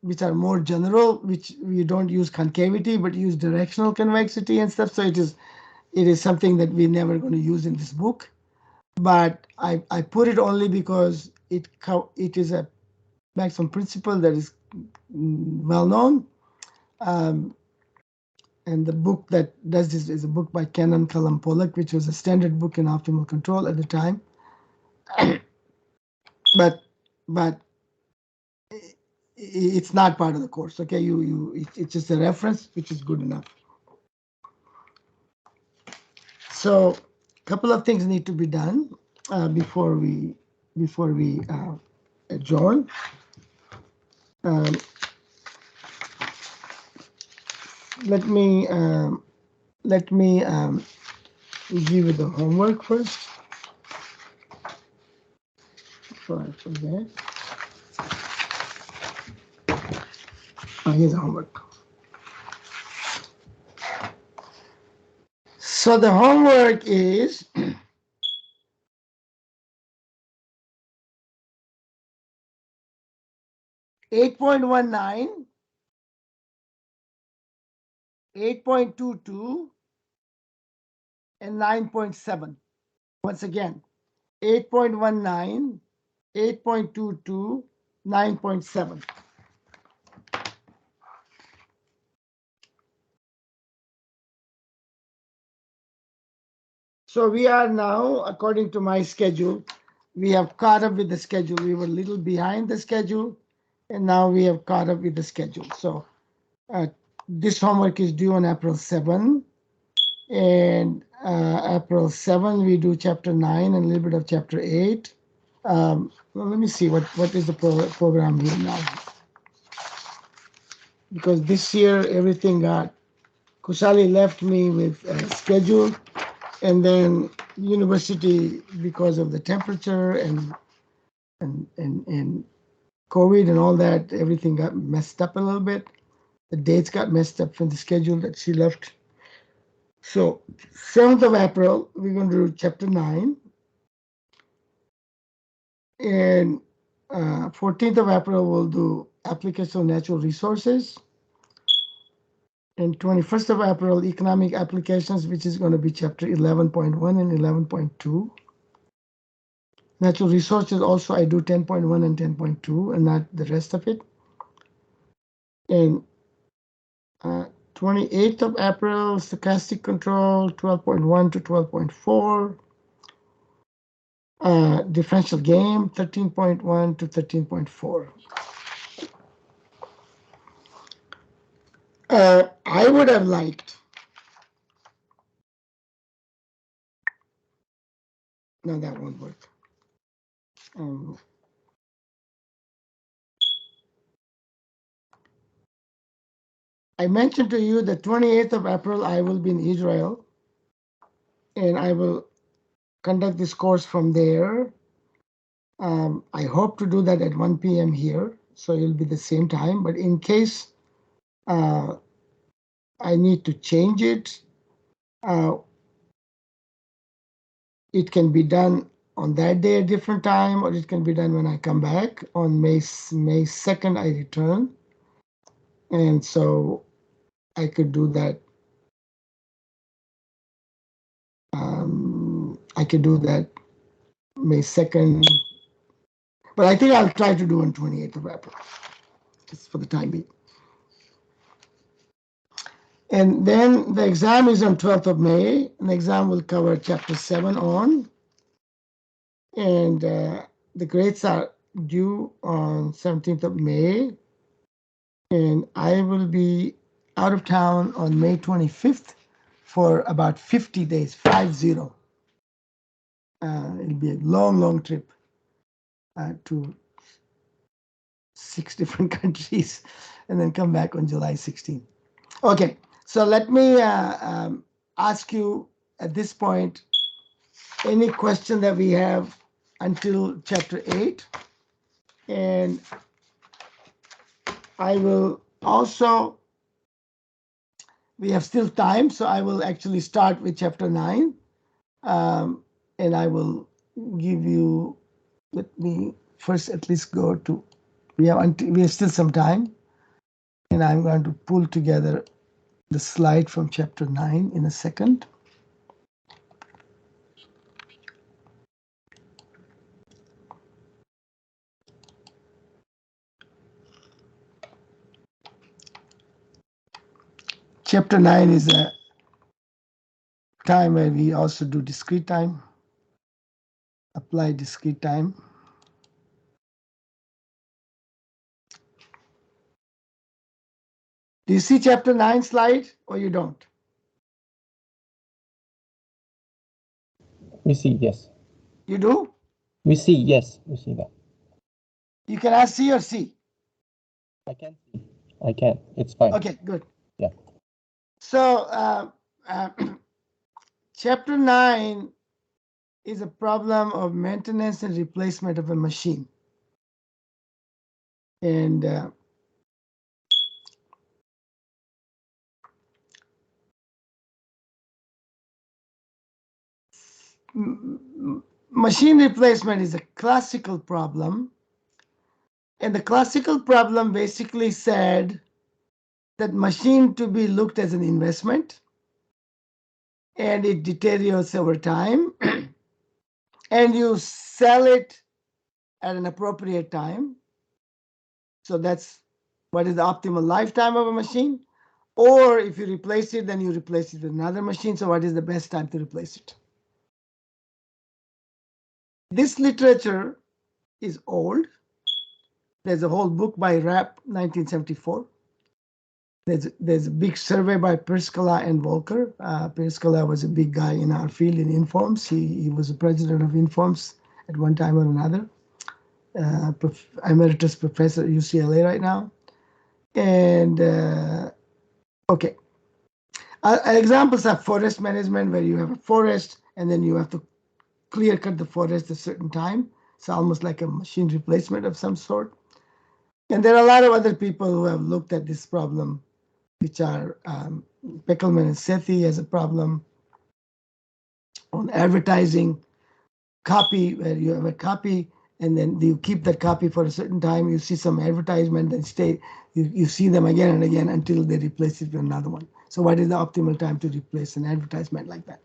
which are more general, which we don't use concavity, but use directional convexity and stuff. So it is something that we're never going to use in this book. But I put it only because it is a maximum principle that is well known. And the book that does this is a book by Cannon Cullen Pollock, which was a standard book in optimal control at the time. but it's not part of the course. Okay, it's just a reference, which is good enough. So a couple of things need to be done before we adjourn. Let me give you the homework first. Before I forget. Here's the homework. So the homework is 8.19, 8.22, and 9.7. Once again, 8.19, 8.22, 9.7. So we are now, according to my schedule, we have caught up with the schedule. We were a little behind the schedule, and now we have caught up with the schedule. So this homework is due on April 7. And April 7, we do chapter 9 and a little bit of chapter 8. Well, let me see, what is the program here now? Because this year, everything got, Kusali left me with a schedule, and then university, because of the temperature and COVID and all that, everything got messed up a little bit. The dates got messed up from the schedule that she left. So 7th of April, we're going to do chapter 9. And 14th of April, we'll do application of natural resources. And 21st of April, economic applications, which is going to be chapter 11.1 and 11.2. Natural resources also, I do 10.1 and 10.2 and not the rest of it. And 28th of April, stochastic control, 12.1 to 12.4. Differential game, 13.1 to 13.4. I would have liked, no, that won't work. I mentioned to you the 28th of April, I will be in Israel, and I will conduct this course from there. I hope to do that at 1 p.m. here, so it'll be the same time. But in case I need to change it, it can be done on that day at a different time, or it can be done when I come back. On May 2nd, I return. And so I could do that. I could do that May 2nd. But I think I'll try to do on 28th of April, just for the time being. And then the exam is on 12th of May. And the exam will cover chapter 7 on. And the grades are due on 17th of May. And I will be out of town on May 25th for about 50 days, 50. It'll be a long, long trip to 6 different countries, and then come back on July 16th. Okay, so let me ask you at this point any question that we have until chapter 8. And I will also, we have still time, so I will actually start with chapter 9. And I will give you, let me first at least go to, we have still some time. And I'm going to pull together the slide from chapter 9 in a second. Chapter 9 is a time where we also do discrete time, apply discrete time. Do you see chapter 9 slide or you don't? We see, yes. You do? We see, yes, we see that. You can ask C or C. I can see. I can. It's fine. Okay, good. Yeah. So chapter 9 is a problem of maintenance and replacement of a machine. And machine replacement is a classical problem. And the classical problem basically said that machine to be looked as an investment, and it deteriorates over time, and you sell it at an appropriate time. So that's what is the optimal lifetime of a machine. Or if you replace it, then you replace it with another machine. So what is the best time to replace it? This literature is old. There's a whole book by Rapp, 1974. There's a big survey by Perskala and Volker. Perskala was a big guy in our field in Informs. He was the president of Informs at one time or another. Emeritus professor at UCLA right now. And okay. Examples are forest management, where you have a forest and then you have to clear cut the forest at a certain time. It's almost like a machine replacement of some sort. And there are a lot of other people who have looked at this problem, which are Peckelman and Sethi as a problem on advertising, copy, where you have a copy and then you keep that copy for a certain time. You see some advertisement and you see them again and again until they replace it with another one. So what is the optimal time to replace an advertisement like that?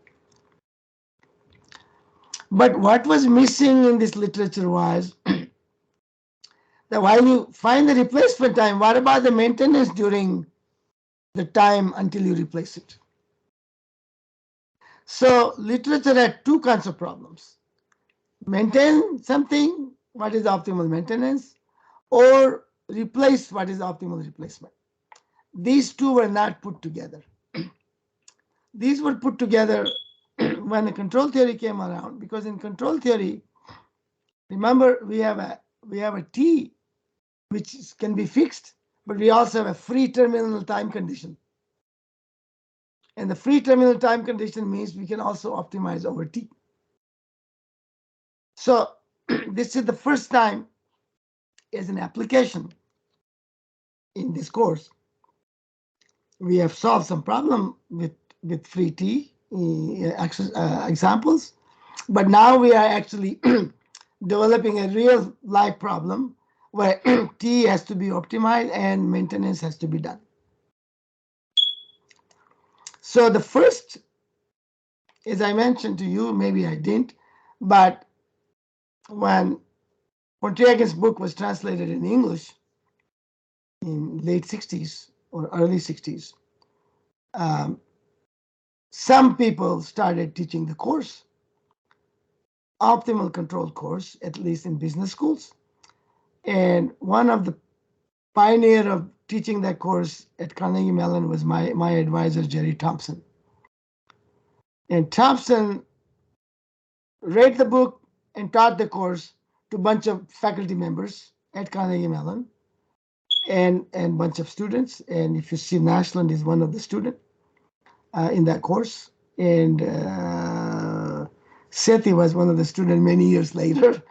But what was missing in this literature was that while you find the replacement time, what about the maintenance during the time until you replace it? So literature had two kinds of problems. Maintain something, what is the optimal maintenance, or replace, what is the optimal replacement. These two were not put together. These were put together when the control theory came around, because in control theory, remember, we have a T which can be fixed, but we also have a free terminal time condition. And the free terminal time condition means we can also optimize over T. So this is the first time as an application in this course. We have solved some problem with free T examples, but now we are actually developing a real life problem where T has to be optimized and maintenance has to be done. So the first, as I mentioned to you, maybe I didn't, but when Pontiac's book was translated in English in late 60s or early 60s, some people started teaching the course, optimal control course, at least in business schools. And one of the pioneer of teaching that course at Carnegie Mellon was my advisor, Jerry Thompson. And Thompson read the book and taught the course to a bunch of faculty members at Carnegie Mellon and a bunch of students. And if you see, Nashland is one of the students in that course. And Sethi was one of the students many years later,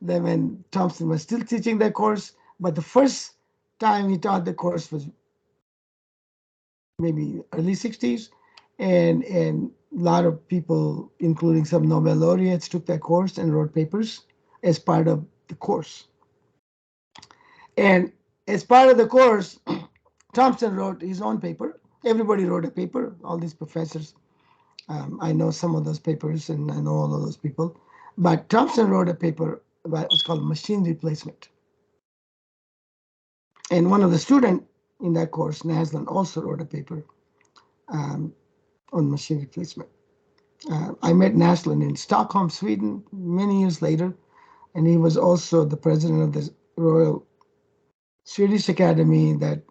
then when Thompson was still teaching that course. But the first time he taught the course was maybe early 60s. And a lot of people, including some Nobel laureates, took that course and wrote papers as part of the course. And as part of the course, Thompson wrote his own paper. Everybody wrote a paper, all these professors. I know some of those papers and I know all of those people. But Thompson wrote a paper about what's called machine replacement. And one of the students in that course, Naslund, also wrote a paper on machine replacement. I met Naslund in Stockholm, Sweden, many years later, and he was also the president of the Royal Swedish Academy that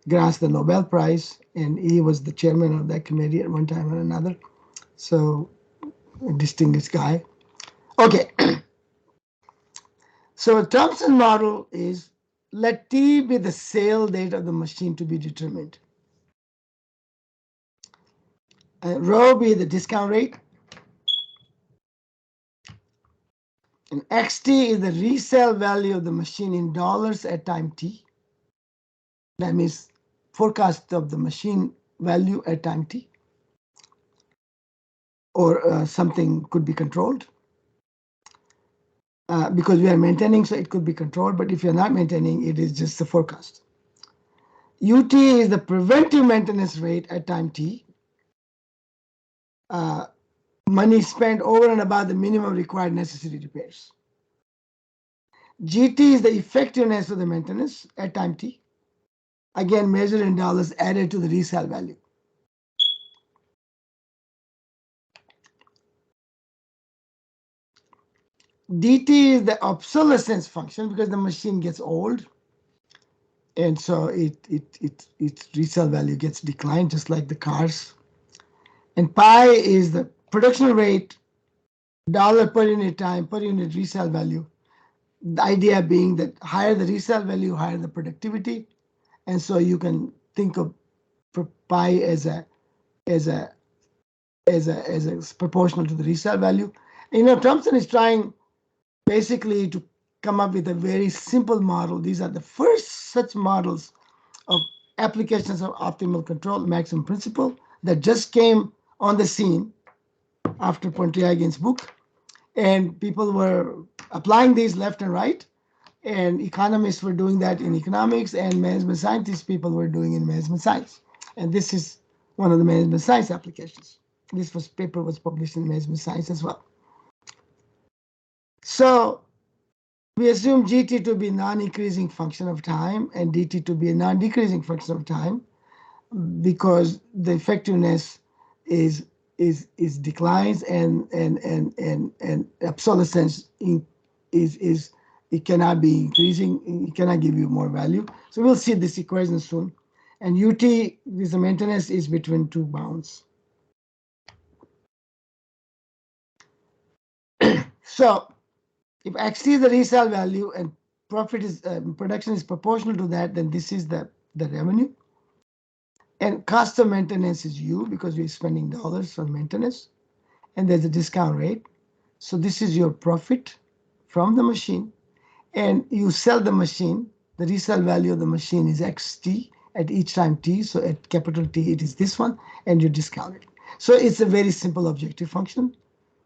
grasped the Nobel Prize, and he was the chairman of that committee at one time or another. So, a distinguished guy. Okay. So, a Thompson model is let T be the sale date of the machine to be determined. Rho be the discount rate. And XT is the resale value of the machine in dollars at time T. That means forecast of the machine value at time T. Or something could be controlled. Because we are maintaining, so it could be controlled. But if you're not maintaining, it is just the forecast. UT is the preventive maintenance rate at time T. Money spent over and above the minimum required necessary repairs. GT is the effectiveness of the maintenance at time T. Again, measured in dollars added to the resale value. DT is the obsolescence function because the machine gets old. And so its resale value gets declined, just like the cars. And pi is the production rate, dollar per unit time, per unit resale value. The idea being that higher the resale value, higher the productivity. And so you can think of pi as proportional to the resale value. You know, Thompson is trying basically to come up with a very simple model. These are the first such models of applications of optimal control, maximum principle, that just came on the scene after Pontryagin book. And people were applying these left and right. And economists were doing that in economics, and management scientists, people were doing in management science. And this is one of the management science applications. This paper was published in management science as well. So we assume GT to be non-increasing function of time and DT to be a non-decreasing function of time because the effectiveness is declines and obsolescence is it cannot be increasing, it cannot give you more value. So we'll see this equation soon. And UT, this maintenance is between two bounds. So if XT is the resale value and profit is production is proportional to that, then this is the revenue. And cost of maintenance is U because we're spending dollars on maintenance. And there's a discount rate. So this is your profit from the machine. And you sell the machine. The resale value of the machine is XT at each time T. So at capital T, it is this one, and you discount it. So it's a very simple objective function.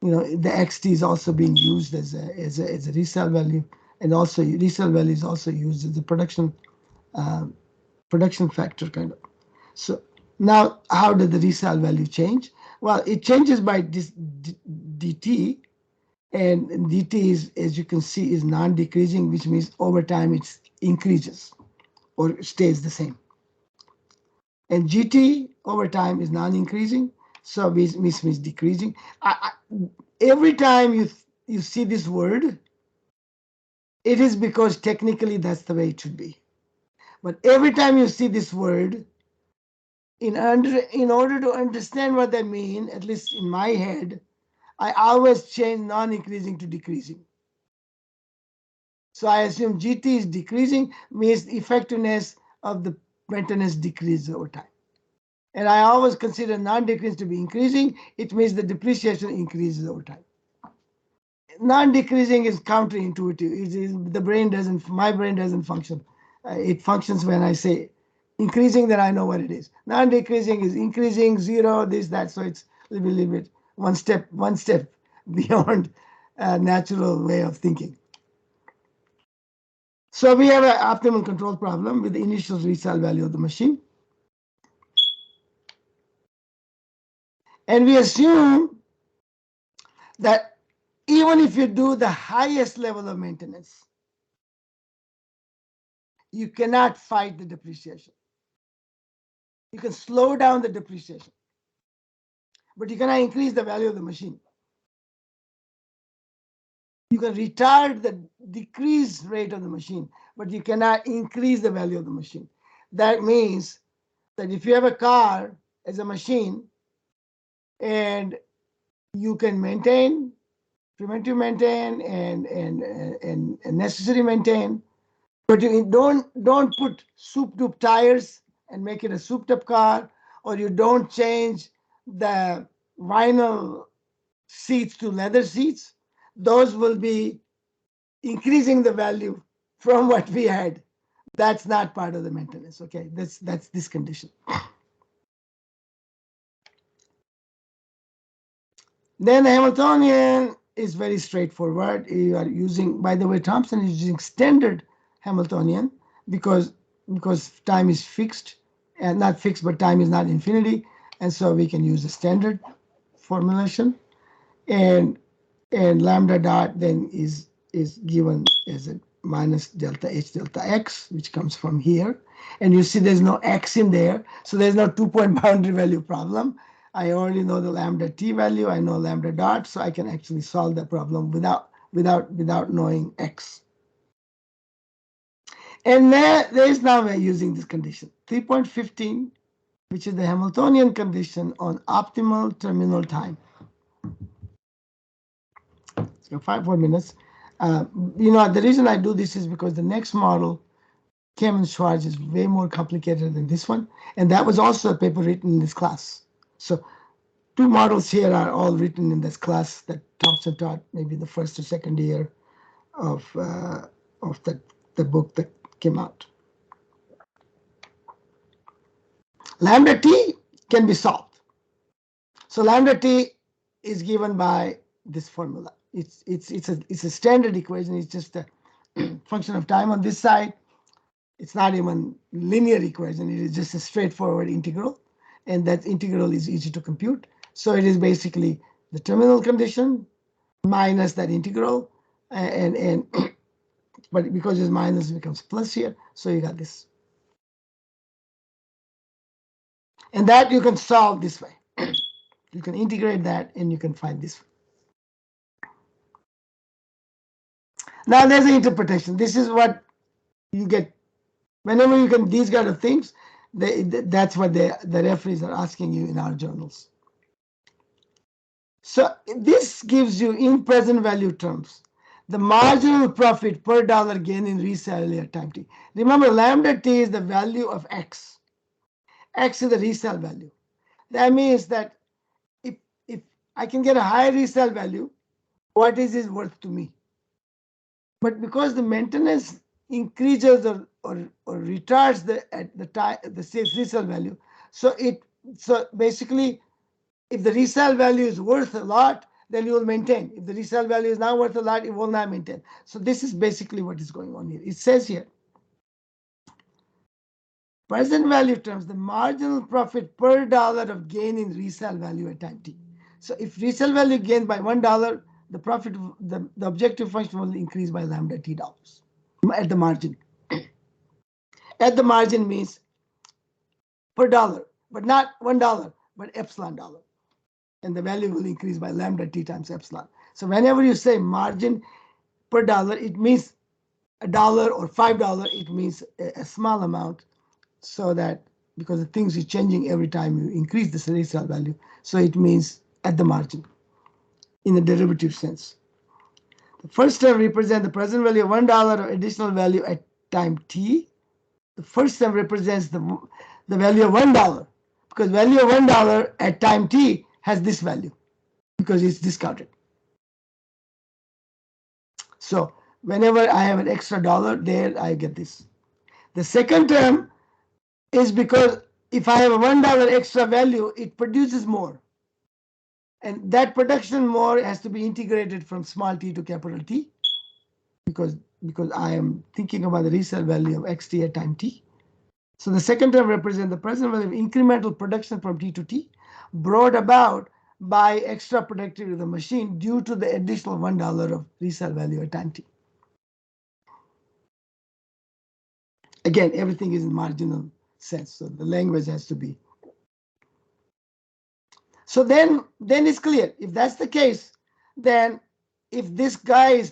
You know, the XT is also being used as a resale value, and also resale value is also used as a production factor kind of. So now, how did the resale value change? Well, it changes by this DT, and DT is, as you can see, is non-decreasing, which means over time it increases or stays the same. And GT over time is non-increasing, so which means decreasing. Every time you see this word, it is because technically that's the way it should be. But every time you see this word, in order to understand what that means, at least in my head, I always change non-increasing to decreasing. So I assume GT is decreasing, means the effectiveness of the maintenance decreases over time. And I always consider non-decreasing to be increasing. It means the depreciation increases over time. Non-decreasing is counterintuitive. My brain doesn't function. It functions when I say increasing, then I know what it is. Non-decreasing is increasing, zero, this, that. So it's a little bit one step beyond a natural way of thinking. So we have an optimal control problem with the initial resale value of the machine. And we assume that even if you do the highest level of maintenance, you cannot fight the depreciation. You can slow down the depreciation, but you cannot increase the value of the machine. You can retard the decrease rate of the machine, but you cannot increase the value of the machine. That means that if you have a car as a machine and you can maintain, preventive maintain, and necessary maintain, but you don't put souped up tires and make it a souped up car, or you don't change the vinyl seats to leather seats, those will be increasing the value from what we had. That's not part of the maintenance. Okay, that's this condition. Then the Hamiltonian is very straightforward. You are using, by the way, Thomson is using standard Hamiltonian because time is fixed, and not fixed, but time is not infinity, and so we can use the standard formulation. And lambda dot then is given as a minus delta h delta x, which comes from here. And you see there's no x in there, so there's no 2-point boundary value problem. I already know the lambda t value, I know lambda dot, so I can actually solve the problem without knowing x. And there is now we're using this condition 3.15, which is the Hamiltonian condition on optimal terminal time. So 4 minutes. The reason I do this is because the next model, Kamen-Schwarz, is way more complicated than this one. And that was also a paper written in this class. So 2 models here are all written in this class that Thompson taught maybe the first or second year of the book that came out. Lambda t can be solved. So lambda t is given by this formula. It's a standard equation. It's just a function of time on this side. It's not even linear equation. It is just a straightforward integral, and that integral is easy to compute. So it is basically the terminal condition minus that integral, and but because it's minus, it becomes plus here. So you got this, and that you can solve this way. You can integrate that, and you can find this. Now there's an interpretation. This is what you get whenever you can these kind of things. That's what the referees are asking you in our journals. So this gives you in present value terms the marginal profit per dollar gain in resale value at time t. Remember, lambda t is the value of x. X is the resale value. That means that if I can get a high resale value, what is it worth to me? But because the maintenance increases or retards the resale value, so basically, if the resale value is worth a lot, then you will maintain. If the resale value is not worth a lot, it will not maintain. So this is basically what is going on here. It says here, present value terms, the marginal profit per dollar of gain in resale value at time t. So if resale value gained by $1, the profit, the objective function will increase by lambda t dollars at the margin. At the margin means per dollar, but not $1, but epsilon dollar. And the value will increase by lambda t times epsilon. So whenever you say margin per dollar, it means $1 or $5. It means a small amount, so that because the things is changing every time you increase the resale value, so it means at the margin in a derivative sense. The first term represents the present value of $1 of additional value at time t. The first term represents the value of $1, because value of $1 at time t has this value because it's discounted. So whenever I have an extra dollar there, I get this. The second term is because if I have a $1 extra value, it produces more. And that production more has to be integrated from small t to capital T. because I am thinking about the resale value of xt at time t. So the second term represents the present value of incremental production from t to t, brought about by extra productivity of the machine due to the additional $1 of resale value at time t. Again, everything is in marginal sense, so the language has to be. So then it's clear. If that's the case, then if this guy,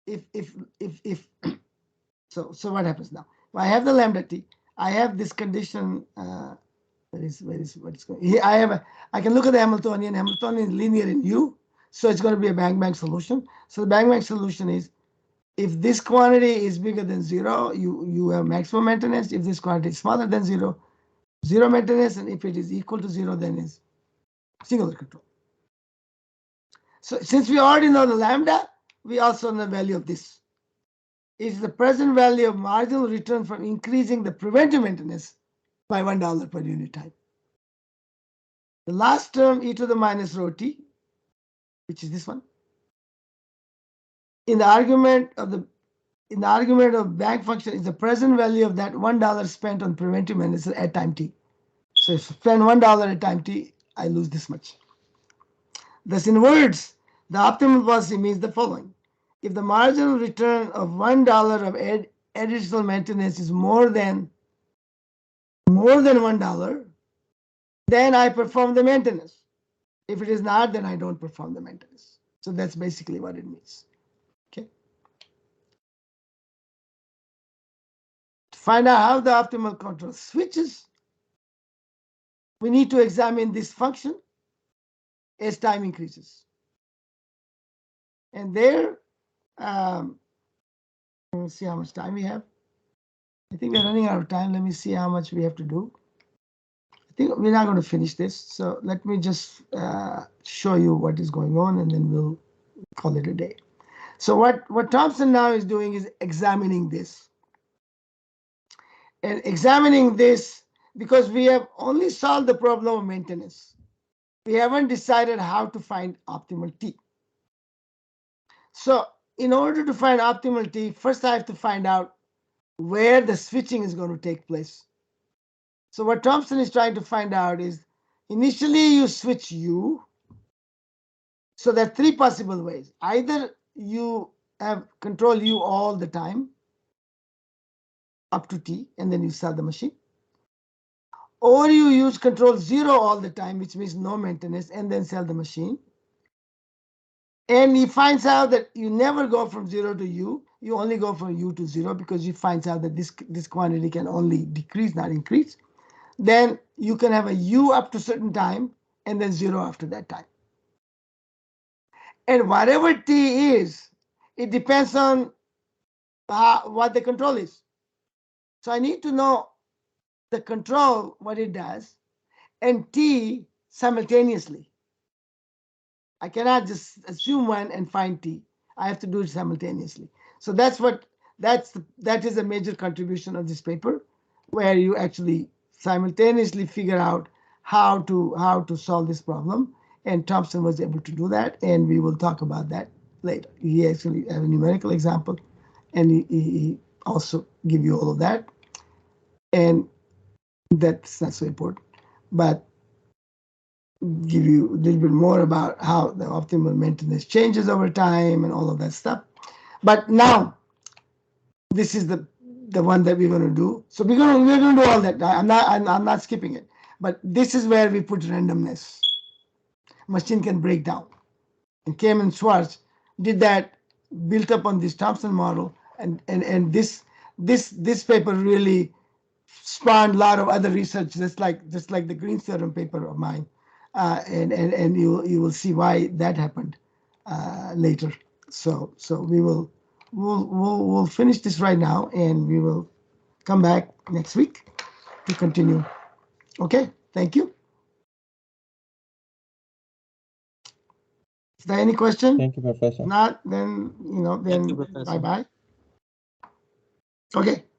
if so what happens now? Well, I have the lambda t. I have this condition. Where is what's going? Here I can look at the Hamiltonian. Hamiltonian is linear in U, so it's going to be a bang solution. So the bang solution is, if this quantity is bigger than 0, you have maximum maintenance. If this quantity is smaller than 0, zero maintenance, and if it is equal to 0, then is singular control. So since we already know the lambda, we also know the value of this. It's the present value of marginal return from increasing the preventive maintenance by $1 per unit time. The last term, e to the minus rho t, which is this one, in the argument of bank function, is the present value of that $1 spent on preventive maintenance at time t. So if I spend $1 at time t, I lose this much. Thus, in words, the optimal policy means the following. If the marginal return of $1 of additional maintenance is more than $1, then I perform the maintenance. If it is not, then I don't perform the maintenance. So that's basically what it means. Okay. To find out how the optimal control switches, we need to examine this function as time increases. And there, let's see how much time we have. I think we're running out of time. Let me see how much we have to do. I think we're not going to finish this. So let me just show you what is going on, and then we'll call it a day. So what Thompson now is doing is examining this. And examining this, because we have only solved the problem of maintenance. We haven't decided how to find optimal T. So in order to find optimal T, first I have to find out where the switching is going to take place. So what Thompson is trying to find out is, initially you switch U. So there are three possible ways. Either you have control U all the time up to T, and then you sell the machine. Or you use control 0 all the time, which means no maintenance, and then sell the machine. And he finds out that you never go from 0 to U. You only go from U to 0, because he finds out that this quantity can only decrease, not increase. Then you can have a U up to a certain time, and then 0 after that time. And whatever T is, it depends on what the control is. So I need to know the control, what it does, and T simultaneously. I cannot just assume one and find T. I have to do it simultaneously. So that is a major contribution of this paper, where you actually simultaneously figure out how to solve this problem. And Thompson was able to do that, and we will talk about that later. He actually have a numerical example, and he also give you all of that. And that's not so important, but give you a little bit more about how the optimal maintenance changes over time and all of that stuff. But now, this is the one that we're going to do. So we're going to do all that. I'm not skipping it. But this is where we put randomness. Machine can break down. And Kim and Schwartz did that, built up on this Thompson model, and this paper really spawned a lot of other research, just like the Green theorem paper of mine, and you will see why that happened later. So we'll finish this right now, and we will come back next week to continue. Okay, thank you. Is there any question? Thank you, Professor. Not, then bye bye. Okay.